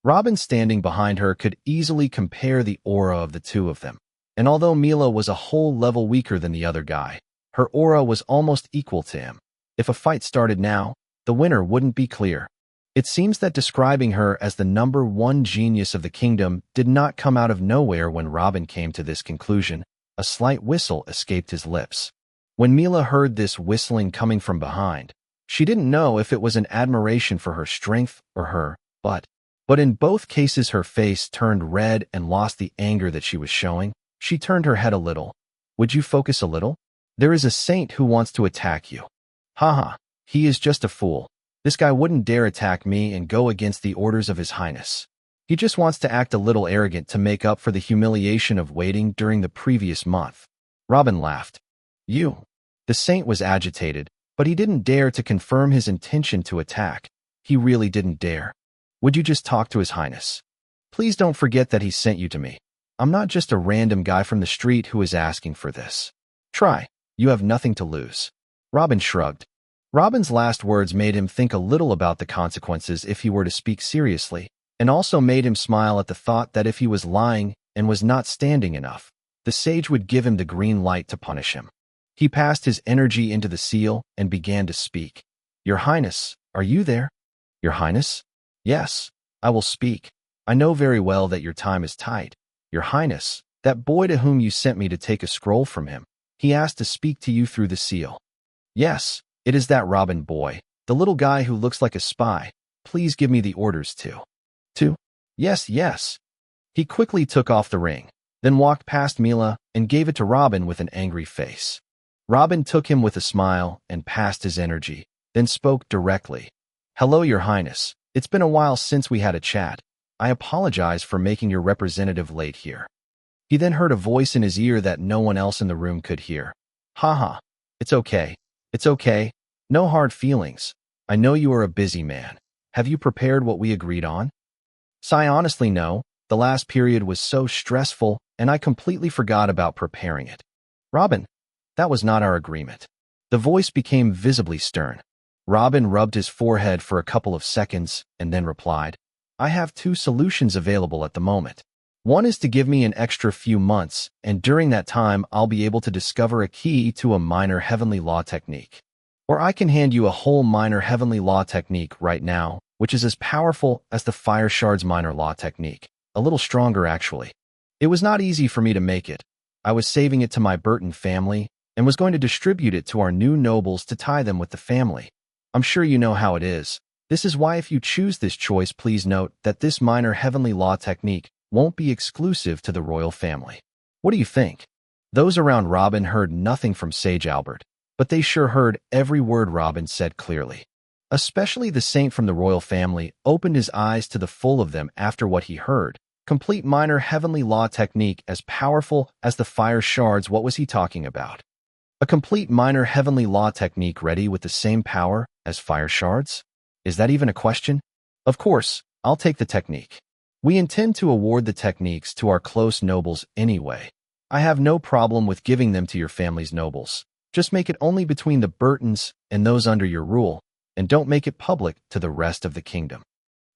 Speaker 1: Robin standing behind her could easily compare the aura of the two of them. And although Mila was a whole level weaker than the other guy, her aura was almost equal to him. If a fight started now, the winner wouldn't be clear. It seems that describing her as the #1 genius of the kingdom did not come out of nowhere when Robin came to this conclusion. A slight whistle escaped his lips. When Mila heard this whistling coming from behind, she didn't know if it was an admiration for her strength or her butt. But in both cases her face turned red and lost the anger that she was showing. She turned her head a little. Would you focus a little? There is a saint who wants to attack you. Haha, he is just a fool. This guy wouldn't dare attack me and go against the orders of His Highness. He just wants to act a little arrogant to make up for the humiliation of waiting during the previous month. Robin laughed. You. The saint was agitated, but he didn't dare to confirm his intention to attack. He really didn't dare. Would you just talk to His Highness? Please don't forget that he sent you to me. I'm not just a random guy from the street who is asking for this. Try. You have nothing to lose. Robin shrugged. Robin's last words made him think a little about the consequences if he were to speak seriously, and also made him smile at the thought that if he was lying and was not standing enough, the sage would give him the green light to punish him. He passed his energy into the seal and began to speak. Your Highness, are you there? Your Highness? Yes, I will speak. I know very well that your time is tight. Your Highness, that boy to whom you sent me to take a scroll from him, he asked to speak to you through the seal. Yes, it is that Robin boy, the little guy who looks like a spy. Please give me the orders to. Yes, yes. He quickly took off the ring, then walked past Mila and gave it to Robin with an angry face. Robin took him with a smile and passed his energy, then spoke directly. Hello, Your Highness. It's been a while since we had a chat. I apologize for making your representative late here. He then heard a voice in his ear that no one else in the room could hear. Haha, it's okay. It's okay. No hard feelings. I know you are a busy man. Have you prepared what we agreed on? Sai, honestly, no. The last period was so stressful, and I completely forgot about preparing it. Robin, that was not our agreement. The voice became visibly stern. Robin rubbed his forehead for a couple of seconds and then replied, I have 2 solutions available at the moment. One is to give me an extra few months, and during that time I'll be able to discover a key to a minor heavenly law technique. Or I can hand you a whole minor heavenly law technique right now, which is as powerful as the Fire Shard's minor law technique. A little stronger, actually. It was not easy for me to make it. I was saving it to my Burton family and was going to distribute it to our new nobles to tie them with the family. I'm sure you know how it is. This is why if you choose this choice, please note that this minor heavenly law technique won't be exclusive to the royal family. What do you think? Those around Robin heard nothing from Sage Albert, but they sure heard every word Robin said clearly. Especially the saint from the royal family opened his eyes to the full of them after what he heard. Complete minor heavenly law technique as powerful as the fire shards. What was he talking about? A complete minor heavenly law technique ready with the same power as fire shards? Is that even a question? Of course, I'll take the technique. We intend to award the techniques to our close nobles anyway. I have no problem with giving them to your family's nobles. Just make it only between the Burtons and those under your rule, and don't make it public to the rest of the kingdom.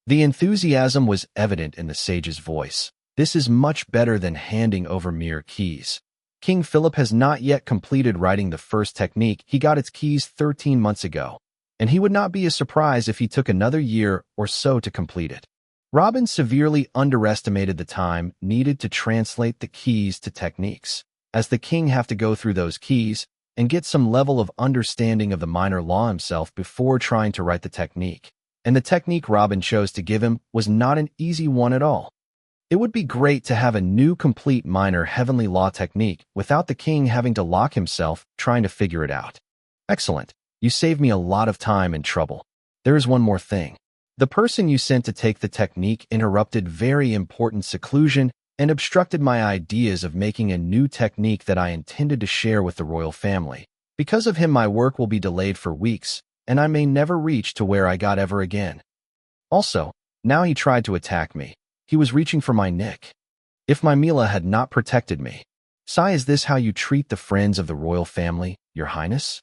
Speaker 1: The enthusiasm was evident in the sage's voice. This is much better than handing over mere keys. King Philip has not yet completed writing the first technique. He got its keys 13 months ago, and he would not be a surprise if he took another year or so to complete it. Robin severely underestimated the time needed to translate the keys to techniques, as the king have to go through those keys and get some level of understanding of the minor law himself before trying to write the technique. And the technique Robin chose to give him was not an easy one at all. It would be great to have a new complete minor heavenly law technique without the king having to lock himself trying to figure it out. Excellent. You saved me a lot of time and trouble. There is one more thing. The person you sent to take the technique interrupted very important seclusion and obstructed my ideas of making a new technique that I intended to share with the royal family. Because of him, my work will be delayed for weeks, and I may never reach to where I got ever again. Also, now he tried to attack me. He was reaching for my neck. If my Mila had not protected me. Sai, is this how you treat the friends of the royal family, Your Highness?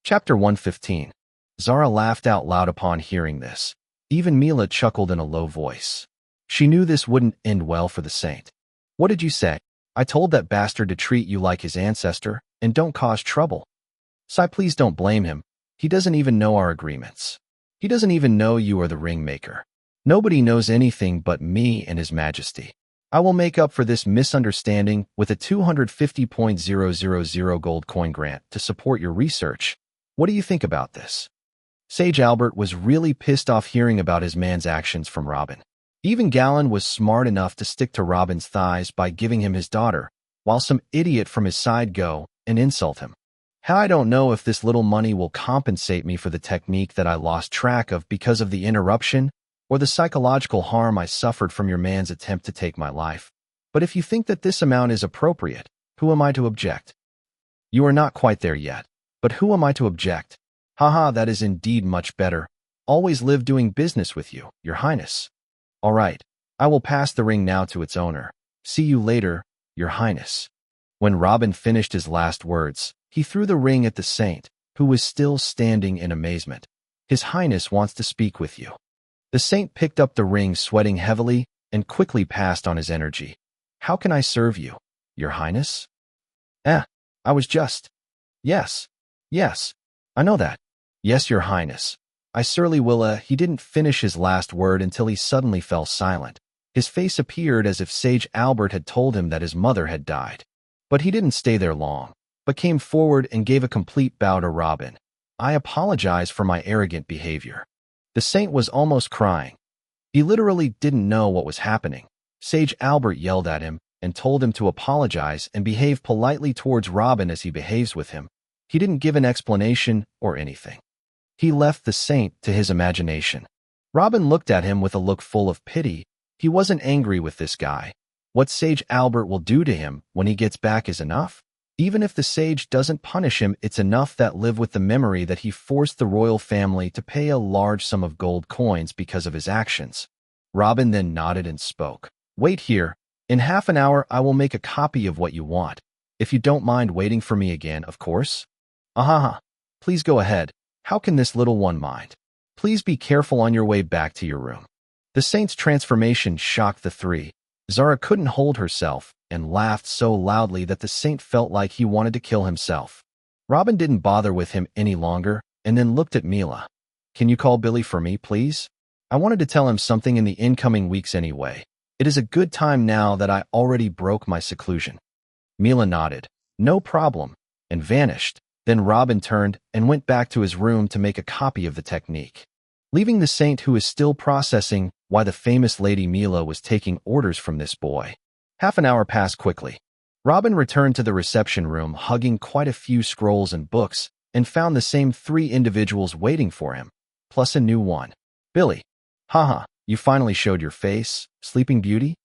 Speaker 1: Chapter 115. Zara laughed out loud upon hearing this. Even Mila chuckled in a low voice. She knew this wouldn't end well for the saint. What did you say? I told that bastard to treat you like his ancestor and don't cause trouble. Sai, please don't blame him. He doesn't even know our agreements. He doesn't even know you are the ringmaker. Nobody knows anything but me and His Majesty. I will make up for this misunderstanding with a 250,000 gold coin grant to support your research. What do you think about this? Sage Albert was really pissed off hearing about his man's actions from Robin. Even Galen was smart enough to stick to Robin's thighs by giving him his daughter, while some idiot from his side go and insult him. How I don't know if this little money will compensate me for the technique that I lost track of because of the interruption or the psychological harm I suffered from your man's attempt to take my life. But if you think that this amount is appropriate, who am I to object? You are not quite there yet, but who am I to object? Haha, that is indeed much better. Always live doing business with you, Your Highness. All right, I will pass the ring now to its owner. See you later, Your Highness. When Robin finished his last words, he threw the ring at the saint, who was still standing in amazement. His Highness wants to speak with you. The saint picked up the ring, sweating heavily, and quickly passed on his energy. How can I serve you, Your Highness? I was just... Yes, I know that. Yes, Your Highness. I surely will. He didn't finish his last word until he suddenly fell silent. His face appeared as if Sage Albert had told him that his mother had died. But he didn't stay there long, but came forward and gave a complete bow to Robin. I apologize for my arrogant behavior. The saint was almost crying. He literally didn't know what was happening. Sage Albert yelled at him and told him to apologize and behave politely towards Robin as he behaves with him. He didn't give an explanation or anything. He left the saint to his imagination. Robin looked at him with a look full of pity. He wasn't angry with this guy. What Sage Albert will do to him when he gets back is enough. Even if the sage doesn't punish him, it's enough that live with the memory that he forced the royal family to pay a large sum of gold coins because of his actions. Robin then nodded and spoke. Wait here. In half an hour, I will make a copy of what you want. If you don't mind waiting for me again, of course. Ahaha. Please go ahead. How can this little one mind? Please be careful on your way back to your room. The saint's transformation shocked the three. Zara couldn't hold herself and laughed so loudly that the saint felt like he wanted to kill himself. Robin didn't bother with him any longer and then looked at Mila. Can you call Billy for me, please? I wanted to tell him something in the incoming weeks anyway. It is a good time now that I already broke my seclusion. Mila nodded. No problem, and vanished. Then Robin turned and went back to his room to make a copy of the technique, leaving the saint who is still processing why the famous Lady Mila was taking orders from this boy. Half an hour passed quickly. Robin returned to the reception room hugging quite a few scrolls and books and found the same three individuals waiting for him, plus a new one. Billy. Haha, you finally showed your face, Sleeping Beauty?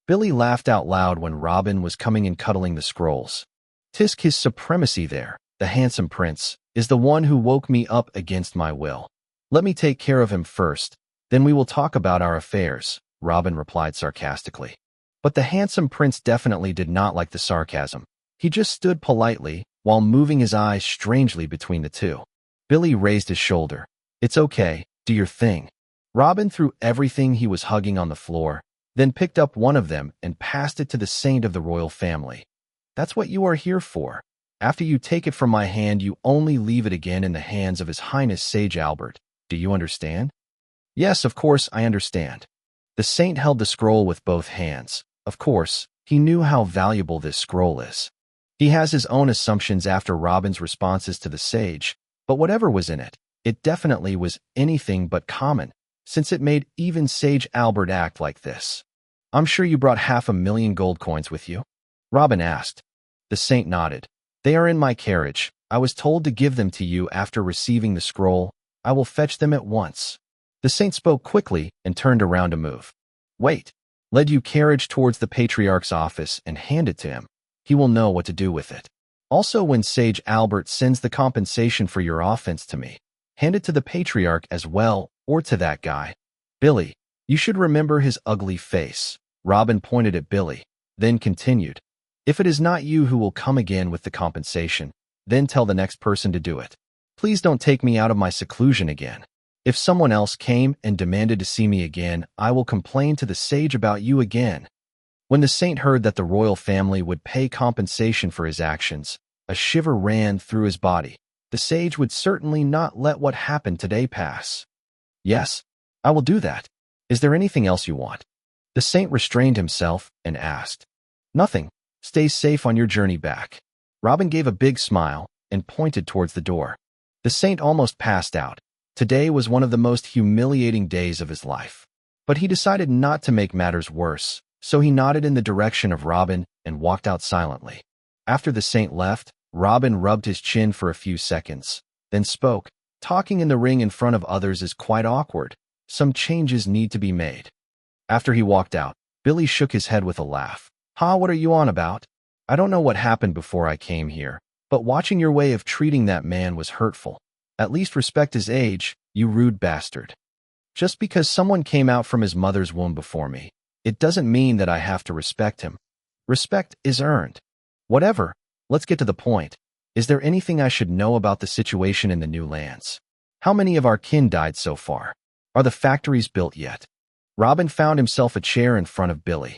Speaker 1: Billy laughed out loud when Robin was coming and cuddling the scrolls. Tisk, his supremacy there, the handsome prince, is the one who woke me up against my will. Let me take care of him first, then we will talk about our affairs, Robin replied sarcastically. But the handsome prince definitely did not like the sarcasm. He just stood politely while moving his eyes strangely between the two. Billy raised his shoulder. It's okay, do your thing. Robin threw everything he was hugging on the floor, then picked up one of them and passed it to the saint of the royal family. That's what you are here for. After you take it from my hand, you only leave it again in the hands of His Highness Sage Albert. Do you understand? Yes, of course I understand. The saint held the scroll with both hands. Of course, he knew how valuable this scroll is. He has his own assumptions after Robin's responses to the sage, but whatever was in it, it definitely was anything but common, since it made even Sage Albert act like this. I'm sure you brought 500,000 gold coins with you? Robin asked. The saint nodded. They are in my carriage. I was told to give them to you after receiving the scroll. I will fetch them at once. The saint spoke quickly and turned around to move. Wait. Led you carriage towards the patriarch's office and hand it to him. He will know what to do with it. Also, when Sage Albert sends the compensation for your offense to me, hand it to the patriarch as well, or to that guy. Billy, you should remember his ugly face. Robin pointed at Billy, then continued. If it is not you who will come again with the compensation, then tell the next person to do it. Please don't take me out of my seclusion again. If someone else came and demanded to see me again, I will complain to the sage about you again. When the saint heard that the royal family would pay compensation for his actions, a shiver ran through his body. The sage would certainly not let what happened today pass. Yes, I will do that. Is there anything else you want? The saint restrained himself and asked. Nothing. Stay safe on your journey back. Robin gave a big smile and pointed towards the door. The saint almost passed out. Today was one of the most humiliating days of his life. But he decided not to make matters worse, so he nodded in the direction of Robin and walked out silently. After the saint left, Robin rubbed his chin for a few seconds, then spoke. Talking in the ring in front of others is quite awkward. Some changes need to be made. After he walked out, Billy shook his head with a laugh. What are you on about? I don't know what happened before I came here, but watching your way of treating that man was hurtful. At least respect his age, you rude bastard. Just because someone came out from his mother's womb before me, it doesn't mean that I have to respect him. Respect is earned. Whatever, let's get to the point. Is there anything I should know about the situation in the new lands? How many of our kin died so far? Are the factories built yet? Robin found himself a chair in front of Billy.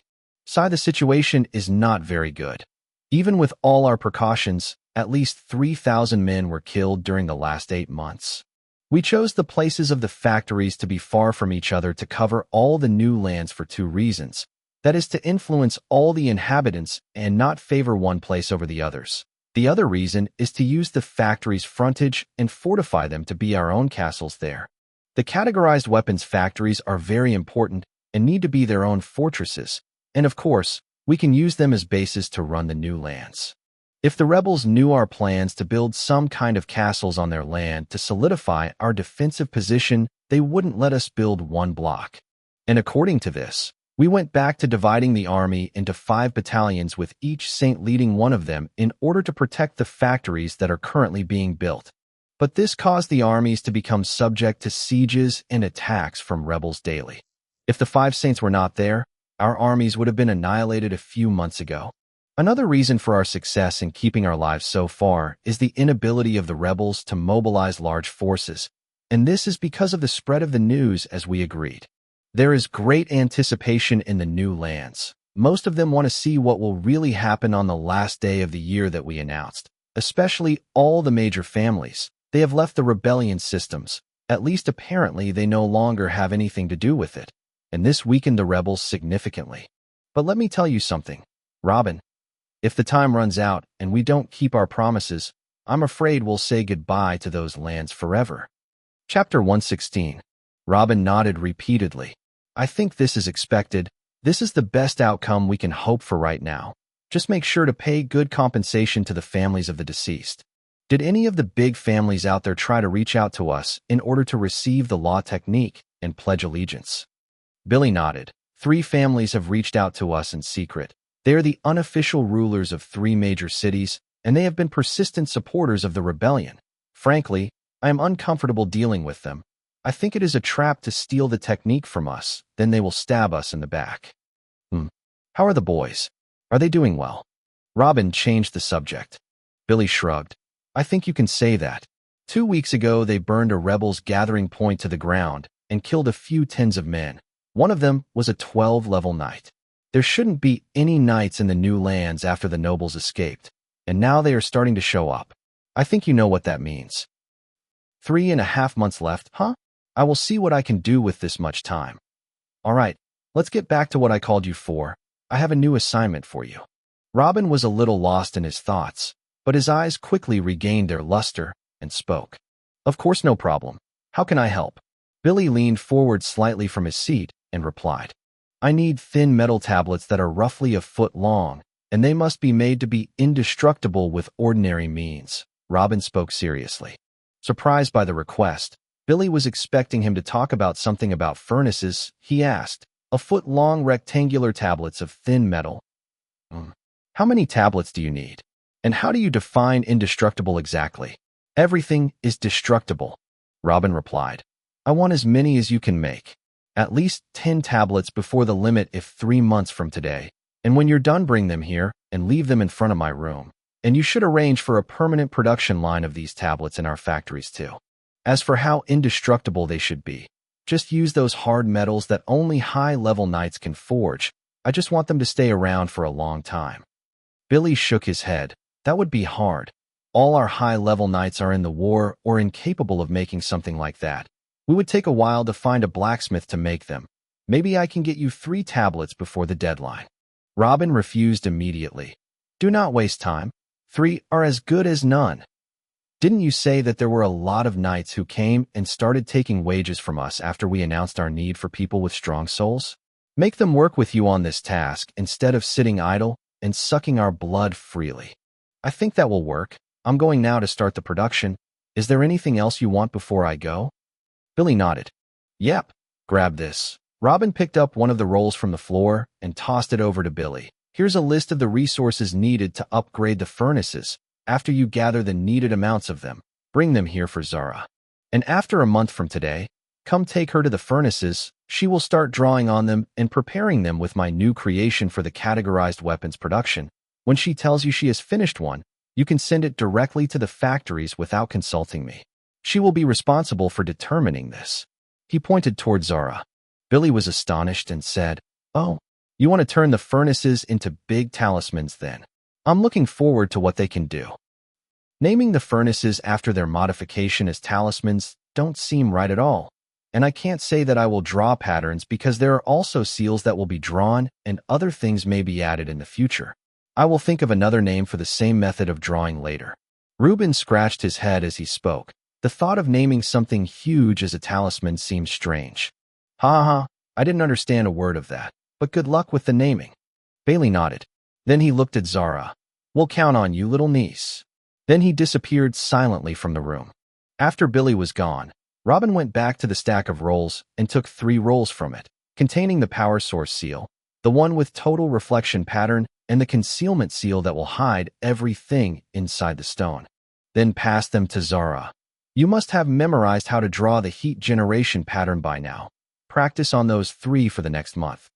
Speaker 1: The situation is not very good. Even with all our precautions, at least 3,000 men were killed during the last 8 months. We chose the places of the factories to be far from each other to cover all the new lands for 2 reasons. That is to influence all the inhabitants and not favor one place over the others. The other reason is to use the factories' frontage and fortify them to be our own castles there. The categorized weapons factories are very important and need to be their own fortresses, and of course, we can use them as bases to run the new lands. If the rebels knew our plans to build some kind of castles on their land to solidify our defensive position, they wouldn't let us build one block. And according to this, we went back to dividing the army into 5 battalions with each saint leading one of them in order to protect the factories that are currently being built. But this caused the armies to become subject to sieges and attacks from rebels daily. If the 5 saints were not there, our armies would have been annihilated a few months ago. Another reason for our success in keeping our lives so far is the inability of the rebels to mobilize large forces, and this is because of the spread of the news as we agreed. There is great anticipation in the new lands. Most of them want to see what will really happen on the last day of the year that we announced, especially all the major families. They have left the rebellion systems. At least apparently they no longer have anything to do with it, and this weakened the rebels significantly. But let me tell you something, Robin. If the time runs out and we don't keep our promises, I'm afraid we'll say goodbye to those lands forever. Chapter 116. Robin nodded repeatedly. I think this is expected. This is the best outcome we can hope for right now. Just make sure to pay good compensation to the families of the deceased. Did any of the big families out there try to reach out to us in order to receive the law technique and pledge allegiance? Billy nodded. 3 families have reached out to us in secret. They are the unofficial rulers of 3 major cities, and they have been persistent supporters of the rebellion. Frankly, I am uncomfortable dealing with them. I think it is a trap to steal the technique from us, then they will stab us in the back. How are the boys? Are they doing well? Robin changed the subject. Billy shrugged. I think you can say that. 2 weeks ago they burned a rebels' gathering point to the ground and killed a few tens of men. One of them was a 12-level knight. There shouldn't be any knights in the new lands after the nobles escaped, and now they are starting to show up. I think you know what that means. 3.5 months left, huh? I will see what I can do with this much time. All right, let's get back to what I called you for. I have a new assignment for you. Robin was a little lost in his thoughts, but his eyes quickly regained their luster and spoke. Of course, no problem. How can I help? Billy leaned forward slightly from his seat and replied. I need thin metal tablets that are roughly a foot long, and they must be made to be indestructible with ordinary means. Robin spoke seriously. Surprised by the request, Billy was expecting him to talk about something about furnaces. He asked, a foot-long rectangular tablets of thin metal. How many tablets do you need? And how do you define indestructible exactly? Everything is destructible, Robin replied. I want as many as you can make. At least 10 tablets before the limit if 3 months from today. And when you're done, bring them here and leave them in front of my room. And you should arrange for a permanent production line of these tablets in our factories too. As for how indestructible they should be, just use those hard metals that only high-level knights can forge, I just want them to stay around for a long time. Billy shook his head. That would be hard. All our high-level knights are in the war or incapable of making something like that. We would take a while to find a blacksmith to make them. Maybe I can get you 3 tablets before the deadline. Robin refused immediately. Do not waste time. 3 are as good as none. Didn't you say that there were a lot of knights who came and started taking wages from us after we announced our need for people with strong souls? Make them work with you on this task instead of sitting idle and sucking our blood freely. I think that will work. I'm going now to start the production. Is there anything else you want before I go? Billy nodded. Yep. Grab this. Robin picked up one of the rolls from the floor and tossed it over to Billy. Here's a list of the resources needed to upgrade the furnaces. After you gather the needed amounts of them, bring them here for Zara. And after a month from today, come take her to the furnaces. She will start drawing on them and preparing them with my new creation for the categorized weapons production. When she tells you she has finished one, you can send it directly to the factories without consulting me. She will be responsible for determining this. He pointed toward Zara. Billy was astonished and said, Oh, you want to turn the furnaces into big talismans then? I'm looking forward to what they can do. Naming the furnaces after their modification as talismans don't seem right at all. And I can't say that I will draw patterns because there are also seals that will be drawn and other things may be added in the future. I will think of another name for the same method of drawing later. Reuben scratched his head as he spoke. The thought of naming something huge as a talisman seemed strange. Ha ha, I didn't understand a word of that, but good luck with the naming. Bailey nodded. Then he looked at Zara. We'll count on you, little niece. Then he disappeared silently from the room. After Billy was gone, Robin went back to the stack of rolls and took 3 rolls from it, containing the power source seal, the one with total reflection pattern, and the concealment seal that will hide everything inside the stone. Then passed them to Zara. You must have memorized how to draw the heat generation pattern by now. Practice on those 3 for the next month.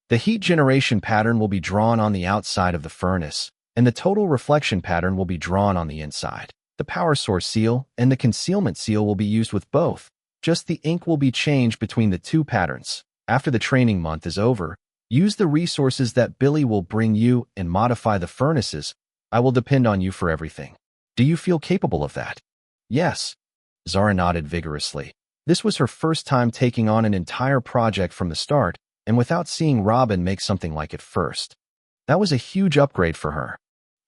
Speaker 1: The heat generation pattern will be drawn on the outside of the furnace, and the total reflection pattern will be drawn on the inside. The power source seal and the concealment seal will be used with both. Just the ink will be changed between the 2 patterns. After the training month is over, use the resources that Billy will bring you and modify the furnaces. I will depend on you for everything. Do you feel capable of that? Yes. Zara nodded vigorously. This was her first time taking on an entire project from the start, and without seeing Robin make something like it first. That was a huge upgrade for her.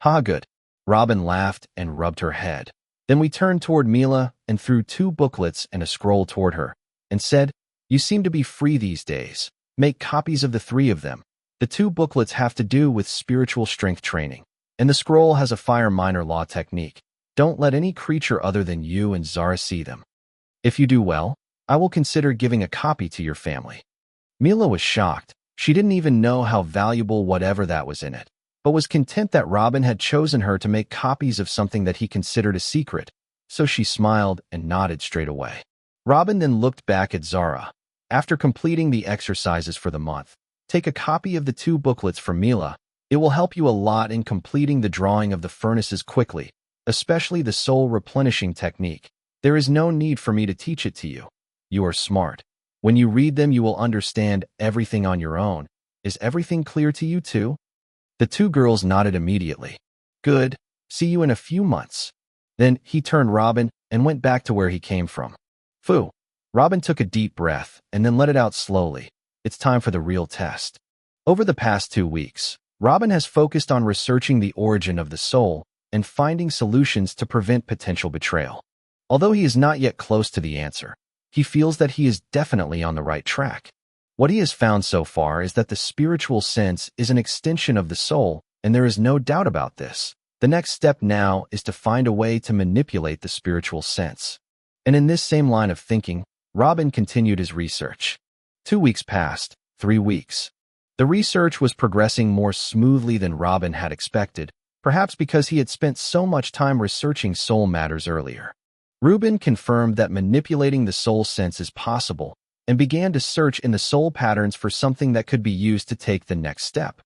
Speaker 1: Ha, good. Robin laughed and rubbed her head. Then we turned toward Mila and threw 2 booklets and a scroll toward her, and said, You seem to be free these days. Make copies of the 3 of them. The 2 booklets have to do with spiritual strength training, and the scroll has a fire minor law technique. Don't let any creature other than you and Zara see them. If you do well, I will consider giving a copy to your family. Mila was shocked. She didn't even know how valuable whatever that was in it, but was content that Robin had chosen her to make copies of something that he considered a secret, so she smiled and nodded straight away. Robin then looked back at Zara. After completing the exercises for the month, take a copy of the 2 booklets from Mila. It will help you a lot in completing the drawing of the furnaces quickly, especially the soul replenishing technique. There is no need for me to teach it to you. You are smart. When you read them, you will understand everything on your own. Is everything clear to you too? The 2 girls nodded immediately. Good. See you in a few months. Then he turned Robin and went back to where he came from. Phew. Robin took a deep breath and then let it out slowly. It's time for the real test. Over the past 2 weeks, Robin has focused on researching the origin of the soul and finding solutions to prevent potential betrayal. Although he is not yet close to the answer, he feels that he is definitely on the right track. What he has found so far is that the spiritual sense is an extension of the soul, and there is no doubt about this. The next step now is to find a way to manipulate the spiritual sense. And in this same line of thinking, Robin continued his research. 2 weeks passed, 3 weeks. The research was progressing more smoothly than Robin had expected, perhaps because he had spent so much time researching soul matters earlier. Reuben confirmed that manipulating the soul sense is possible and began to search in the soul patterns for something that could be used to take the next step.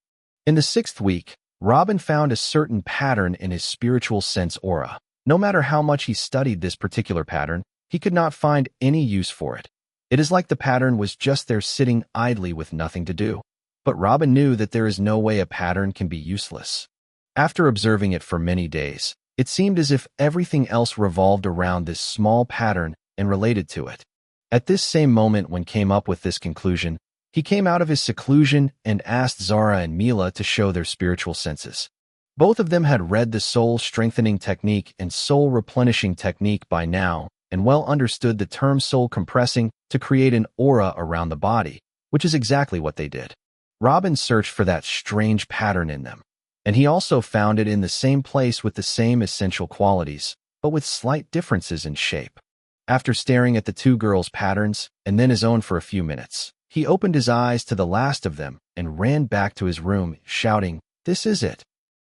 Speaker 1: In the 6th week, Robin found a certain pattern in his spiritual sense aura. No matter how much he studied this particular pattern, he could not find any use for it. It is like the pattern was just there sitting idly with nothing to do. But Robin knew that there is no way a pattern can be useless. After observing it for many days, it seemed as if everything else revolved around this small pattern and related to it. At this same moment when came up with this conclusion, he came out of his seclusion and asked Zara and Mila to show their spiritual senses. Both of them had read the soul-strengthening technique and soul-replenishing technique by now and well understood the term soul-compressing to create an aura around the body, which is exactly what they did. Robin searched for that strange pattern in them, and he also found it in the same place with the same essential qualities, but with slight differences in shape. After staring at the two girls' patterns and then his own for a few minutes, he opened his eyes to the last of them and ran back to his room, shouting, "This is it."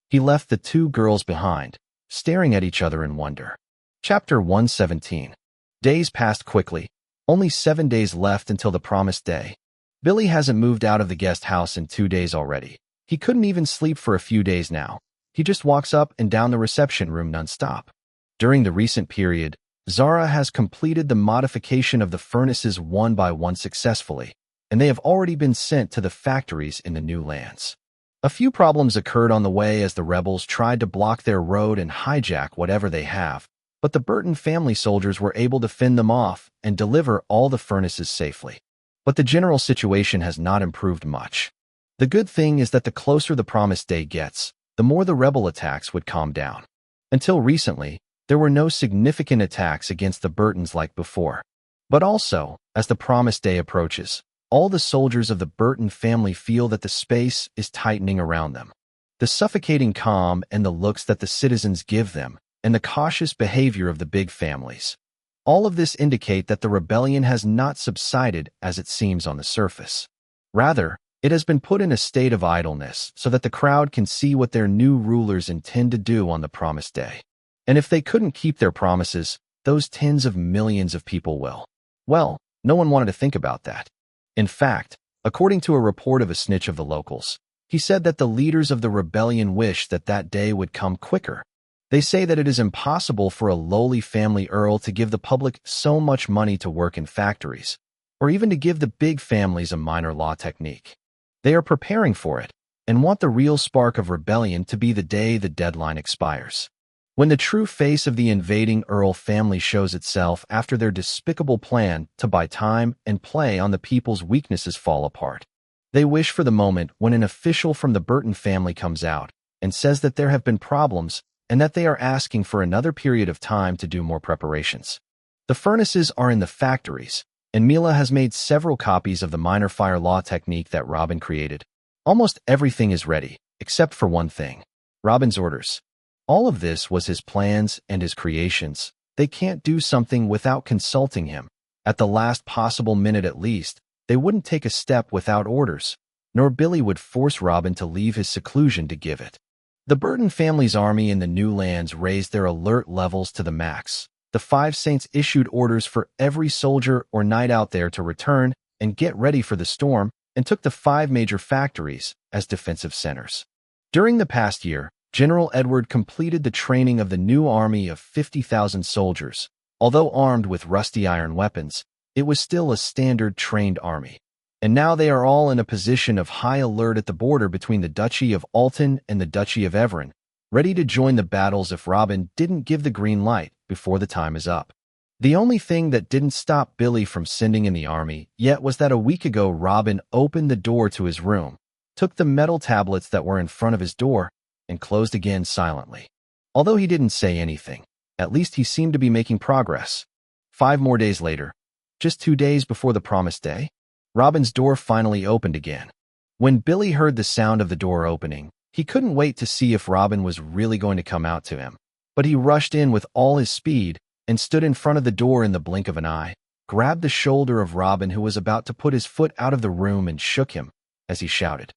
Speaker 1: He left the two girls behind, staring at each other in wonder. Chapter 117. Days passed quickly. Only 7 days left until the promised day. Billy hasn't moved out of the guest house in 2 days already. He couldn't even sleep for a few days now. He just walks up and down the reception room nonstop. During the recent period, Zara has completed the modification of the furnaces one by one successfully, and they have already been sent to the factories in the new lands. A few problems occurred on the way as the rebels tried to block their road and hijack whatever they have, but the Burton family soldiers were able to fend them off and deliver all the furnaces safely. But the general situation has not improved much. The good thing is that the closer the promised day gets, the more the rebel attacks would calm down. Until recently, there were no significant attacks against the Burtons like before. But also, as the promised day approaches, all the soldiers of the Burton family feel that the space is tightening around them. The suffocating calm and the looks that the citizens give them, and the cautious behavior of the big families. All of this indicate that the rebellion has not subsided as it seems on the surface. Rather, it has been put in a state of idleness so that the crowd can see what their new rulers intend to do on the promised day. And if they couldn't keep their promises, those tens of millions of people will. Well, no one wanted to think about that. In fact, according to a report of a snitch of the locals, he said that the leaders of the rebellion wish that that day would come quicker. They say that it is impossible for a lowly family earl to give the public so much money to work in factories, or even to give the big families a minor law technique. They are preparing for it, and want the real spark of rebellion to be the day the deadline expires. When the true face of the invading earl family shows itself after their despicable plan to buy time and play on the people's weaknesses fall apart. They wish for the moment when an official from the Burton family comes out and says that there have been problems and that they are asking for another period of time to do more preparations. The furnaces are in the factories, and Mila has made several copies of the minor fire law technique that Robin created. Almost everything is ready, except for one thing: Robin's orders. All of this was his plans and his creations. They can't do something without consulting him. At the last possible minute at least, they wouldn't take a step without orders, nor Billy would force Robin to leave his seclusion to give it. The Burton family's army in the new lands raised their alert levels to the max. The Five Saints issued orders for every soldier or knight out there to return and get ready for the storm, and took the 5 major factories as defensive centers. During the past year, General Edward completed the training of the new army of 50,000 soldiers. Although armed with rusty iron weapons, it was still a standard trained army. And now they are all in a position of high alert at the border between the Duchy of Alton and the Duchy of Evern, ready to join the battles if Robin didn't give the green light before the time is up. The only thing that didn't stop Billy from sending in the army yet was that a week ago Robin opened the door to his room, took the metal tablets that were in front of his door, and closed again silently. Although he didn't say anything, at least he seemed to be making progress. 5 more days later, just 2 days before the promised day, Robin's door finally opened again. When Billy heard the sound of the door opening, he couldn't wait to see if Robin was really going to come out to him. But he rushed in with all his speed and stood in front of the door in the blink of an eye, grabbed the shoulder of Robin who was about to put his foot out of the room and shook him as he shouted,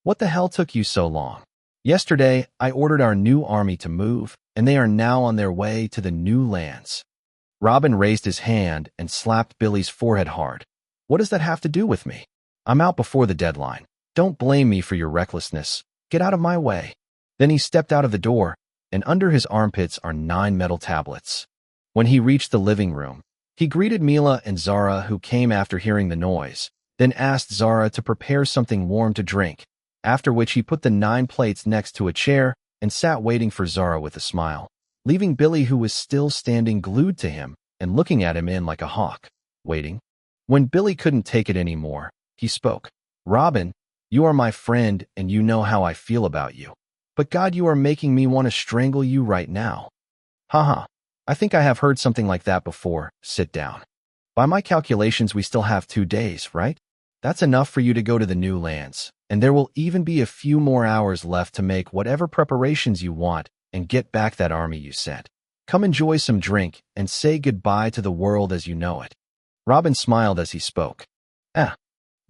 Speaker 1: "What the hell took you so long? Yesterday, I ordered our new army to move, and they are now on their way to the new lands." Robin raised his hand and slapped Billy's forehead hard. "What does that have to do with me? I'm out before the deadline. Don't blame me for your recklessness. Get out of my way." Then he stepped out of the door, and under his armpits are 9 metal tablets. When he reached the living room, he greeted Mila and Zara, who came after hearing the noise. then asked Zara to prepare something warm to drink, after which he put the 9 plates next to a chair and sat waiting for Zara with a smile, leaving Billy, who was still standing glued to him and looking at him in like a hawk, waiting. When Billy couldn't take it anymore, he spoke. Robin, you are my friend and you know how I feel about you. But God, you are making me want to strangle you right now. Haha, I think I have heard something like that before. Sit down. By my calculations, we still have 2 days, right? That's enough for you to go to the new lands, and there will even be a few more hours left to make whatever preparations you want and get back that army you sent. Come enjoy some drink and say goodbye to the world as you know it. Robin smiled as he spoke.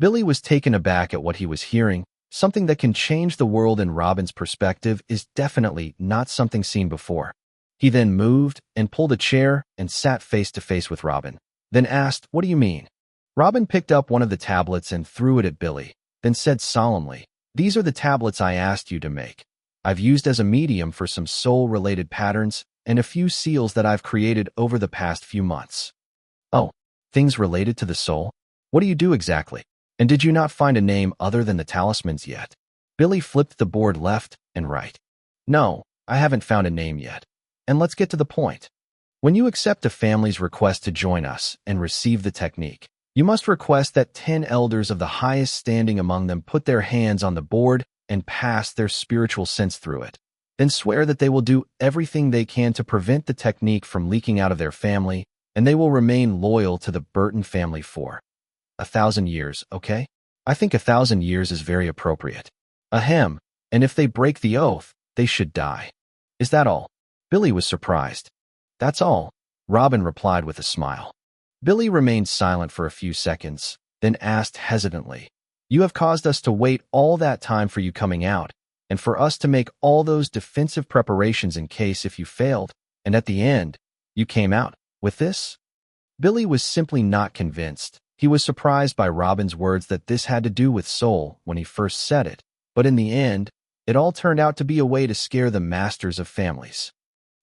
Speaker 1: Billy was taken aback at what he was hearing. Something that can change the world in Robin's perspective is definitely not something seen before. He then moved and pulled a chair and sat face to face with Robin, then asked, "What do you mean?" Robin picked up one of the tablets and threw it at Billy, then said solemnly, "These are the tablets I asked you to make. I've used as a medium for some soul-related patterns and a few seals that I've created over the past few months." "Oh, things related to the soul? What do you do exactly? And did you not find a name other than the talismans yet?" Billy flipped the board left and right. "No, I haven't found a name yet. And let's get to the point. When you accept a family's request to join us and receive the technique, you must request that 10 elders of the highest standing among them put their hands on the board and pass their spiritual sense through it. Then swear that they will do everything they can to prevent the technique from leaking out of their family, and they will remain loyal to the Burton family for 1,000 years, okay? I think 1,000 years is very appropriate. Ahem, and if they break the oath, they should die. Is that all?" Billy was surprised. "That's all," Robin replied with a smile. Billy remained silent for a few seconds, then asked hesitantly, "You have caused us to wait all that time for you coming out, and for us to make all those defensive preparations in case if you failed, and at the end, you came out with this?" Billy was simply not convinced. He was surprised by Robin's words that this had to do with soul when he first said it, but in the end, it all turned out to be a way to scare the masters of families.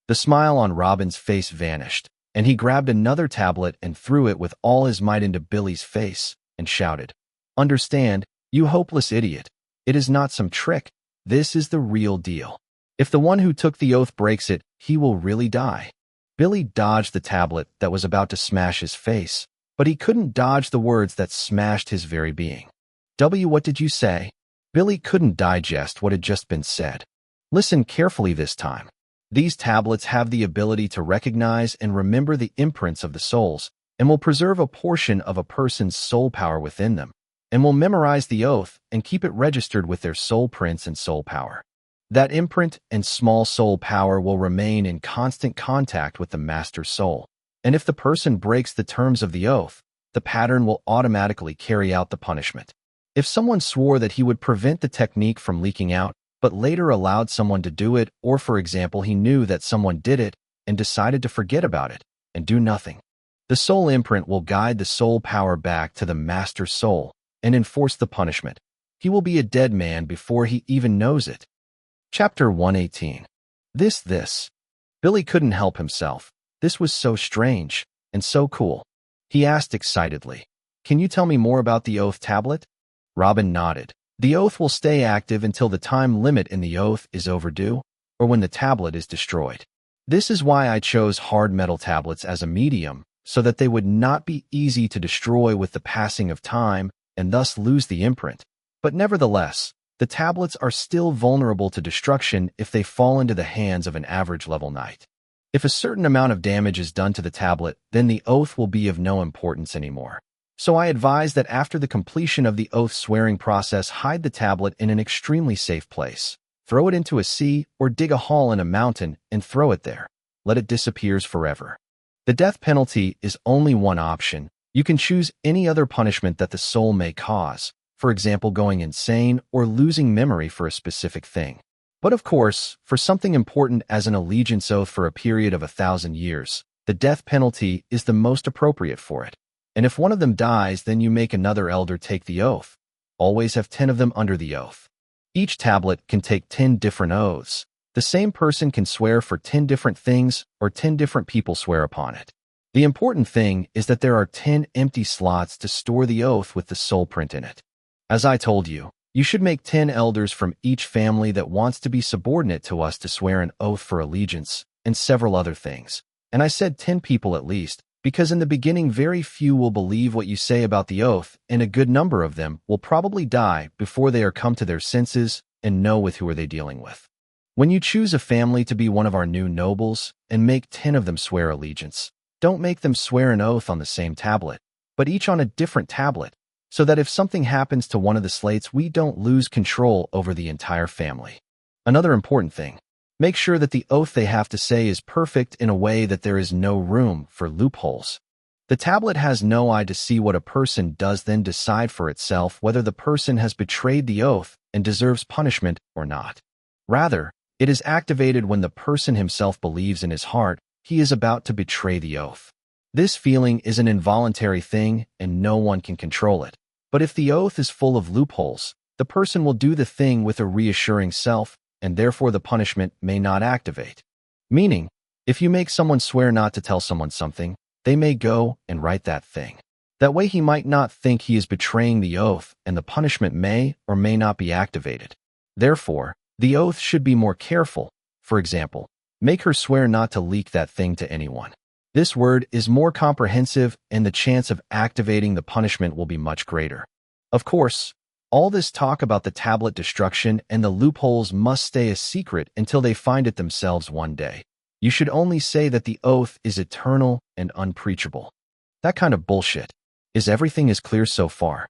Speaker 1: The smile on Robin's face vanished, and he grabbed another tablet and threw it with all his might into Billy's face and shouted, "Understand, you hopeless idiot. It is not some trick. This is the real deal. If the one who took the oath breaks it, he will really die." Billy dodged the tablet that was about to smash his face, but he couldn't dodge the words that smashed his very being. What did you say?" Billy couldn't digest what had just been said. "Listen carefully this time. These tablets have the ability to recognize and remember the imprints of the souls, and will preserve a portion of a person's soul power within them, and will memorize the oath and keep it registered with their soul prints and soul power. That imprint and small soul power will remain in constant contact with the master soul, and if the person breaks the terms of the oath, the pattern will automatically carry out the punishment. If someone swore that he would prevent the technique from leaking out, but later allowed someone to do it, or for example he knew that someone did it and decided to forget about it and do nothing, the soul imprint will guide the soul power back to the master soul and enforce the punishment. He will be a dead man before he even knows it. Chapter 118. This. Billy couldn't help himself. This was so strange and so cool. He asked excitedly, "Can you tell me more about the oath tablet?" Robin nodded. "The oath will stay active until the time limit in the oath is overdue, or when the tablet is destroyed. This is why I chose hard metal tablets as a medium, so that they would not be easy to destroy with the passing of time and thus lose the imprint. But nevertheless, the tablets are still vulnerable to destruction if they fall into the hands of an average-level knight. If a certain amount of damage is done to the tablet, then the oath will be of no importance anymore. So I advise that after the completion of the oath swearing process, hide the tablet in an extremely safe place. Throw it into a sea or dig a hole in a mountain and throw it there. Let it disappear forever. The death penalty is only one option. You can choose any other punishment that the soul may cause, for example going insane or losing memory for a specific thing. But of course, for something important as an allegiance oath for a period of 1,000 years, the death penalty is the most appropriate for it. And if one of them dies, then you make another elder take the oath. Always have 10 of them under the oath. Each tablet can take 10 different oaths. The same person can swear for 10 different things, or 10 different people swear upon it. The important thing is that there are 10 empty slots to store the oath with the soul print in it. As I told you, you should make 10 elders from each family that wants to be subordinate to us to swear an oath for allegiance, and several other things. And I said 10 people at least, because in the beginning very few will believe what you say about the oath, and a good number of them will probably die before they are come to their senses and know with who are they dealing with. When you choose a family to be one of our new nobles, and make 10 of them swear allegiance, don't make them swear an oath on the same tablet, but each on a different tablet, so that if something happens to one of the slates, we don't lose control over the entire family. Another important thing, make sure that the oath they have to say is perfect in a way that there is no room for loopholes. The tablet has no eye to see what a person does, then decide for itself whether the person has betrayed the oath and deserves punishment or not. Rather, it is activated when the person himself believes in his heart he is about to betray the oath. This feeling is an involuntary thing and no one can control it. But if the oath is full of loopholes, the person will do the thing with a reassuring self, and therefore the punishment may not activate. Meaning, if you make someone swear not to tell someone something, they may go and write that thing. That way he might not think he is betraying the oath, and the punishment may or may not be activated. Therefore, the oath should be more careful. For example, make her swear not to leak that thing to anyone. This word is more comprehensive and the chance of activating the punishment will be much greater. Of course, all this talk about the tablet destruction and the loopholes must stay a secret until they find it themselves one day. You should only say that the oath is eternal and unpreachable. That kind of bullshit. Is everything as clear so far?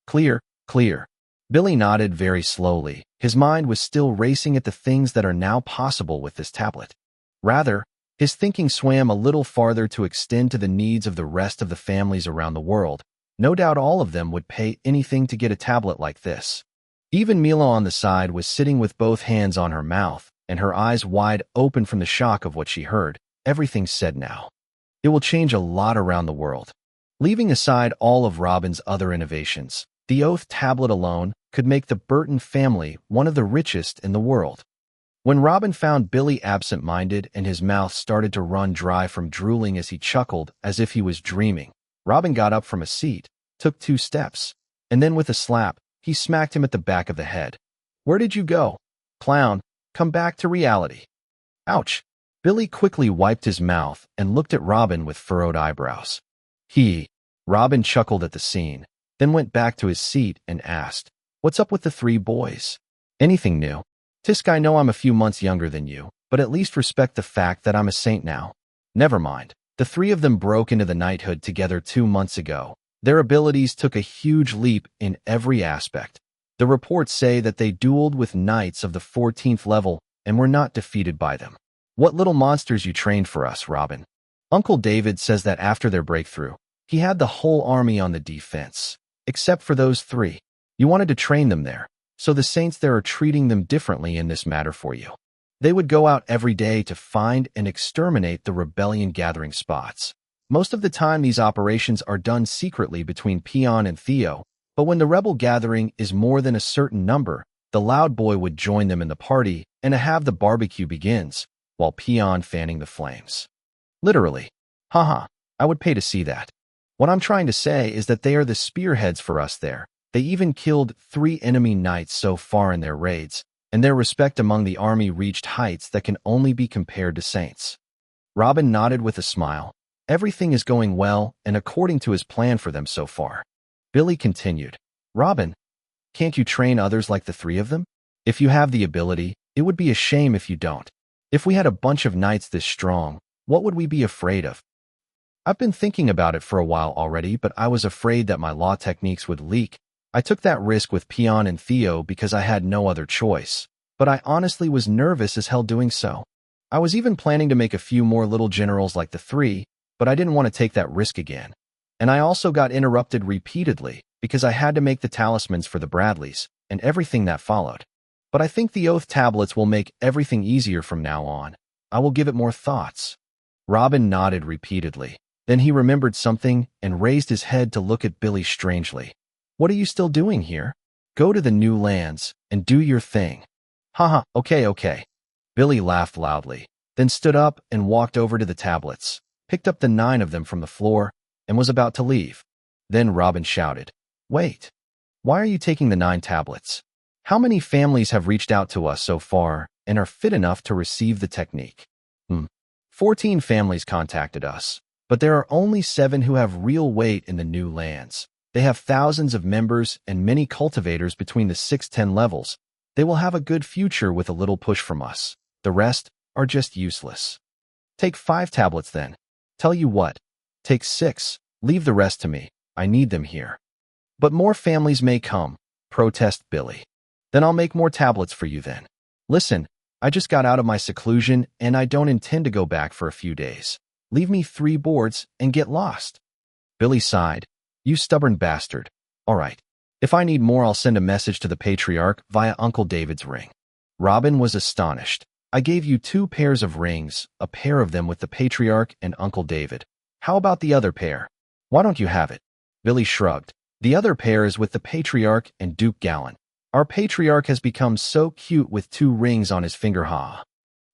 Speaker 1: Clear, clear. Billy nodded very slowly. His mind was still racing at the things that are now possible with this tablet. Rather, his thinking swam a little farther to extend to the needs of the rest of the families around the world. No doubt all of them would pay anything to get a tablet like this. Even Mila on the side was sitting with both hands on her mouth, and her eyes wide open from the shock of what she heard. Everything's said now. It will change a lot around the world. Leaving aside all of Robin's other innovations, the Oath tablet alone could make the Burton family one of the richest in the world. When Robin found Billy absent-minded and his mouth started to run dry from drooling as he chuckled as if he was dreaming, Robin got up from a seat, took 2 steps, and then with a slap, he smacked him at the back of the head. "Where did you go? Clown, come back to reality." Ouch! Billy quickly wiped his mouth and looked at Robin with furrowed eyebrows. Robin chuckled at the scene, then went back to his seat and asked, "What's up with the 3 boys? Anything new? Tisk, I know I'm a few months younger than you, but at least respect the fact that I'm a saint now." "Never mind. The 3 of them broke into the knighthood together 2 months ago. Their abilities took a huge leap in every aspect. The reports say that they dueled with knights of the 14th level and were not defeated by them. What little monsters you trained for us, Robin." Uncle David says that after their breakthrough, he had the whole army on the defense, except for those 3. You wanted to train them there, so the saints there are treating them differently in this matter for you. They would go out every day to find and exterminate the rebellion gathering spots. Most of the time these operations are done secretly between Peon and Theo, but when the rebel gathering is more than a certain number, the loud boy would join them in the party and have the barbecue begins, while Peon fanning the flames. Literally. Haha, I would pay to see that. What I'm trying to say is that they are the spearheads for us there. They even killed 3 enemy knights so far in their raids, and their respect among the army reached heights that can only be compared to saints. Robin nodded with a smile. Everything is going well and according to his plan for them so far. Billy continued, "Robin, can't you train others like the 3 of them? If you have the ability, it would be a shame if you don't. If we had a bunch of knights this strong, what would we be afraid of?" "I've been thinking about it for a while already, but I was afraid that my law techniques would leak. I took that risk with Peon and Theo because I had no other choice, but I honestly was nervous as hell doing so. I was even planning to make a few more little generals like the 3, but I didn't want to take that risk again. And I also got interrupted repeatedly because I had to make the talismans for the Bradleys and everything that followed. But I think the Oath tablets will make everything easier from now on. I will give it more thoughts." Robin nodded repeatedly. Then he remembered something and raised his head to look at Billy strangely. "What are you still doing here? Go to the new lands and do your thing." "Haha, okay. Billy laughed loudly, then stood up and walked over to the tablets. picked up the 9 of them from the floor, and was about to leave. Then Robin shouted, "Wait! Why are you taking the 9 tablets? How many families have reached out to us so far and are fit enough to receive the technique?" 14 families contacted us, but there are only 7 who have real weight in the new lands. They have thousands of members and many cultivators between the 6-10 levels. They will have a good future with a little push from us. The rest are just useless. Take 5 tablets then. Tell you what, take 6, leave the rest to me. I need them here. But more families may come, protest Billy. Then I'll make more tablets for you then. Listen, I just got out of my seclusion and I don't intend to go back for a few days. Leave me 3 boards and get lost. Billy sighed. You stubborn bastard. All right. If I need more, I'll send a message to the patriarch via Uncle David's ring. Robin was astonished. I gave you 2 pairs of rings, a pair of them with the patriarch and Uncle David. How about the other pair? Why don't you have it? Billy shrugged. The other pair is with the patriarch and Duke Gallon. Our patriarch has become so cute with 2 rings on his finger, ha.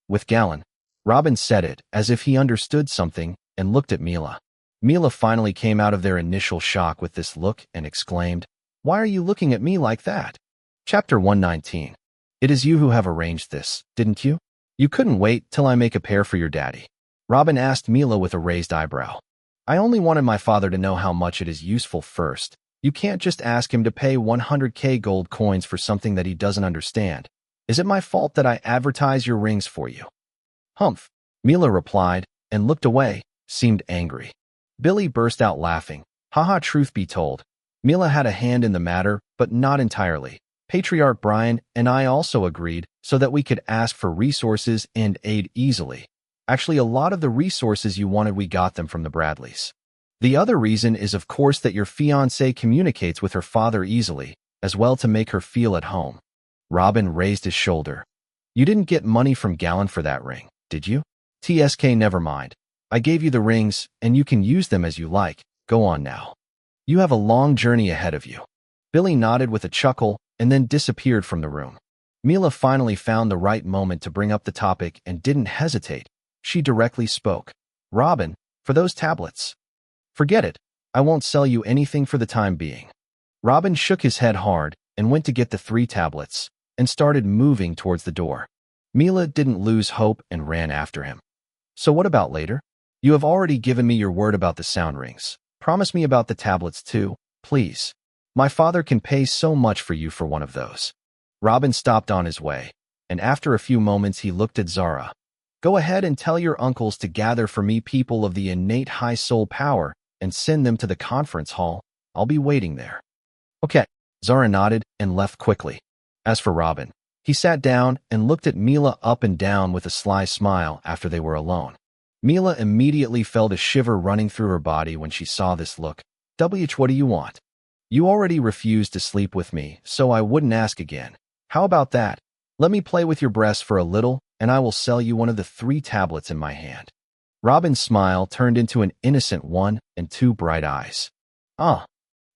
Speaker 1: With Gallon. Robin said it as if he understood something and looked at Mila. Mila finally came out of their initial shock with this look and exclaimed, "Why are you looking at me like that?" Chapter 119. It is you who have arranged this, didn't you? You couldn't wait till I make a pair for your daddy. Robin asked Mila with a raised eyebrow. I only wanted my father to know how much it is useful first. You can't just ask him to pay 100k gold coins for something that he doesn't understand. Is it my fault that I advertise your rings for you? Humph, Mila replied, and looked away, seemed angry. Billy burst out laughing. Haha, truth be told, Mila had a hand in the matter, but not entirely. Patriarch Brian and I also agreed so that we could ask for resources and aid easily. Actually, a lot of the resources you wanted, we got them from the Bradleys. The other reason is, of course, that your fiancée communicates with her father easily, as well to make her feel at home. Robin raised his shoulder. You didn't get money from Gallon for that ring, did you? TSK, never mind. I gave you the rings, and you can use them as you like. Go on now. You have a long journey ahead of you. Billy nodded with a chuckle and then disappeared from the room. Mila finally found the right moment to bring up the topic and didn't hesitate. She directly spoke. Robin, for those tablets. Forget it. I won't sell you anything for the time being. Robin shook his head hard and went to get the 3 tablets and started moving towards the door. Mila didn't lose hope and ran after him. So what about later? You have already given me your word about the sound rings. Promise me about the tablets too, please. My father can pay so much for you for one of those. Robin stopped on his way, and after a few moments he looked at Zara. Go ahead and tell your uncles to gather for me people of the innate high soul power and send them to the conference hall. I'll be waiting there. Okay. Zara nodded and left quickly. As for Robin, he sat down and looked at Mila up and down with a sly smile after they were alone. Mila immediately felt a shiver running through her body when she saw this look. What do you want? You already refused to sleep with me, so I wouldn't ask again. How about that? Let me play with your breasts for a little, and I will sell you one of the 3 tablets in my hand. Robin's smile turned into an innocent one and 2 bright eyes. Ah.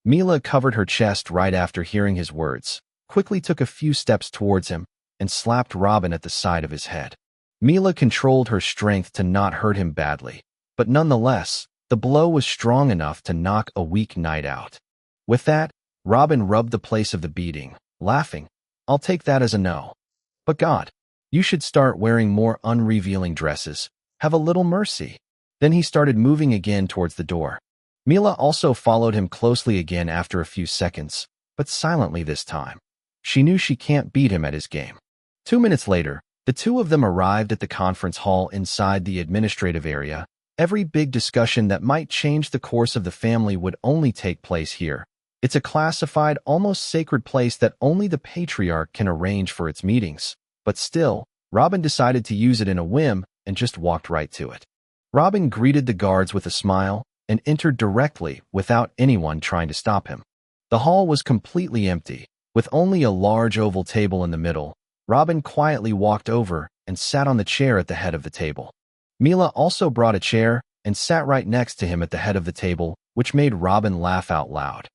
Speaker 1: Mila covered her chest right after hearing his words, quickly took a few steps towards him, and slapped Robin at the side of his head. Mila controlled her strength to not hurt him badly, but nonetheless, the blow was strong enough to knock a weak knight out. With that, Robin rubbed the place of the beating, laughing. I'll take that as a no. But God, you should start wearing more unrevealing dresses. Have a little mercy. Then he started moving again towards the door. Mila also followed him closely again after a few seconds, but silently this time. She knew she can't beat him at his game. 2 minutes later, the 2 of them arrived at the conference hall inside the administrative area. Every big discussion that might change the course of the family would only take place here. It's a classified, almost sacred place that only the patriarch can arrange for its meetings. But still, Robin decided to use it in a whim and just walked right to it. Robin greeted the guards with a smile and entered directly without anyone trying to stop him. The hall was completely empty, with only a large oval table in the middle. Robin quietly walked over and sat on the chair at the head of the table. Mila also brought a chair and sat right next to him at the head of the table, which made Robin laugh out loud.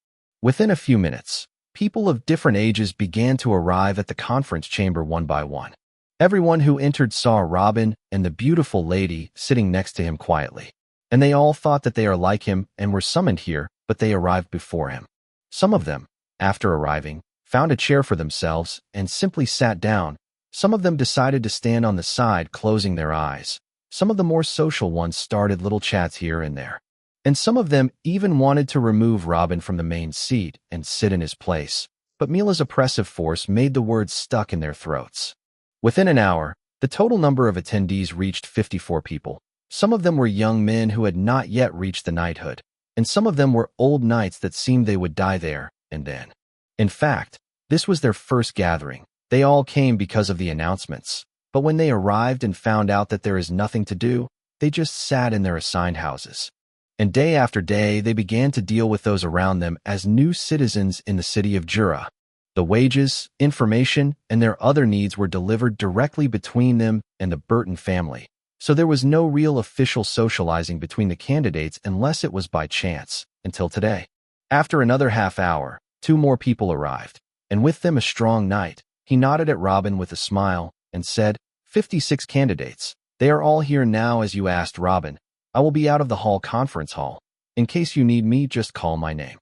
Speaker 1: Within a few minutes, people of different ages began to arrive at the conference chamber one by one. Everyone who entered saw Robin and the beautiful lady sitting next to him quietly. and they all thought that they are like him and were summoned here, but they arrived before him. Some of them, after arriving, found a chair for themselves and simply sat down. Some of them decided to stand on the side, closing their eyes. Some of the more social ones started little chats here and there. And some of them even wanted to remove Robin from the main seat and sit in his place. But Mila's oppressive force made the words stuck in their throats. Within an hour, the total number of attendees reached 54 people. Some of them were young men who had not yet reached the knighthood, and some of them were old knights that seemed they would die there and then. In fact, this was their first gathering. They all came because of the announcements, but when they arrived and found out that there is nothing to do, they just sat in their assigned houses. And day after day, they began to deal with those around them as new citizens in the city of Jura. The wages, information, and their other needs were delivered directly between them and the Burton family. So there was no real official socializing between the candidates unless it was by chance, until today. After another half hour, 2 more people arrived, and with them a strong knight. He nodded at Robin with a smile and said, 56 candidates. They are all here now as you asked, Robin. I will be out of the conference hall. In case you need me, just call my name.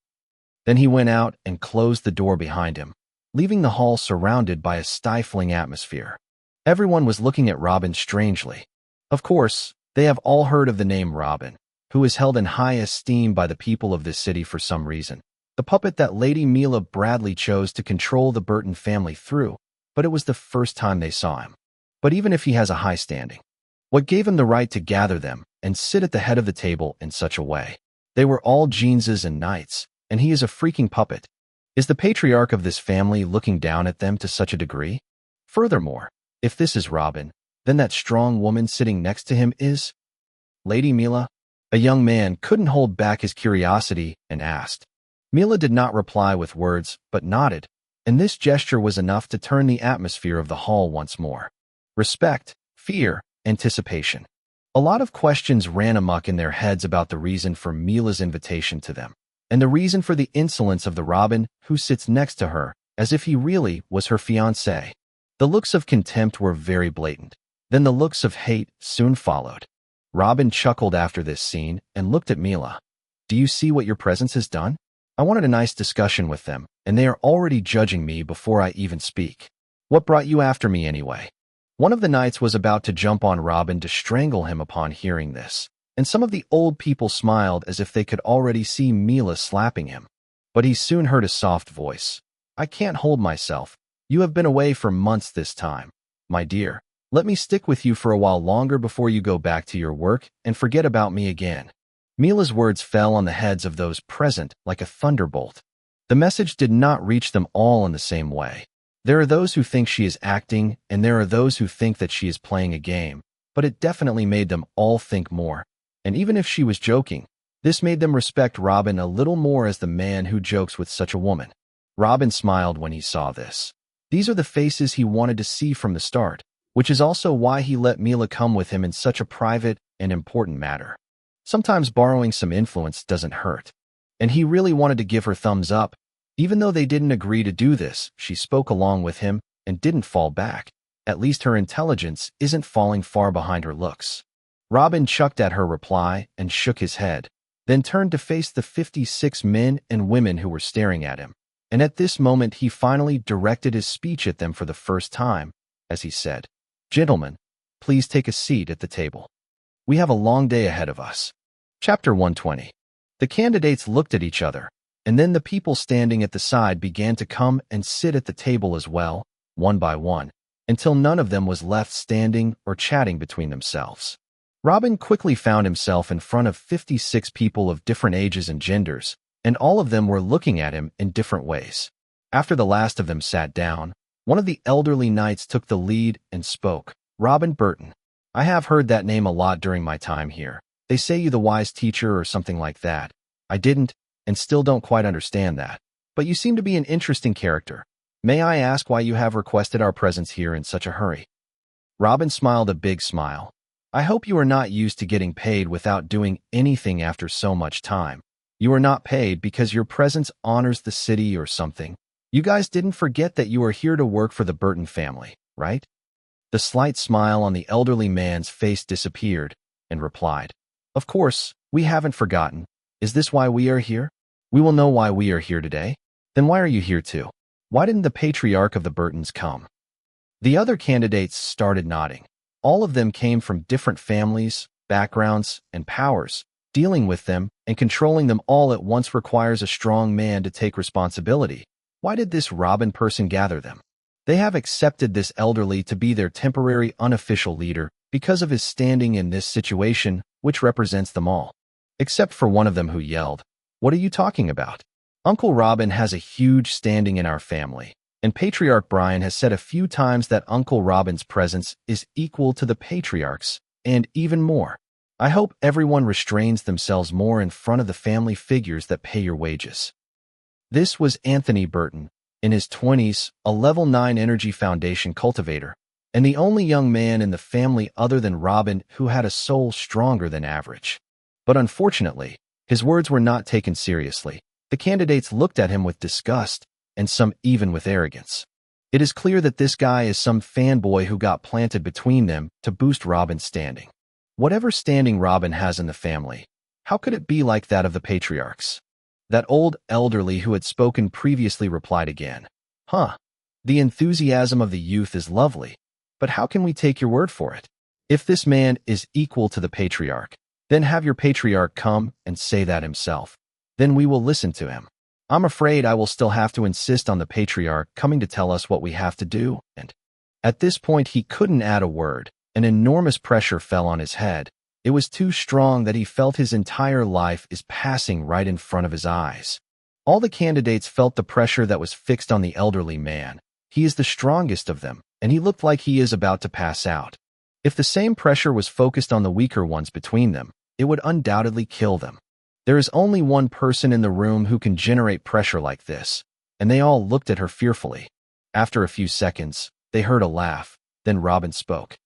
Speaker 1: Then he went out and closed the door behind him, leaving the hall surrounded by a stifling atmosphere. Everyone was looking at Robin strangely. Of course, they have all heard of the name Robin, who is held in high esteem by the people of this city for some reason. The puppet that Lady Mila Bradley chose to control the Burton family through, but it was the first time they saw him. But even if he has a high standing, what gave him the right to gather them and sit at the head of the table in such a way? They were all Jeanses and knights, and he is a freaking puppet. Is the patriarch of this family looking down at them to such a degree? Furthermore, if this is Robin, then that strong woman sitting next to him is Lady Mila. A young man couldn't hold back his curiosity and asked. Mila did not reply with words, but nodded, and this gesture was enough to turn the atmosphere of the hall once more. Respect, fear, anticipation. A lot of questions ran amok in their heads about the reason for Mila's invitation to them, and the reason for the insolence of the Robin who sits next to her, as if he really was her fiancé. The looks of contempt were very blatant. Then the looks of hate soon followed. Robin chuckled after this scene and looked at Mila. Do you see what your presence has done? I wanted a nice discussion with them, and they are already judging me before I even speak. What brought you after me anyway? One of the knights was about to jump on Robin to strangle him upon hearing this, and some of the old people smiled as if they could already see Mila slapping him. But he soon heard a soft voice. I can't hold myself. You have been away for months this time. My dear, let me stick with you for a while longer before you go back to your work and forget about me again. Mila's words fell on the heads of those present like a thunderbolt. The message did not reach them all in the same way. There are those who think she is acting, and there are those who think that she is playing a game, but it definitely made them all think more. And even if she was joking, this made them respect Robin a little more as the man who jokes with such a woman. Robin smiled when he saw this. These are the faces he wanted to see from the start, which is also why he let Mila come with him in such a private and important matter. Sometimes borrowing some influence doesn't hurt. And he really wanted to give her thumbs up. Even though they didn't agree to do this, she spoke along with him and didn't fall back. At least her intelligence isn't falling far behind her looks. Robin chucked at her reply and shook his head, then turned to face the 56 men and women who were staring at him. And at this moment he finally directed his speech at them for the first time, as he said, Gentlemen, please take a seat at the table. We have a long day ahead of us. Chapter 120. The candidates looked at each other, and then the people standing at the side began to come and sit at the table as well, one by one, until none of them was left standing or chatting between themselves. Robin quickly found himself in front of 56 people of different ages and genders, and all of them were looking at him in different ways. After the last of them sat down, one of the elderly knights took the lead and spoke. Robin Burton. I have heard that name a lot during my time here. They say you the wise teacher or something like that. I didn't, and still don't quite understand that. But you seem to be an interesting character. May I ask why you have requested our presence here in such a hurry? Robin smiled a big smile. I hope you are not used to getting paid without doing anything after so much time. You are not paid because your presence honors the city or something. You guys didn't forget that you are here to work for the Burton family, right? The slight smile on the elderly man's face disappeared and replied, Of course, We haven't forgotten. Is this why we are here? We will know why we are here today. Then why are you here too? Why didn't the patriarch of the Burtons come? The other candidates started nodding. All of them came from different families, backgrounds, and powers. Dealing with them and controlling them all at once requires a strong man to take responsibility. Why did this Robin person gather them? They have accepted this elderly to be their temporary unofficial leader because of his standing in this situation, which represents them all. Except for one of them who yelled, "What are you talking about? Uncle Robin has a huge standing in our family, and Patriarch Brian has said a few times that Uncle Robin's presence is equal to the patriarch's, and even more. I hope everyone restrains themselves more in front of the family figures that pay your wages." This was Anthony Burton, in his 20s, a level 9 energy foundation cultivator, and the only young man in the family other than Robin who had a soul stronger than average. But unfortunately, his words were not taken seriously. The candidates looked at him with disgust, and some even with arrogance. It is clear that this guy is some fanboy who got planted between them to boost Robin's standing. Whatever standing Robin has in the family, how could it be like that of the patriarchs? That old elderly who had spoken previously replied again. The enthusiasm of the youth is lovely, but how can we take your word for it? If this man is equal to the patriarch, then have your patriarch come and say that himself. Then we will listen to him. I'm afraid I will still have to insist on the patriarch coming to tell us what we have to do, and at this point he couldn't add a word. An enormous pressure fell on his head. It was too strong that he felt his entire life is passing right in front of his eyes. All the candidates felt the pressure that was fixed on the elderly man. He is the strongest of them, and he looked like he is about to pass out. If the same pressure was focused on the weaker ones between them, it would undoubtedly kill them. There is only one person in the room who can generate pressure like this, and they all looked at her fearfully. After a few seconds, they heard a laugh. Then Robin spoke.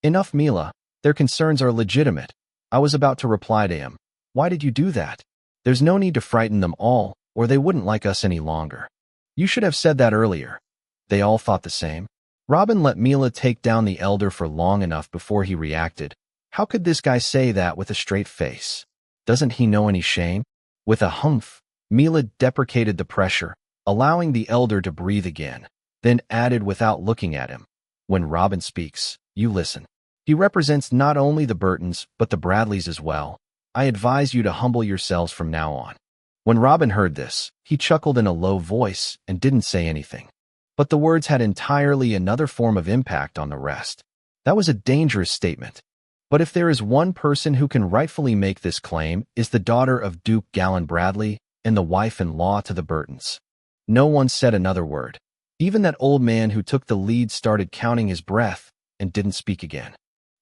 Speaker 1: "Enough, Mila. Their concerns are legitimate." I was about to reply to him. "Why did you do that? There's no need to frighten them all, or they wouldn't like us any longer. You should have said that earlier." They all thought the same. Robin let Mila take down the elder for long enough before he reacted. How could this guy say that with a straight face? Doesn't he know any shame? With a humph, Mila deprecated the pressure, allowing the elder to breathe again, then added without looking at him. "When Robin speaks, you listen. He represents not only the Burtons, but the Bradleys as well. I advise you to humble yourselves from now on." When Robin heard this, he chuckled in a low voice and didn't say anything. But the words had entirely another form of impact on the rest. That was a dangerous statement. But if there is one person who can rightfully make this claim, is the daughter of Duke Galen Bradley and the wife-in-law to the Burtons. No one said another word. Even that old man who took the lead started counting his breath and didn't speak again.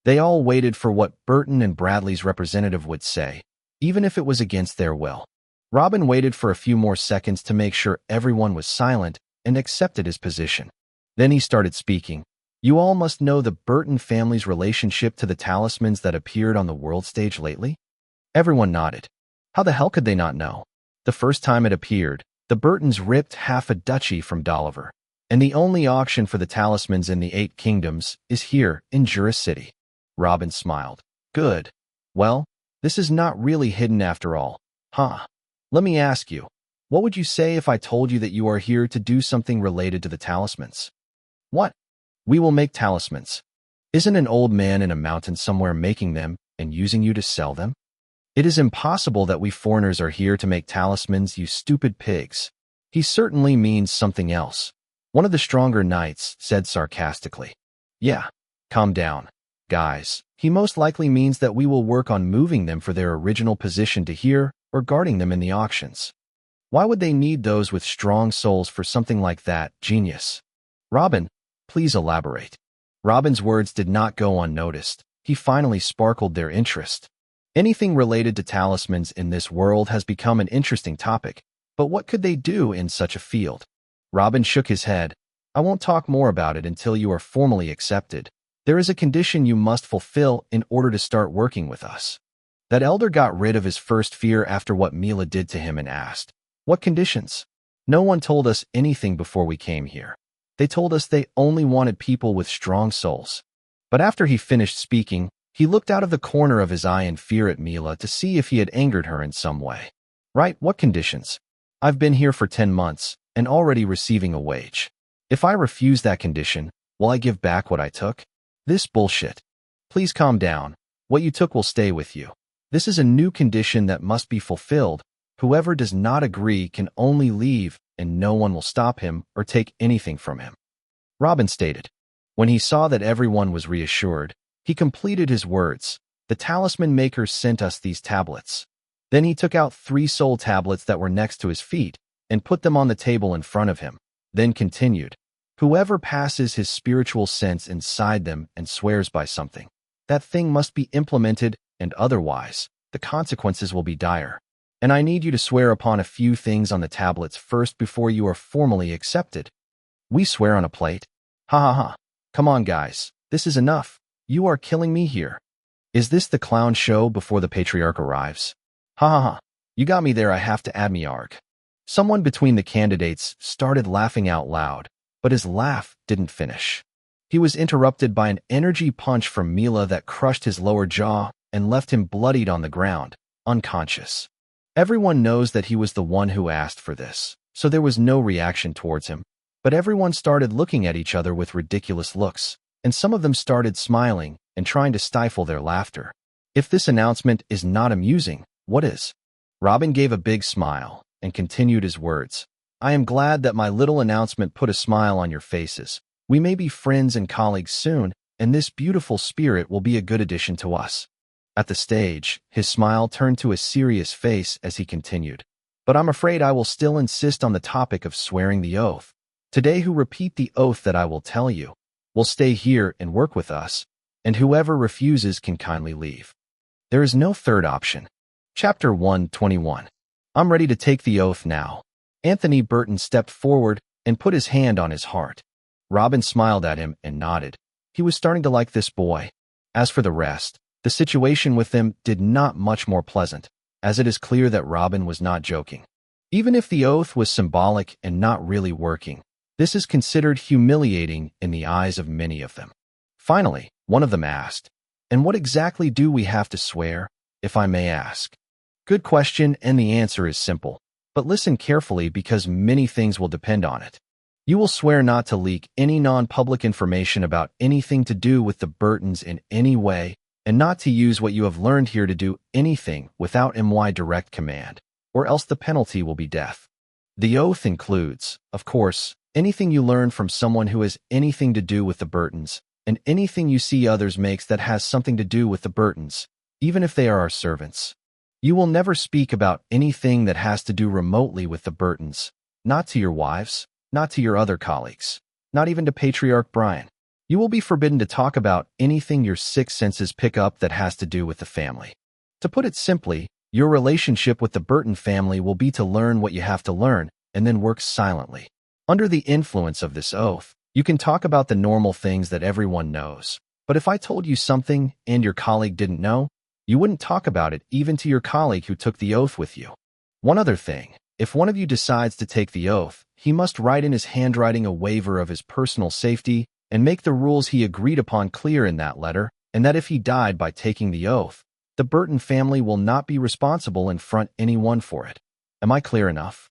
Speaker 1: They all waited for what Burton and Bradley's representative would say, even if it was against their will. Robin waited for a few more seconds to make sure everyone was silent and accepted his position. Then he started speaking. "You all must know the Burton family's relationship to the talismans that appeared on the world stage lately?" Everyone nodded. How the hell could they not know? The first time it appeared, the Burtons ripped half a duchy from Dolliver, and the only auction for the talismans in the 8 Kingdoms is here in Juris City. Robin smiled. "Good. Well, this is not really hidden after all, huh? Let me ask you, what would you say if I told you that you are here to do something related to the talismans?" "What?" "We will make talismans. Isn't an old man in a mountain somewhere making them and using you to sell them? It is impossible that we foreigners are here to make talismans, you stupid pigs." "He certainly means something else," one of the stronger knights said sarcastically. "Yeah, calm down, guys. He most likely means that we will work on moving them for their original position to here or guarding them in the auctions. Why would they need those with strong souls for something like that, genius?" "Robin, please elaborate." Robin's words did not go unnoticed. He finally sparkled their interest. Anything related to talismans in this world has become an interesting topic, but what could they do in such a field? Robin shook his head. "I won't talk more about it until you are formally accepted. There is a condition you must fulfill in order to start working with us." That elder got rid of his first fear after what Mila did to him and asked, "What conditions?" "No one told us anything before we came here. They told us they only wanted people with strong souls." But after he finished speaking, He looked out of the corner of his eye in fear at Mila to see if he had angered her in some way. Right, what conditions? I've been here for 10 months and already receiving a wage. If I refuse that condition, will I give back what I took? This bullshit. Please calm down. What you took will stay with you. This is a new condition that must be fulfilled. Whoever does not agree can only leave, and no one will stop him or take anything from him. Robin stated. When he saw that everyone was reassured, he completed his words. The talisman maker sent us these tablets. Then he took out 3 soul tablets that were next to his feet and put them on the table in front of him, then continued. Whoever passes his spiritual sense inside them and swears by something, that thing must be implemented, and otherwise, the consequences will be dire. And I need you to swear upon a few things on the tablets first before you are formally accepted. We swear on a plate? Ha ha ha. Come on, guys. This is enough. You are killing me here. Is this the clown show before the patriarch arrives? Ha ha ha. You got me there, I have to add me arg. Someone between the candidates started laughing out loud, but his laugh didn't finish. He was interrupted by an energy punch from Mila that crushed his lower jaw and left him bloodied on the ground, unconscious. Everyone knows that he was the one who asked for this, so there was no reaction towards him, but everyone started looking at each other with ridiculous looks, and some of them started smiling and trying to stifle their laughter. If this announcement is not amusing, what is? Robin gave a big smile and continued his words. I am glad that my little announcement put a smile on your faces. We may be friends and colleagues soon, and this beautiful spirit will be a good addition to us. At the stage, his smile turned to a serious face as he continued. But I'm afraid I will still insist on the topic of swearing the oath. Today, who repeat the oath that I will tell you will stay here and work with us, and whoever refuses can kindly leave. There is no third option. Chapter 121. I'm ready to take the oath now. Anthony Burton stepped forward and put his hand on his heart. Robin smiled at him and nodded. He was starting to like this boy. As for the rest, the situation with them did not much more pleasant, as it is clear that Robin was not joking. Even if the oath was symbolic and not really working, this is considered humiliating in the eyes of many of them. Finally, one of them asked, and what exactly do we have to swear, if I may ask? Good question, and the answer is simple, but listen carefully because many things will depend on it. You will swear not to leak any non-public information about anything to do with the Burtons in any way, and not to use what you have learned here to do anything without my direct command, or else the penalty will be death. The oath includes, of course, anything you learn from someone who has anything to do with the Burtons, and anything you see others makes that has something to do with the Burtons, even if they are our servants. You will never speak about anything that has to do remotely with the Burtons, not to your wives, not to your other colleagues, not even to Patriarch Brian. You will be forbidden to talk about anything your 6 senses pick up that has to do with the family. To put it simply, your relationship with the Burton family will be to learn what you have to learn and then work silently. Under the influence of this oath, you can talk about the normal things that everyone knows. But if I told you something and your colleague didn't know, you wouldn't talk about it even to your colleague who took the oath with you. One other thing, if one of you decides to take the oath, he must write in his handwriting a waiver of his personal safety and make the rules he agreed upon clear in that letter, and that if he died by taking the oath, the Burton family will not be responsible and front anyone for it. Am I clear enough?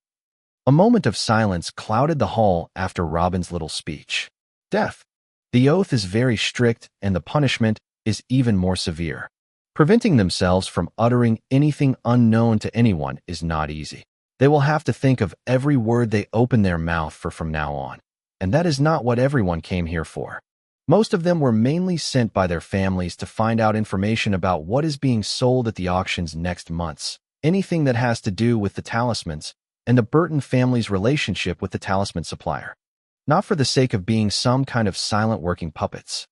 Speaker 1: A moment of silence clouded the hall after Robin's little speech. Death. The oath is very strict and the punishment is even more severe. Preventing themselves from uttering anything unknown to anyone is not easy. They will have to think of every word they open their mouth for from now on. And that is not what everyone came here for. Most of them were mainly sent by their families to find out information about what is being sold at the auctions next months, anything that has to do with the talismans, and the Burton family's relationship with the talisman supplier. Not for the sake of being some kind of silent working puppets.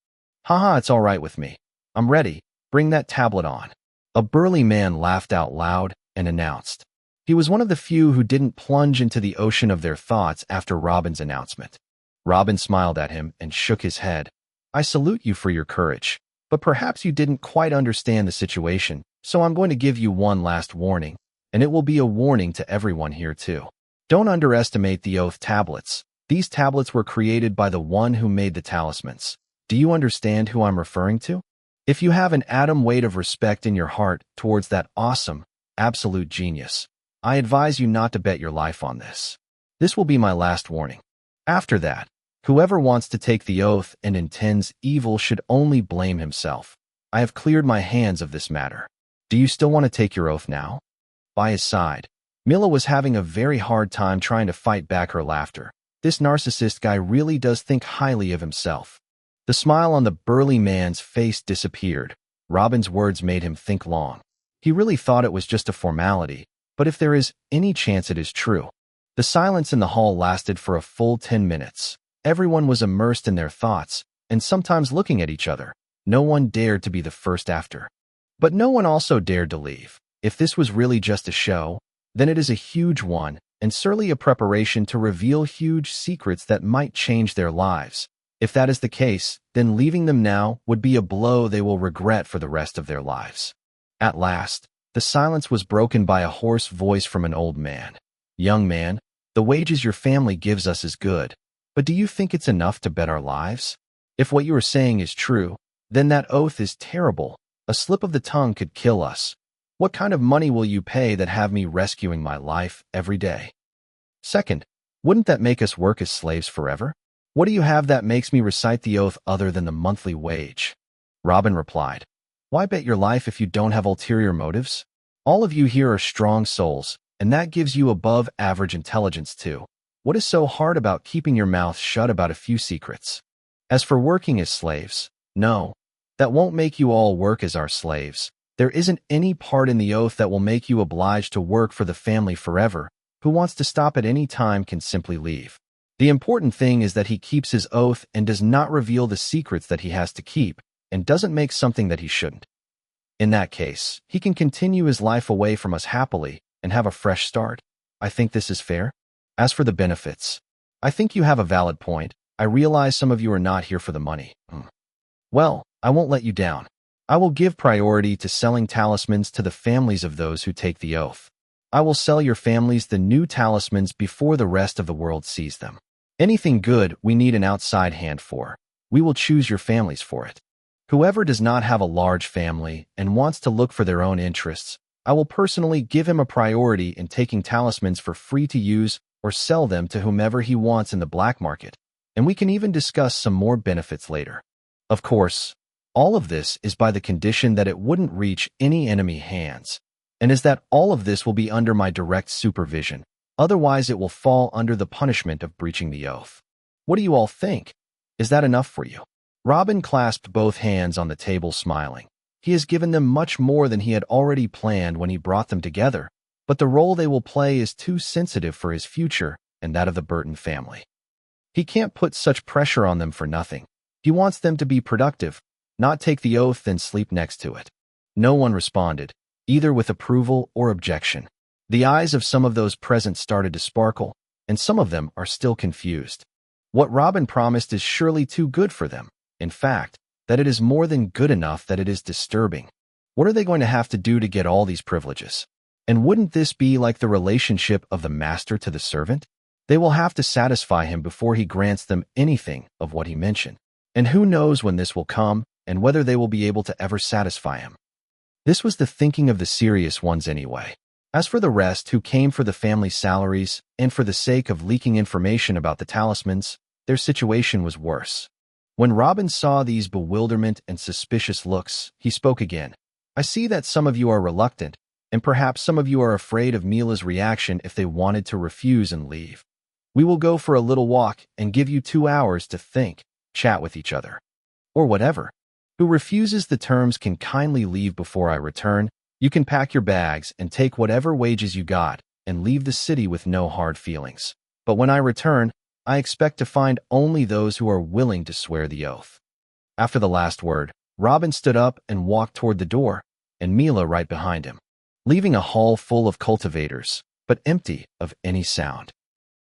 Speaker 1: Haha, it's all right with me. I'm ready. Bring that tablet on. A burly man laughed out loud and announced. He was one of the few who didn't plunge into the ocean of their thoughts after Robin's announcement. Robin smiled at him and shook his head. I salute you for your courage, but perhaps you didn't quite understand the situation, so I'm going to give you one last warning, and it will be a warning to everyone here too. Don't underestimate the oath tablets. These tablets were created by the one who made the talismans. Do you understand who I'm referring to? If you have an atom weight of respect in your heart towards that awesome, absolute genius, I advise you not to bet your life on this. This will be my last warning. After that, whoever wants to take the oath and intends evil should only blame himself. I have cleared my hands of this matter. Do you still want to take your oath now? By his side, Mila was having a very hard time trying to fight back her laughter. This narcissist guy really does think highly of himself. The smile on the burly man's face disappeared. Robin's words made him think long. He really thought it was just a formality, but if there is any chance it is true. The silence in the hall lasted for a full 10 minutes. Everyone was immersed in their thoughts, and sometimes looking at each other. No one dared to be the first after. But no one also dared to leave. If this was really just a show, then it is a huge one, and surely a preparation to reveal huge secrets that might change their lives. If that is the case, then leaving them now would be a blow they will regret for the rest of their lives. At last, the silence was broken by a hoarse voice from an old man. Young man, the wages your family gives us is good, but do you think it's enough to bet our lives? If what you are saying is true, then that oath is terrible. A slip of the tongue could kill us. What kind of money will you pay that have me rescuing my life every day? Second, wouldn't that make us work as slaves forever? What do you have that makes me recite the oath other than the monthly wage? Robin replied, why bet your life if you don't have ulterior motives? All of you here are strong souls, and that gives you above average intelligence too. What is so hard about keeping your mouth shut about a few secrets? As for working as slaves, no, that won't make you all work as our slaves. There isn't any part in the oath that will make you obliged to work for the family forever. Who wants to stop at any time can simply leave. The important thing is that he keeps his oath and does not reveal the secrets that he has to keep, and doesn't make something that he shouldn't. In that case, he can continue his life away from us happily and have a fresh start. I think this is fair. As for the benefits, I think you have a valid point. I realize some of you are not here for the money. Well, I won't let you down. I will give priority to selling talismans to the families of those who take the oath. I will sell your families the new talismans before the rest of the world sees them. Anything good we need an outside hand for. We will choose your families for it. Whoever does not have a large family and wants to look for their own interests, I will personally give him a priority in taking talismans for free to use or sell them to whomever he wants in the black market, and we can even discuss some more benefits later. Of course, all of this is by the condition that it wouldn't reach any enemy hands, and is that all of this will be under my direct supervision. Otherwise, it will fall under the punishment of breaching the oath. What do you all think? Is that enough for you? Robin clasped both hands on the table, smiling. He has given them much more than he had already planned when he brought them together, but the role they will play is too sensitive for his future and that of the Burton family. He can't put such pressure on them for nothing. He wants them to be productive, not take the oath and sleep next to it. No one responded, either with approval or objection. The eyes of some of those present started to sparkle, and some of them are still confused. What Robin promised is surely too good for them. In fact, that it is more than good enough that it is disturbing. What are they going to have to do to get all these privileges? And wouldn't this be like the relationship of the master to the servant? They will have to satisfy him before he grants them anything of what he mentioned. And who knows when this will come, and whether they will be able to ever satisfy him. This was the thinking of the serious ones anyway. As for the rest who came for the family's salaries and for the sake of leaking information about the talismans, their situation was worse. When Robin saw these bewilderment and suspicious looks, he spoke again. I see that some of you are reluctant, and perhaps some of you are afraid of Mila's reaction if they wanted to refuse and leave. We will go for a little walk and give you 2 hours to think, chat with each other, or whatever. Who refuses the terms can kindly leave before I return. You can pack your bags and take whatever wages you got and leave the city with no hard feelings. But when I return, I expect to find only those who are willing to swear the oath. After the last word, Robin stood up and walked toward the door, and Mila right behind him, leaving a hall full of cultivators, but empty of any sound.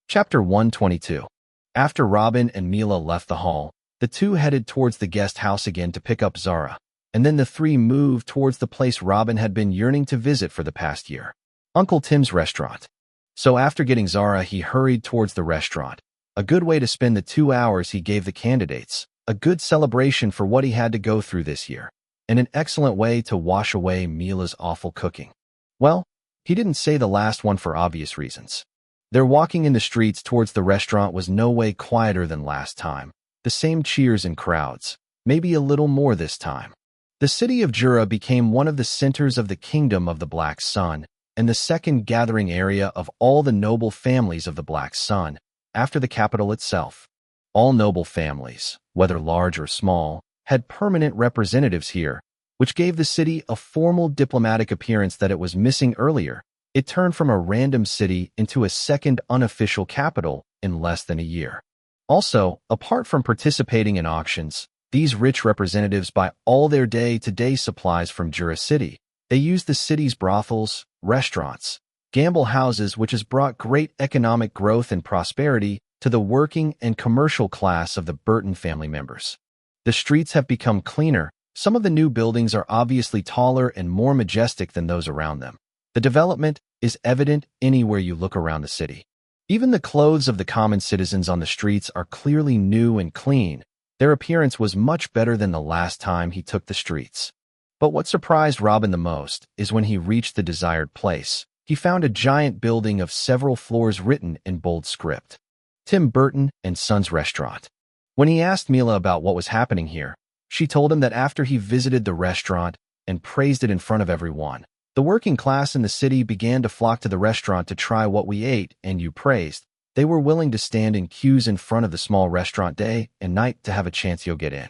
Speaker 1: Chapter 122. After Robin and Mila left the hall, the two headed towards the guest house again to pick up Zara, and then the three moved towards the place Robin had been yearning to visit for the past year, Uncle Tim's restaurant. So after getting Zara, he hurried towards the restaurant, a good way to spend the 2 hours he gave the candidates, a good celebration for what he had to go through this year. and an excellent way to wash away Mila's awful cooking. Well, he didn't say the last one for obvious reasons. Their walking in the streets towards the restaurant was no way quieter than last time. The same cheers and crowds, maybe a little more this time. The city of Jura became one of the centers of the kingdom of the Black Sun, and the second gathering area of all the noble families of the Black Sun, after the capital itself. All noble families, whether large or small, had permanent representatives here, which gave the city a formal diplomatic appearance that it was missing earlier. It turned from a random city into a second unofficial capital in less than a year. Also, apart from participating in auctions, these rich representatives buy all their day-to-day supplies from Jura City. They use the city's brothels, restaurants, gamble houses, which has brought great economic growth and prosperity to the working and commercial class of the Burton family members. The streets have become cleaner. Some of the new buildings are obviously taller and more majestic than those around them. The development is evident anywhere you look around the city. Even the clothes of the common citizens on the streets are clearly new and clean. Their appearance was much better than the last time he took the streets. But what surprised Robin the most is when he reached the desired place. He found a giant building of several floors written in bold script. Tim Burton and Sons Restaurant. When he asked Mila about what was happening here, she told him that after he visited the restaurant and praised it in front of everyone, the working class in the city began to flock to the restaurant to try what we ate and you praised. They were willing to stand in queues in front of the small restaurant day and night to have a chance you'll get in.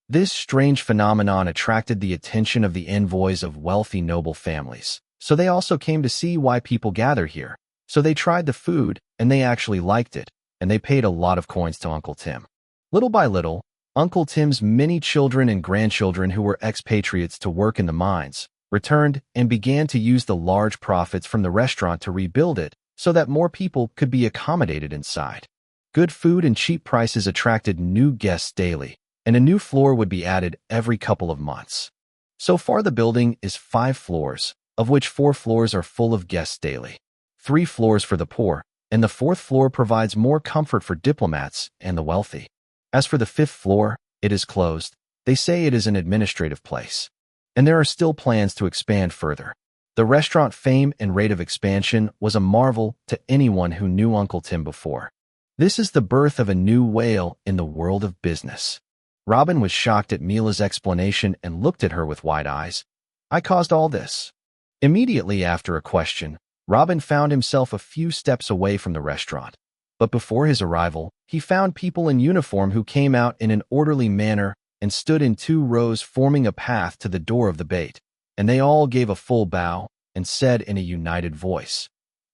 Speaker 1: This strange phenomenon attracted the attention of the envoys of wealthy noble families, so they also came to see why people gather here. So they tried the food, and they actually liked it, and they paid a lot of coins to Uncle Tim. Little by little, Uncle Tim's many children and grandchildren who were expatriates to work in the mines returned and began to use the large profits from the restaurant to rebuild it so that more people could be accommodated inside. Good food and cheap prices attracted new guests daily, and a new floor would be added every couple of months. So far the building is 5 floors, of which 4 floors are full of guests daily, 3 floors for the poor, and the 4th floor provides more comfort for diplomats and the wealthy. As for the 5th floor, it is closed. They say it is an administrative place. And there are still plans to expand further. The restaurant fame and rate of expansion was a marvel to anyone who knew Uncle Tim before. This is the birth of a new whale in the world of business. Robin was shocked at Mila's explanation and looked at her with wide eyes. I caused all this. Immediately after a question, Robin found himself a few steps away from the restaurant. But before his arrival, he found people in uniform who came out in an orderly manner and stood in 2 rows forming a path to the door of the bait, and they all gave a full bow and said in a united voice,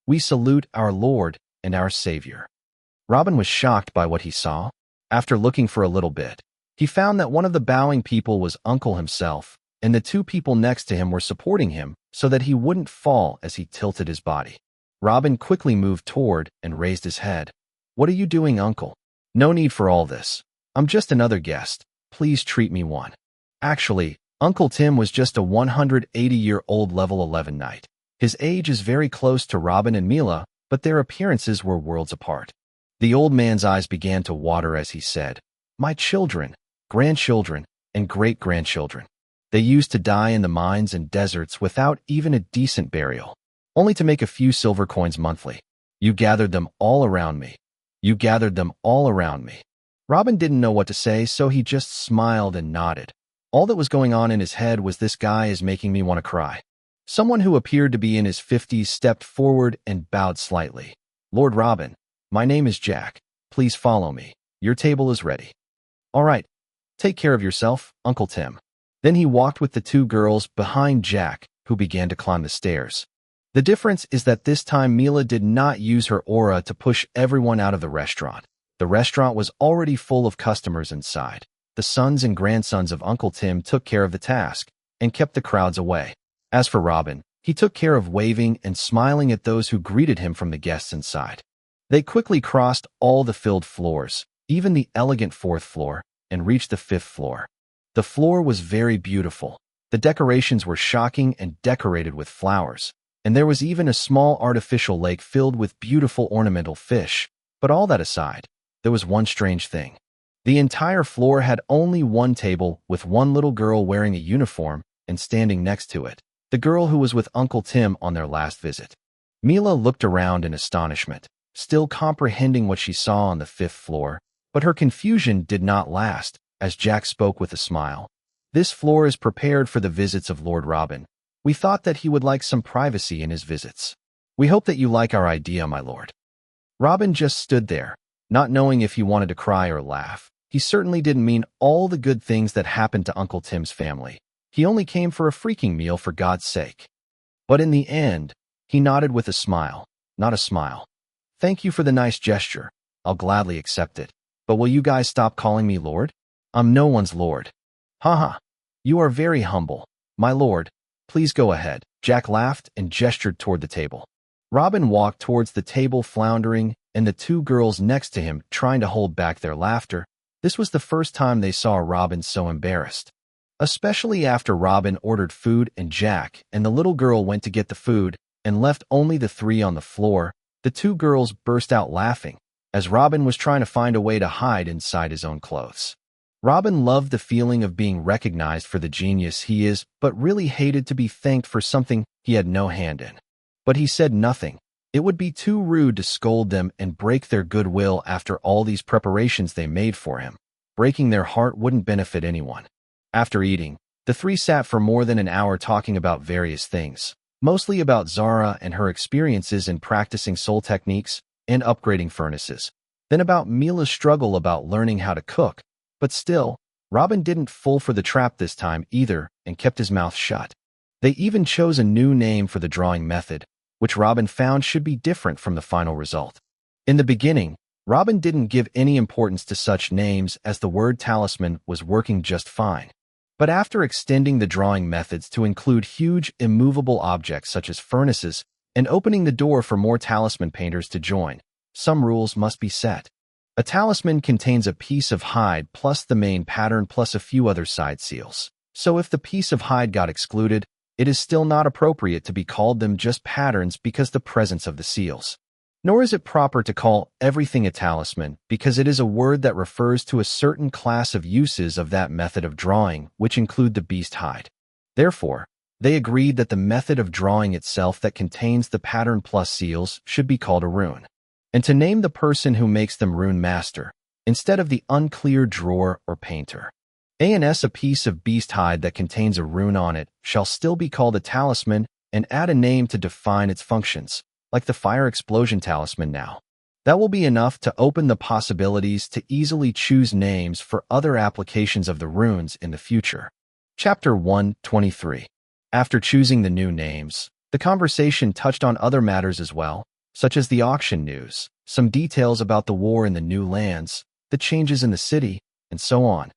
Speaker 1: "We salute our Lord and our Savior." Robin was shocked by what he saw. After looking for a little bit, he found that one of the bowing people was Uncle himself, and the 2 people next to him were supporting him so that he wouldn't fall as he tilted his body. Robin quickly moved toward and raised his head. "What are you doing, Uncle? No need for all this. I'm just another guest. Please treat me one." Actually, Uncle Tim was just a 180-year-old level 11 knight. His age is very close to Robin and Mila, but their appearances were worlds apart. The old man's eyes began to water as he said, "My children, grandchildren, and great-grandchildren. They used to die in the mines and deserts without even a decent burial, only to make a few silver coins monthly. You gathered them all around me. You gathered them all around me." Robin didn't know what to say, so he just smiled and nodded. All that was going on in his head was, this guy is making me want to cry. Someone who appeared to be in his 50s stepped forward and bowed slightly. "Lord Robin, my name is Jack. Please follow me. Your table is ready." "All right. Take care of yourself, Uncle Tim." Then he walked with the 2 girls behind Jack, who began to climb the stairs. The difference is that this time Mila did not use her aura to push everyone out of the restaurant. The restaurant was already full of customers inside. The sons and grandsons of Uncle Tim took care of the task and kept the crowds away. As for Robin, he took care of waving and smiling at those who greeted him from the guests inside. They quickly crossed all the filled floors, even the elegant 4th floor, and reached the 5th floor. The floor was very beautiful. The decorations were shocking and decorated with flowers, and there was even a small artificial lake filled with beautiful ornamental fish. But all that aside, there was one strange thing. The entire floor had only one table with one little girl wearing a uniform and standing next to it, the girl who was with Uncle Tim on their last visit. Mila looked around in astonishment, still comprehending what she saw on the fifth floor, but her confusion did not last, as Jack spoke with a smile. This floor is prepared for the visits of Lord Robin. We thought that he would like some privacy in his visits. We hope that you like our idea, my lord. Robin just stood there, not knowing if he wanted to cry or laugh. He certainly didn't mean all the good things that happened to Uncle Tim's family. He only came for a freaking meal, for God's sake. But in the end, he nodded with a smile, not a smile. Thank you for the nice gesture. I'll gladly accept it. But will you guys stop calling me lord? I'm no one's lord. Haha. You are very humble. My lord, please go ahead. Jack laughed and gestured toward the table. Robin walked towards the table, floundering, and the two girls next to him trying to hold back their laughter. This was the first time they saw Robin so embarrassed. Especially after Robin ordered food and Jack and the little girl went to get the food and left only the three on the floor, the two girls burst out laughing, as Robin was trying to find a way to hide inside his own clothes. Robin loved the feeling of being recognized for the genius he is, but really hated to be thanked for something he had no hand in. But he said nothing. It would be too rude to scold them and break their goodwill after all these preparations they made for him. Breaking their heart wouldn't benefit anyone. After eating, the three sat for more than an hour talking about various things, mostly about Zara and her experiences in practicing soul techniques and upgrading furnaces, then about Mila's struggle about learning how to cook. But still, Robin didn't fall for the trap this time either and kept his mouth shut. They even chose a new name for the drawing method, which Robin found should be different from the final result. In the beginning, Robin didn't give any importance to such names as the word talisman was working just fine. But after extending the drawing methods to include huge, immovable objects such as furnaces and opening the door for more talisman painters to join, some rules must be set. A talisman contains a piece of hide plus the main pattern plus a few other side seals. So if the piece of hide got excluded, it is still not appropriate to be called them just patterns because the presence of the seals. Nor is it proper to call everything a talisman because it is a word that refers to a certain class of uses of that method of drawing, which include the beast hide. Therefore, they agreed that the method of drawing itself that contains the pattern plus seals should be called a rune, and to name the person who makes them rune master, instead of the unclear drawer or painter. A piece of beast hide that contains a rune on it shall still be called a talisman and add a name to define its functions, like the fire explosion talisman now. That will be enough to open the possibilities to easily choose names for other applications of the runes in the future. Chapter 123. After choosing the new names, the conversation touched on other matters as well, such as the auction news, some details about the war in the new lands, the changes in the city, and so on.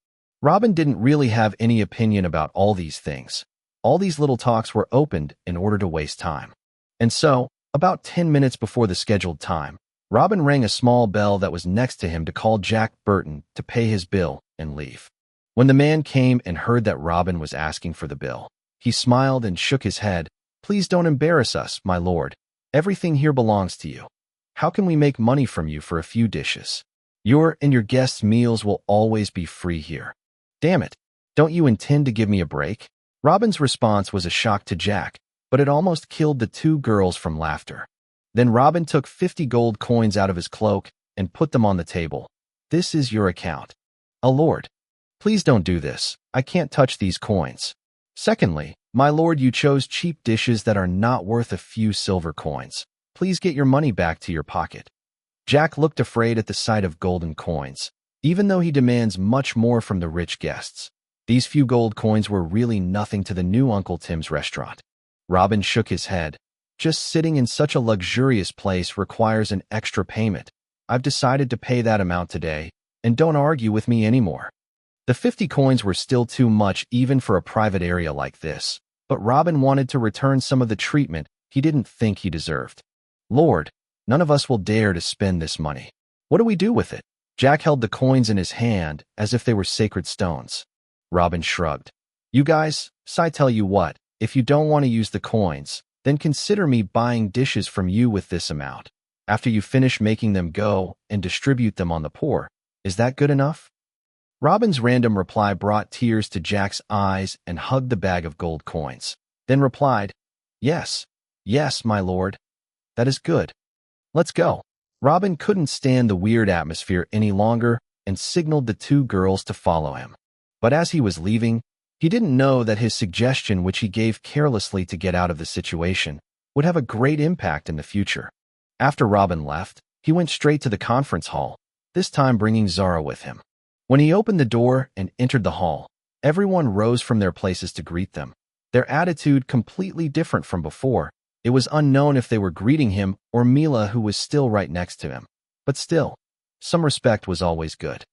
Speaker 1: Robin didn't really have any opinion about all these things. All these little talks were opened in order to waste time. And so, about 10 minutes before the scheduled time, Robin rang a small bell that was next to him to call Jack Burton to pay his bill and leave. When the man came and heard that Robin was asking for the bill, he smiled and shook his head. Please don't embarrass us, my lord. Everything here belongs to you. How can we make money from you for a few dishes? Your and your guests' meals will always be free here. Damn it, don't you intend to give me a break? Robin's response was a shock to Jack, but it almost killed the two girls from laughter. Then Robin took 50 gold coins out of his cloak and put them on the table. This is your account. A lord. Please don't do this. I can't touch these coins. Secondly, my lord, you chose cheap dishes that are not worth a few silver coins. Please get your money back to your pocket. Jack looked afraid at the sight of golden coins. Even though he demands much more from the rich guests, these few gold coins were really nothing to the new Uncle Tim's restaurant. Robin shook his head. Just sitting in such a luxurious place requires an extra payment. I've decided to pay that amount today, and don't argue with me anymore. The 50 coins were still too much even for a private area like this, but Robin wanted to return some of the treatment he didn't think he deserved. Lord, none of us will dare to spend this money. What do we do with it? Jack held the coins in his hand as if they were sacred stones. Robin shrugged. You guys, I tell you what, if you don't want to use the coins, then consider me buying dishes from you with this amount. After you finish making them, go and distribute them on the poor. Is that good enough? Robin's random reply brought tears to Jack's eyes and hugged the bag of gold coins, then replied, "Yes, yes, my lord. That is good. Let's go." Robin couldn't stand the weird atmosphere any longer and signaled the two girls to follow him. But as he was leaving, he didn't know that his suggestion, which he gave carelessly to get out of the situation, would have a great impact in the future. After Robin left, he went straight to the conference hall, this time bringing Zara with him. When he opened the door and entered the hall, everyone rose from their places to greet them, their attitude completely different from before. It was unknown if they were greeting him or Mila, who was still right next to him. But still, some respect was always good.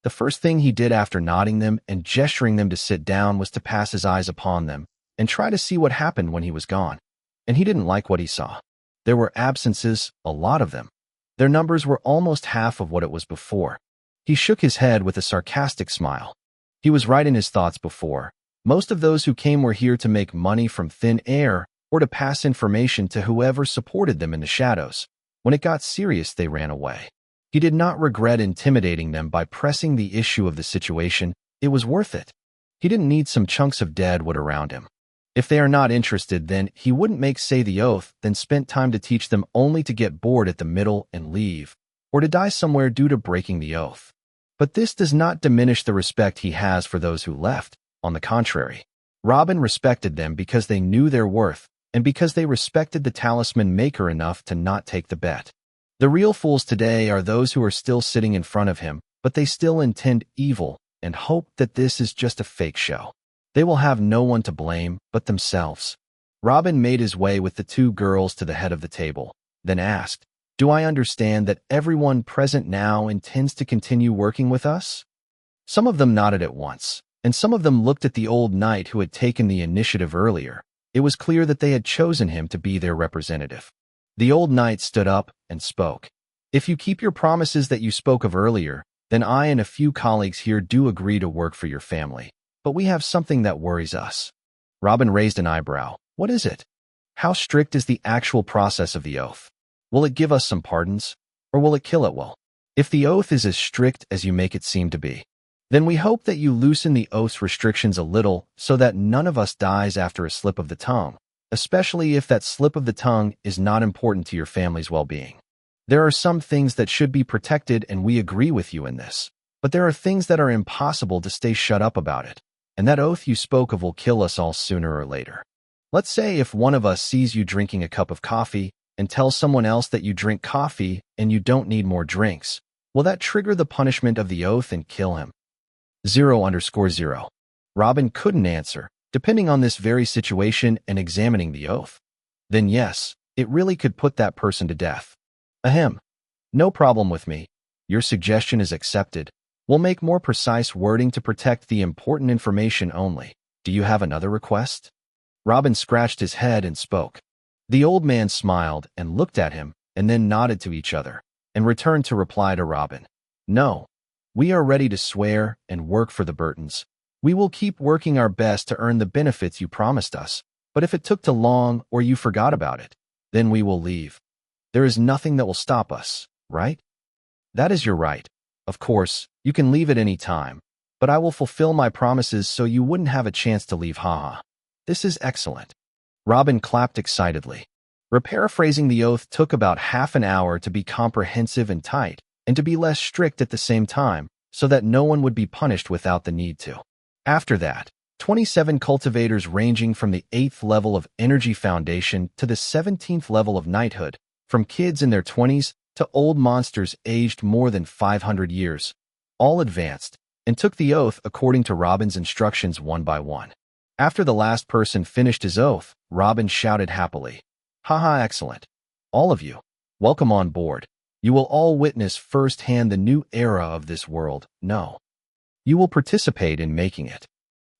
Speaker 1: The first thing he did after nodding them and gesturing them to sit down was to pass his eyes upon them and try to see what happened when he was gone. And he didn't like what he saw. There were absences, a lot of them. Their numbers were almost half of what it was before. He shook his head with a sarcastic smile. He was right in his thoughts before. Most of those who came were here to make money from thin air or to pass information to whoever supported them in the shadows. When it got serious, they ran away. He did not regret intimidating them by pressing the issue of the situation. It was worth it. He didn't need some chunks of deadwood around him. If they are not interested, then he wouldn't make say the oath, then spent time to teach them only to get bored at the middle and leave, or to die somewhere due to breaking the oath. But this does not diminish the respect he has for those who left. On the contrary, Robin respected them because they knew their worth and because they respected the talisman maker enough to not take the bet. The real fools today are those who are still sitting in front of him, but they still intend evil and hope that this is just a fake show. They will have no one to blame but themselves. Robin made his way with the two girls to the head of the table, then asked, "Do I understand that everyone present now intends to continue working with us?" Some of them nodded at once, and some of them looked at the old knight who had taken the initiative earlier. It was clear that they had chosen him to be their representative. The old knight stood up and spoke. "If you keep your promises that you spoke of earlier, then I and a few colleagues here do agree to work for your family. But we have something that worries us." Robin raised an eyebrow. "What is it? How strict is the actual process of the oath? Will it give us some pardons, or will it kill it well? If the oath is as strict as you make it seem to be, then we hope that you loosen the oath's restrictions a little so that none of us dies after a slip of the tongue, especially if that slip of the tongue is not important to your family's well-being. There are some things that should be protected, and we agree with you in this, but there are things that are impossible to stay shut up about it, and that oath you spoke of will kill us all sooner or later. Let's say if one of us sees you drinking a cup of coffee and tells someone else that you drink coffee and you don't need more drinks, will that trigger the punishment of the oath and kill him? 0_0. Robin couldn't answer, depending on this very situation and examining the oath. Then yes, it really could put that person to death. Ahem. No problem with me. Your suggestion is accepted. We'll make more precise wording to protect the important information only. Do you have another request? Robin scratched his head and spoke. The old man smiled and looked at him, and then nodded to each other, and returned to reply to Robin. "No. We are ready to swear and work for the Burtons. We will keep working our best to earn the benefits you promised us, but if it took too long or you forgot about it, then we will leave. There is nothing that will stop us, right?" "That is your right. Of course, you can leave at any time, but I will fulfill my promises so you wouldn't have a chance to leave, haha. This is excellent." Robin clapped excitedly. Reparaphrasing the oath took about half an hour to be comprehensive and tight, and to be less strict at the same time, so that no one would be punished without the need to. After that, 27 cultivators ranging from the 8th level of Energy Foundation to the 17th level of Knighthood, from kids in their 20s to old monsters aged more than 500 years, all advanced, and took the oath according to Robin's instructions one by one. After the last person finished his oath, Robin shouted happily, "Haha, excellent. All of you, welcome on board. You will all witness firsthand the new era of this world. No. You will participate in making it."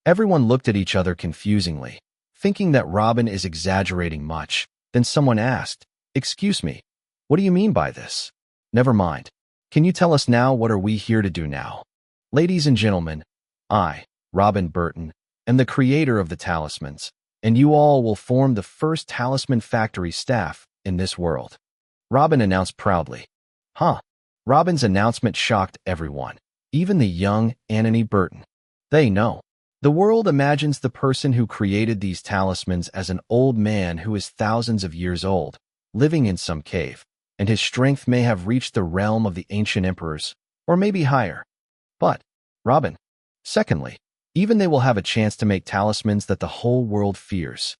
Speaker 1: Everyone looked at each other confusingly, thinking that Robin is exaggerating much. Then someone asked, "Excuse me, what do you mean by this?" "Never mind. Can you tell us now what are we here to do now?" "Ladies and gentlemen, I, Robin Burton, am the creator of the talismans, and you all will form the first talisman factory staff in this world," Robin announced proudly. Robin's announcement shocked everyone. even the young Anthony Burton. They know. The world imagines the person who created these talismans as an old man who is thousands of years old, living in some cave, and his strength may have reached the realm of the ancient emperors, or maybe higher. But, Robin, secondly, even they will have a chance to make talismans that the whole world fears.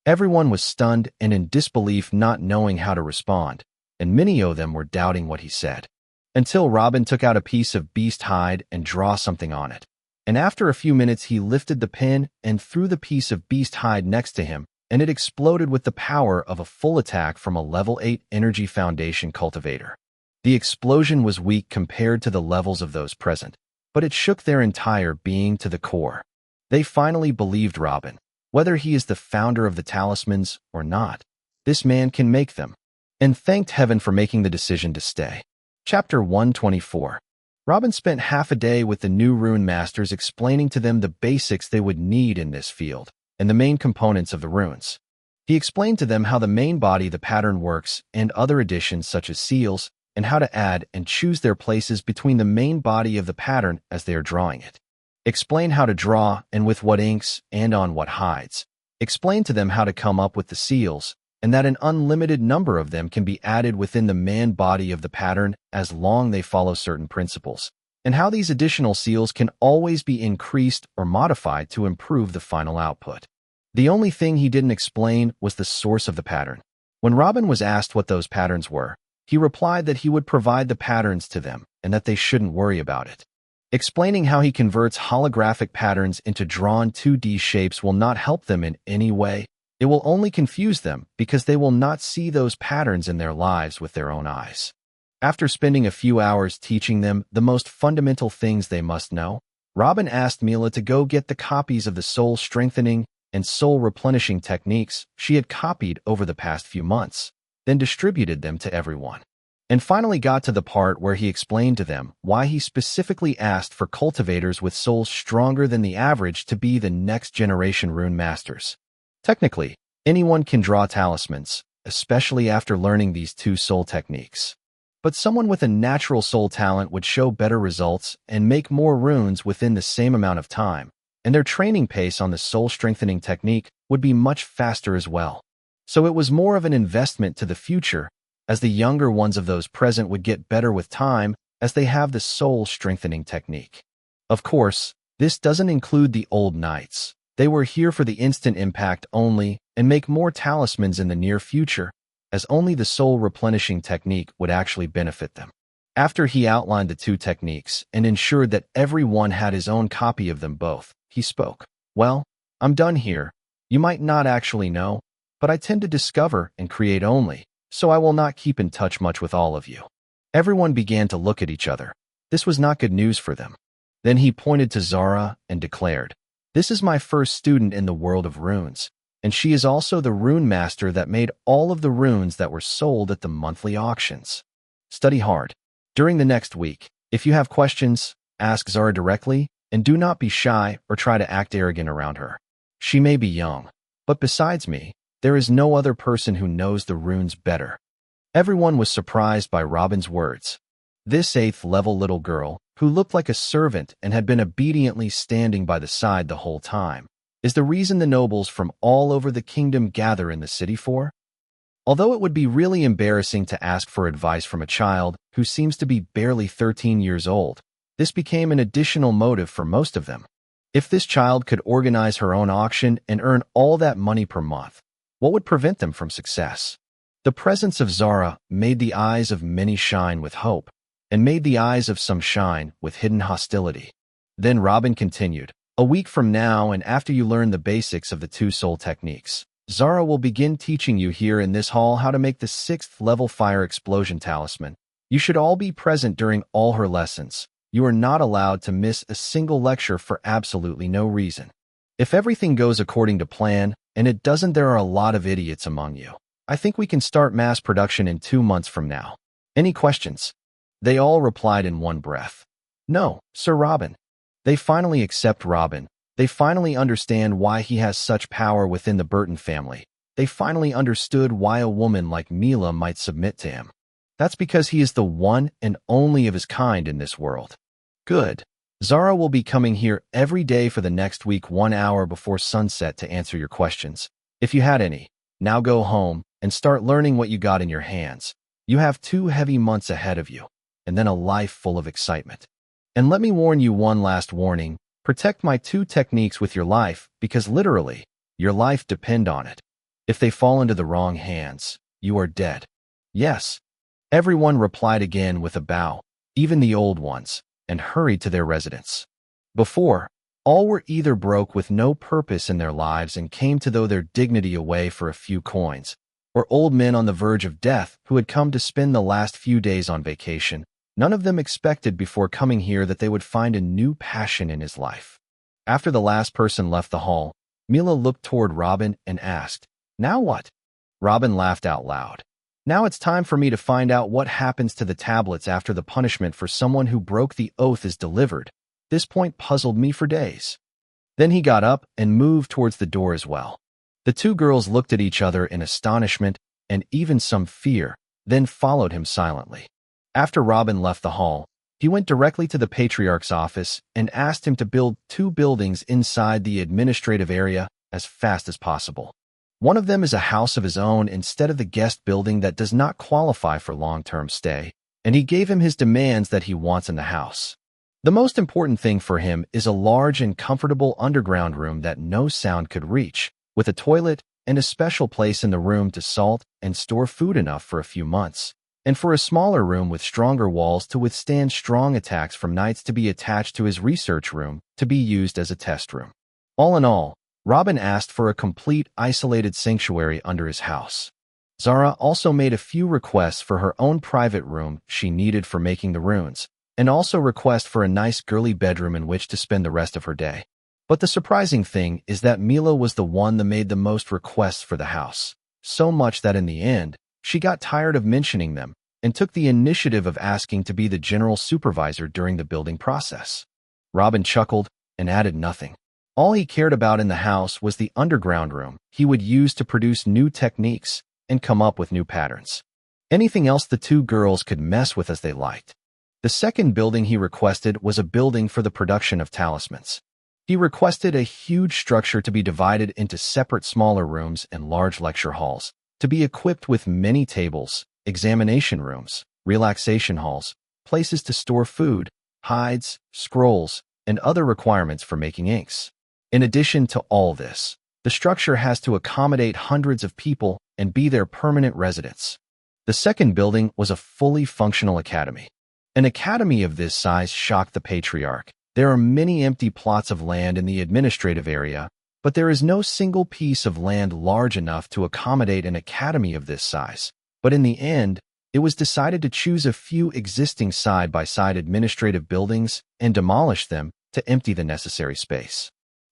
Speaker 1: Everyone was stunned and in disbelief, not knowing how to respond, and many of them were doubting what he said. Until Robin took out a piece of beast hide and draw something on it. And after a few minutes he lifted the pin and threw the piece of beast hide next to him, and it exploded with the power of a full attack from a level 8 energy foundation cultivator. The explosion was weak compared to the levels of those present, but it shook their entire being to the core. They finally believed Robin. Whether he is the founder of the talismans or not, this man can make them, and thanked heaven for making the decision to stay. Chapter 124. Robin spent half a day with the new rune masters explaining to them the basics they would need in this field, and the main components of the runes. He explained to them how the main body the pattern works and other additions such as seals, and how to add and choose their places between the main body of the pattern as they are drawing it. Explain how to draw and with what inks and on what hides. Explain to them how to come up with the seals, and that an unlimited number of them can be added within the main body of the pattern as long they follow certain principles, and how these additional seals can always be increased or modified to improve the final output. The only thing he didn't explain was the source of the pattern. When Robin was asked what those patterns were, he replied that he would provide the patterns to them and that they shouldn't worry about it. Explaining how he converts holographic patterns into drawn 2D shapes will not help them in any way. It will only confuse them because they will not see those patterns in their lives with their own eyes. After spending a few hours teaching them the most fundamental things they must know, Robin asked Mila to go get the copies of the soul strengthening and soul replenishing techniques she had copied over the past few months, then distributed them to everyone. And finally got to the part where he explained to them why he specifically asked for cultivators with souls stronger than the average to be the next generation rune masters. Technically, anyone can draw talismans, especially after learning these two soul techniques. But someone with a natural soul talent would show better results and make more runes within the same amount of time, and their training pace on the soul strengthening technique would be much faster as well. So it was more of an investment to the future, as the younger ones of those present would get better with time as they have the soul strengthening technique. Of course, this doesn't include the old knights. They were here for the instant impact only and make more talismans in the near future, as only the soul replenishing technique would actually benefit them. After he outlined the two techniques and ensured that everyone had his own copy of them both, he spoke. Well, I'm done here. You might not actually know, but I tend to discover and create only, so I will not keep in touch much with all of you. Everyone began to look at each other. This was not good news for them. Then he pointed to Zara and declared, "This is my first student in the world of runes, and she is also the rune master that made all of the runes that were sold at the monthly auctions. Study hard. During the next week, if you have questions, ask Zara directly, and do not be shy or try to act arrogant around her. She may be young, but besides me, there is no other person who knows the runes better." Everyone was surprised by Robin's words. This 8th level little girl, who looked like a servant and had been obediently standing by the side the whole time, is the reason the nobles from all over the kingdom gather in the city for? Although it would be really embarrassing to ask for advice from a child who seems to be barely 13 years old, this became an additional motive for most of them. If this child could organize her own auction and earn all that money per month, what would prevent them from success? The presence of Zara made the eyes of many shine with hope, and made the eyes of some shine with hidden hostility. Then Robin continued, "A week from now and after you learn the basics of the two soul techniques, Zara will begin teaching you here in this hall how to make the 6th level fire explosion talisman. You should all be present during all her lessons. You are not allowed to miss a single lecture for absolutely no reason. If everything goes according to plan, and it doesn't, there are a lot of idiots among you. I think we can start mass production in 2 months from now. Any questions?" They all replied in one breath. "No, Sir Robin." They finally accept Robin. They finally understand why he has such power within the Burton family. They finally understood why a woman like Mila might submit to him. That's because he is the one and only of his kind in this world. Good. Zara will be coming here every day for the next week 1 hour before sunset to answer your questions, if you had any. Now go home and start learning what you got in your hands. You have 2 heavy months ahead of you, and then a life full of excitement. And let me warn you one last warning. Protect my 2 techniques with your life, because literally, your life depends on it. If they fall into the wrong hands, you are dead. Yes. Everyone replied again with a bow, even the old ones, and hurried to their residence. Before, all were either broke with no purpose in their lives and came to throw their dignity away for a few coins, or old men on the verge of death who had come to spend the last few days on vacation. None of them expected before coming here that they would find a new passion in his life. After the last person left the hall, Mila looked toward Robin and asked, "Now what?" Robin laughed out loud. "Now it's time for me to find out what happens to the tablets after the punishment for someone who broke the oath is delivered. This point puzzled me for days." Then he got up and moved towards the door as well. The 2 girls looked at each other in astonishment and even some fear, then followed him silently. After Robin left the hall, he went directly to the Patriarch's office and asked him to build 2 buildings inside the administrative area as fast as possible. One of them is a house of his own instead of the guest building that does not qualify for long-term stay, and he gave him his demands that he wants in the house. The most important thing for him is a large and comfortable underground room that no sound could reach, with a toilet and a special place in the room to salt and store food enough for a few months, and for a smaller room with stronger walls to withstand strong attacks from knights to be attached to his research room to be used as a test room. All in all, Robin asked for a complete isolated sanctuary under his house. Zara also made a few requests for her own private room she needed for making the runes, and also request for a nice girly bedroom in which to spend the rest of her day. But the surprising thing is that Mila was the one that made the most requests for the house, so much that in the end, she got tired of mentioning them and took the initiative of asking to be the general supervisor during the building process. Robin chuckled and added nothing. All he cared about in the house was the underground room he would use to produce new techniques and come up with new patterns. Anything else the 2 girls could mess with as they liked. The second building he requested was a building for the production of talismans. He requested a huge structure to be divided into separate smaller rooms and large lecture halls, to be equipped with many tables, examination rooms, relaxation halls, places to store food, hides, scrolls, and other requirements for making inks. In addition to all this, the structure has to accommodate hundreds of people and be their permanent residents. The second building was a fully functional academy. An academy of this size shocked the Patriarch. There are many empty plots of land in the administrative area, but there is no single piece of land large enough to accommodate an academy of this size. But in the end, it was decided to choose a few existing side-by-side administrative buildings and demolish them to empty the necessary space.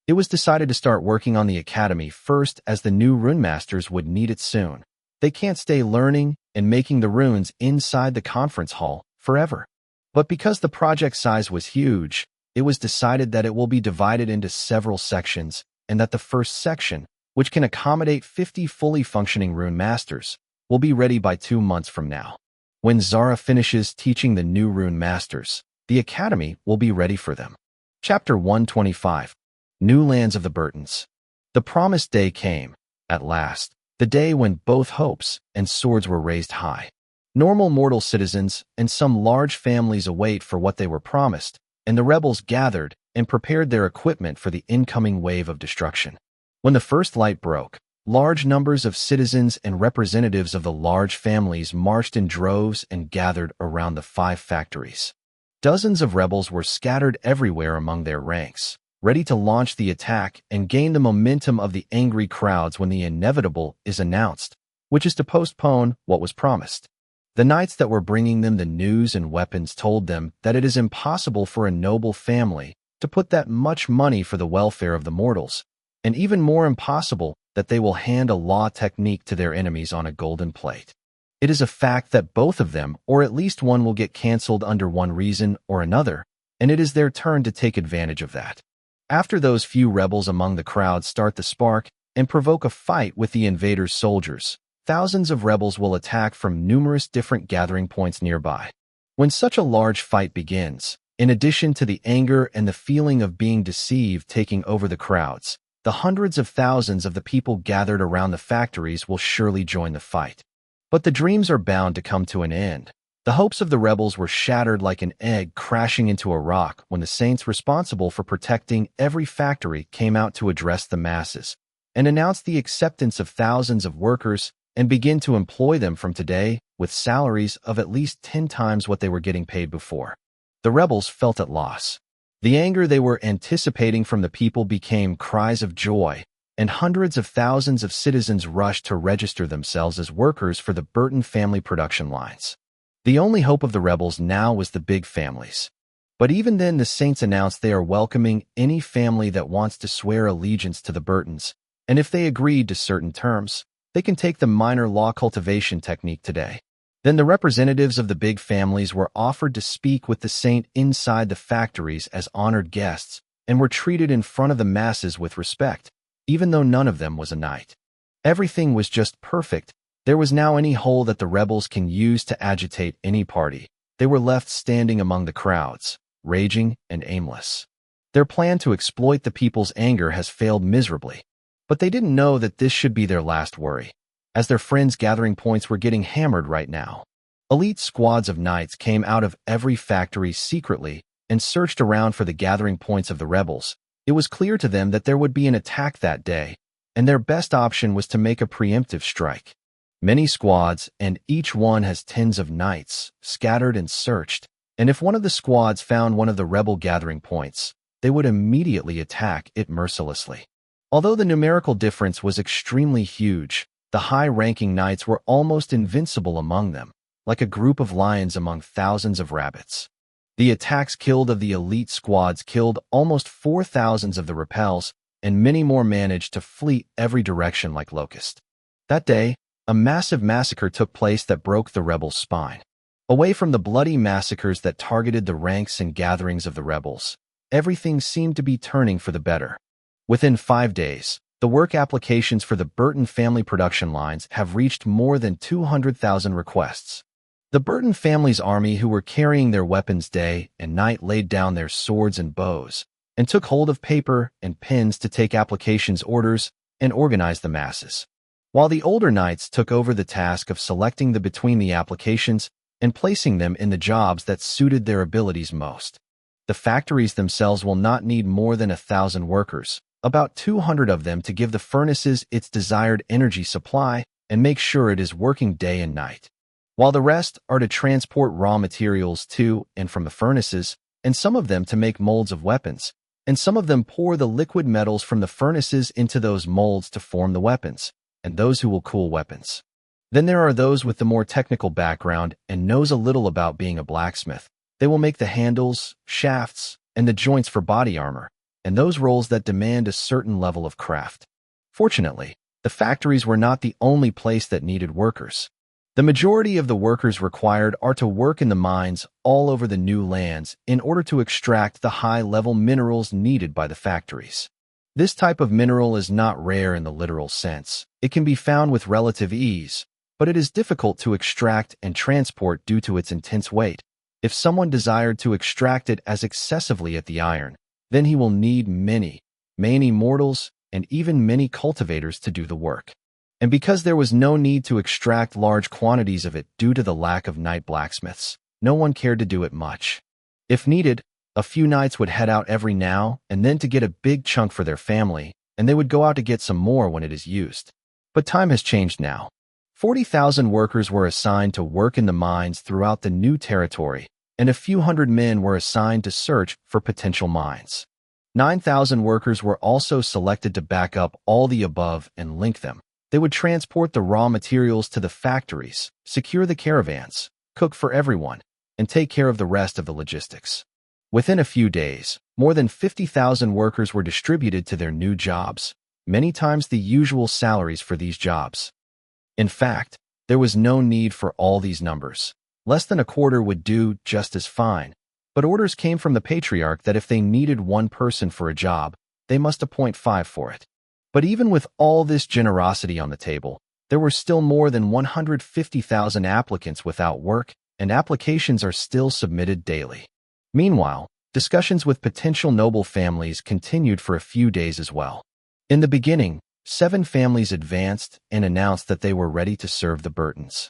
Speaker 1: It was decided to start working on the academy first, as the new rune masters would need it soon. They can't stay learning and making the runes inside the conference hall forever. But because the project size was huge, it was decided that it will be divided into several sections, and that the first section, which can accommodate 50 fully functioning rune masters, will be ready by 2 months from now. When Zara finishes teaching the new rune masters, the academy will be ready for them. Chapter 125. New Lands of the Burtons. The promised day came, at last, the day when both hopes and swords were raised high. Normal mortal citizens and some large families await for what they were promised, and the rebels gathered and prepared their equipment for the incoming wave of destruction. When the first light broke, large numbers of citizens and representatives of the large families marched in droves and gathered around the 5 factories. Dozens of rebels were scattered everywhere among their ranks, ready to launch the attack and gain the momentum of the angry crowds when the inevitable is announced, which is to postpone what was promised. The knights that were bringing them the news and weapons told them that it is impossible for a noble family to put that much money for the welfare of the mortals, and even more impossible that they will hand a law technique to their enemies on a golden plate. It is a fact that both of them, or at least one, will get cancelled under one reason or another, and it is their turn to take advantage of that. After those few rebels among the crowd start the spark and provoke a fight with the invaders' soldiers, thousands of rebels will attack from numerous different gathering points nearby. When such a large fight begins, In addition to the anger and the feeling of being deceived taking over the crowds, the hundreds of thousands of the people gathered around the factories will surely join the fight. But the dreams are bound to come to an end. The hopes of the rebels were shattered like an egg crashing into a rock when the saints responsible for protecting every factory came out to address the masses and announce the acceptance of thousands of workers and begin to employ them from today with salaries of at least 10 times what they were getting paid before. The rebels felt at loss. The anger they were anticipating from the people became cries of joy, and hundreds of thousands of citizens rushed to register themselves as workers for the Burton family production lines. The only hope of the rebels now was the big families. But even then, the saints announced they are welcoming any family that wants to swear allegiance to the Burtons, and if they agreed to certain terms, they can take the minor law cultivation technique today. Then the representatives of the big families were offered to speak with the saint inside the factories as honored guests and were treated in front of the masses with respect, even though none of them was a knight. Everything was just perfect. There was now any hole that the rebels can use to agitate any party. They were left standing among the crowds, raging and aimless. Their plan to exploit the people's anger has failed miserably, but they didn't know that this should be their last worry, as their friends' gathering points were getting hammered right now. Elite squads of knights came out of every factory secretly and searched around for the gathering points of the rebels. It was clear to them that there would be an attack that day, and their best option was to make a preemptive strike. Many squads, and each one has tens of knights, scattered and searched, and if one of the squads found one of the rebel gathering points, they would immediately attack it mercilessly. Although the numerical difference was extremely huge, the high-ranking knights were almost invincible among them, like a group of lions among thousands of rabbits. The attacks killed of the elite squads killed almost 4,000 of the repels, and many more managed to flee every direction like locusts. That day, a massive massacre took place that broke the rebels' spine. Away from the bloody massacres that targeted the ranks and gatherings of the rebels, everything seemed to be turning for the better. Within 5 days, the work applications for the Burton family production lines have reached more than 200,000 requests. The Burton family's army, who were carrying their weapons day and night, laid down their swords and bows and took hold of paper and pens to take applications orders and organize the masses, while the older knights took over the task of selecting between the applications and placing them in the jobs that suited their abilities most. The factories themselves will not need more than 1,000 workers, about 200 of them to give the furnaces its desired energy supply and make sure it is working day and night, while the rest are to transport raw materials to and from the furnaces, and some of them to make molds of weapons, and some of them pour the liquid metals from the furnaces into those molds to form the weapons, and those who will cool weapons. Then there are those with the more technical background and knows a little about being a blacksmith. They will make the handles, shafts, and the joints for body armor, and those roles that demand a certain level of craft. Fortunately, the factories were not the only place that needed workers. The majority of the workers required are to work in the mines all over the new lands in order to extract the high-level minerals needed by the factories. This type of mineral is not rare in the literal sense. It can be found with relative ease, but it is difficult to extract and transport due to its intense weight. If someone desired to extract it as excessively as the iron, then he will need many mortals and even many cultivators to do the work. And because there was no need to extract large quantities of it due to the lack of knight blacksmiths, no one cared to do it much. If needed, a few knights would head out every now and then to get a big chunk for their family, and they would go out to get some more when it is used. But time has changed now. 40,000 workers were assigned to work in the mines throughout the new territory, and a few hundred men were assigned to search for potential mines. 9,000 workers were also selected to back up all the above and link them. They would transport the raw materials to the factories, secure the caravans, cook for everyone, and take care of the rest of the logistics. Within a few days, more than 50,000 workers were distributed to their new jobs, many times the usual salaries for these jobs. In fact, there was no need for all these numbers. Less than a quarter would do just as fine, but orders came from the patriarch that if they needed one person for a job, they must appoint 5 for it. But even with all this generosity on the table, there were still more than 150,000 applicants without work, and applications are still submitted daily. Meanwhile, discussions with potential noble families continued for a few days as well. In the beginning, 7 families advanced and announced that they were ready to serve the Burtons.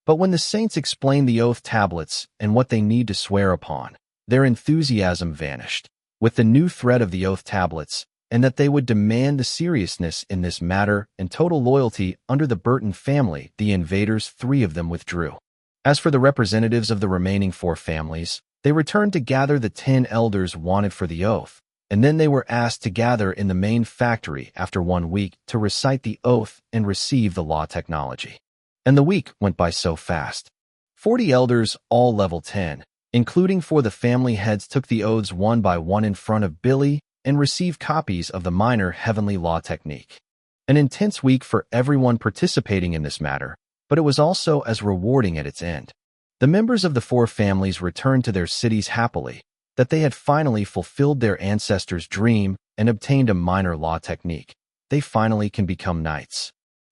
Speaker 1: But when the saints explained the oath tablets and what they need to swear upon, their enthusiasm vanished. With the new threat of the oath tablets, and that they would demand the seriousness in this matter and total loyalty under the Burton family, the invaders, 3 of them withdrew. As for the representatives of the remaining 4 families, they returned to gather the 10 elders wanted for the oath, and then they were asked to gather in the main factory after 1 week to recite the oath and receive the law technology. And the week went by so fast. 40 elders, all level 10, including 4 the family heads, took the oaths one by one in front of Billy and received copies of the minor heavenly law technique. An intense week for everyone participating in this matter, but it was also as rewarding at its end. The members of the 4 families returned to their cities happily, that they had finally fulfilled their ancestors' dream and obtained a minor law technique. They finally can become knights.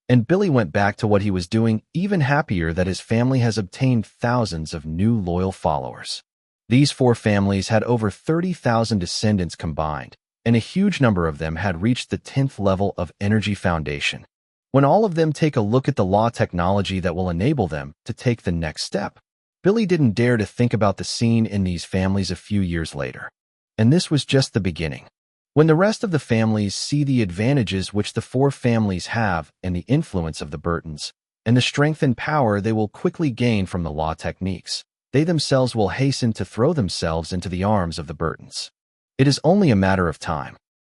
Speaker 1: And Billy went back to what he was doing, even happier that his family has obtained thousands of new loyal followers. These 4 families had over 30,000 descendants combined, and a huge number of them had reached the 10th level of Energy Foundation. When all of them take a look at the law technology that will enable them to take the next step, Billy didn't dare to think about the scene in these families a few years later. And this was just the beginning. When the rest of the families see the advantages which the 4 families have and the influence of the Burtons, and the strength and power they will quickly gain from the law techniques, they themselves will hasten to throw themselves into the arms of the Burtons. It is only a matter of time.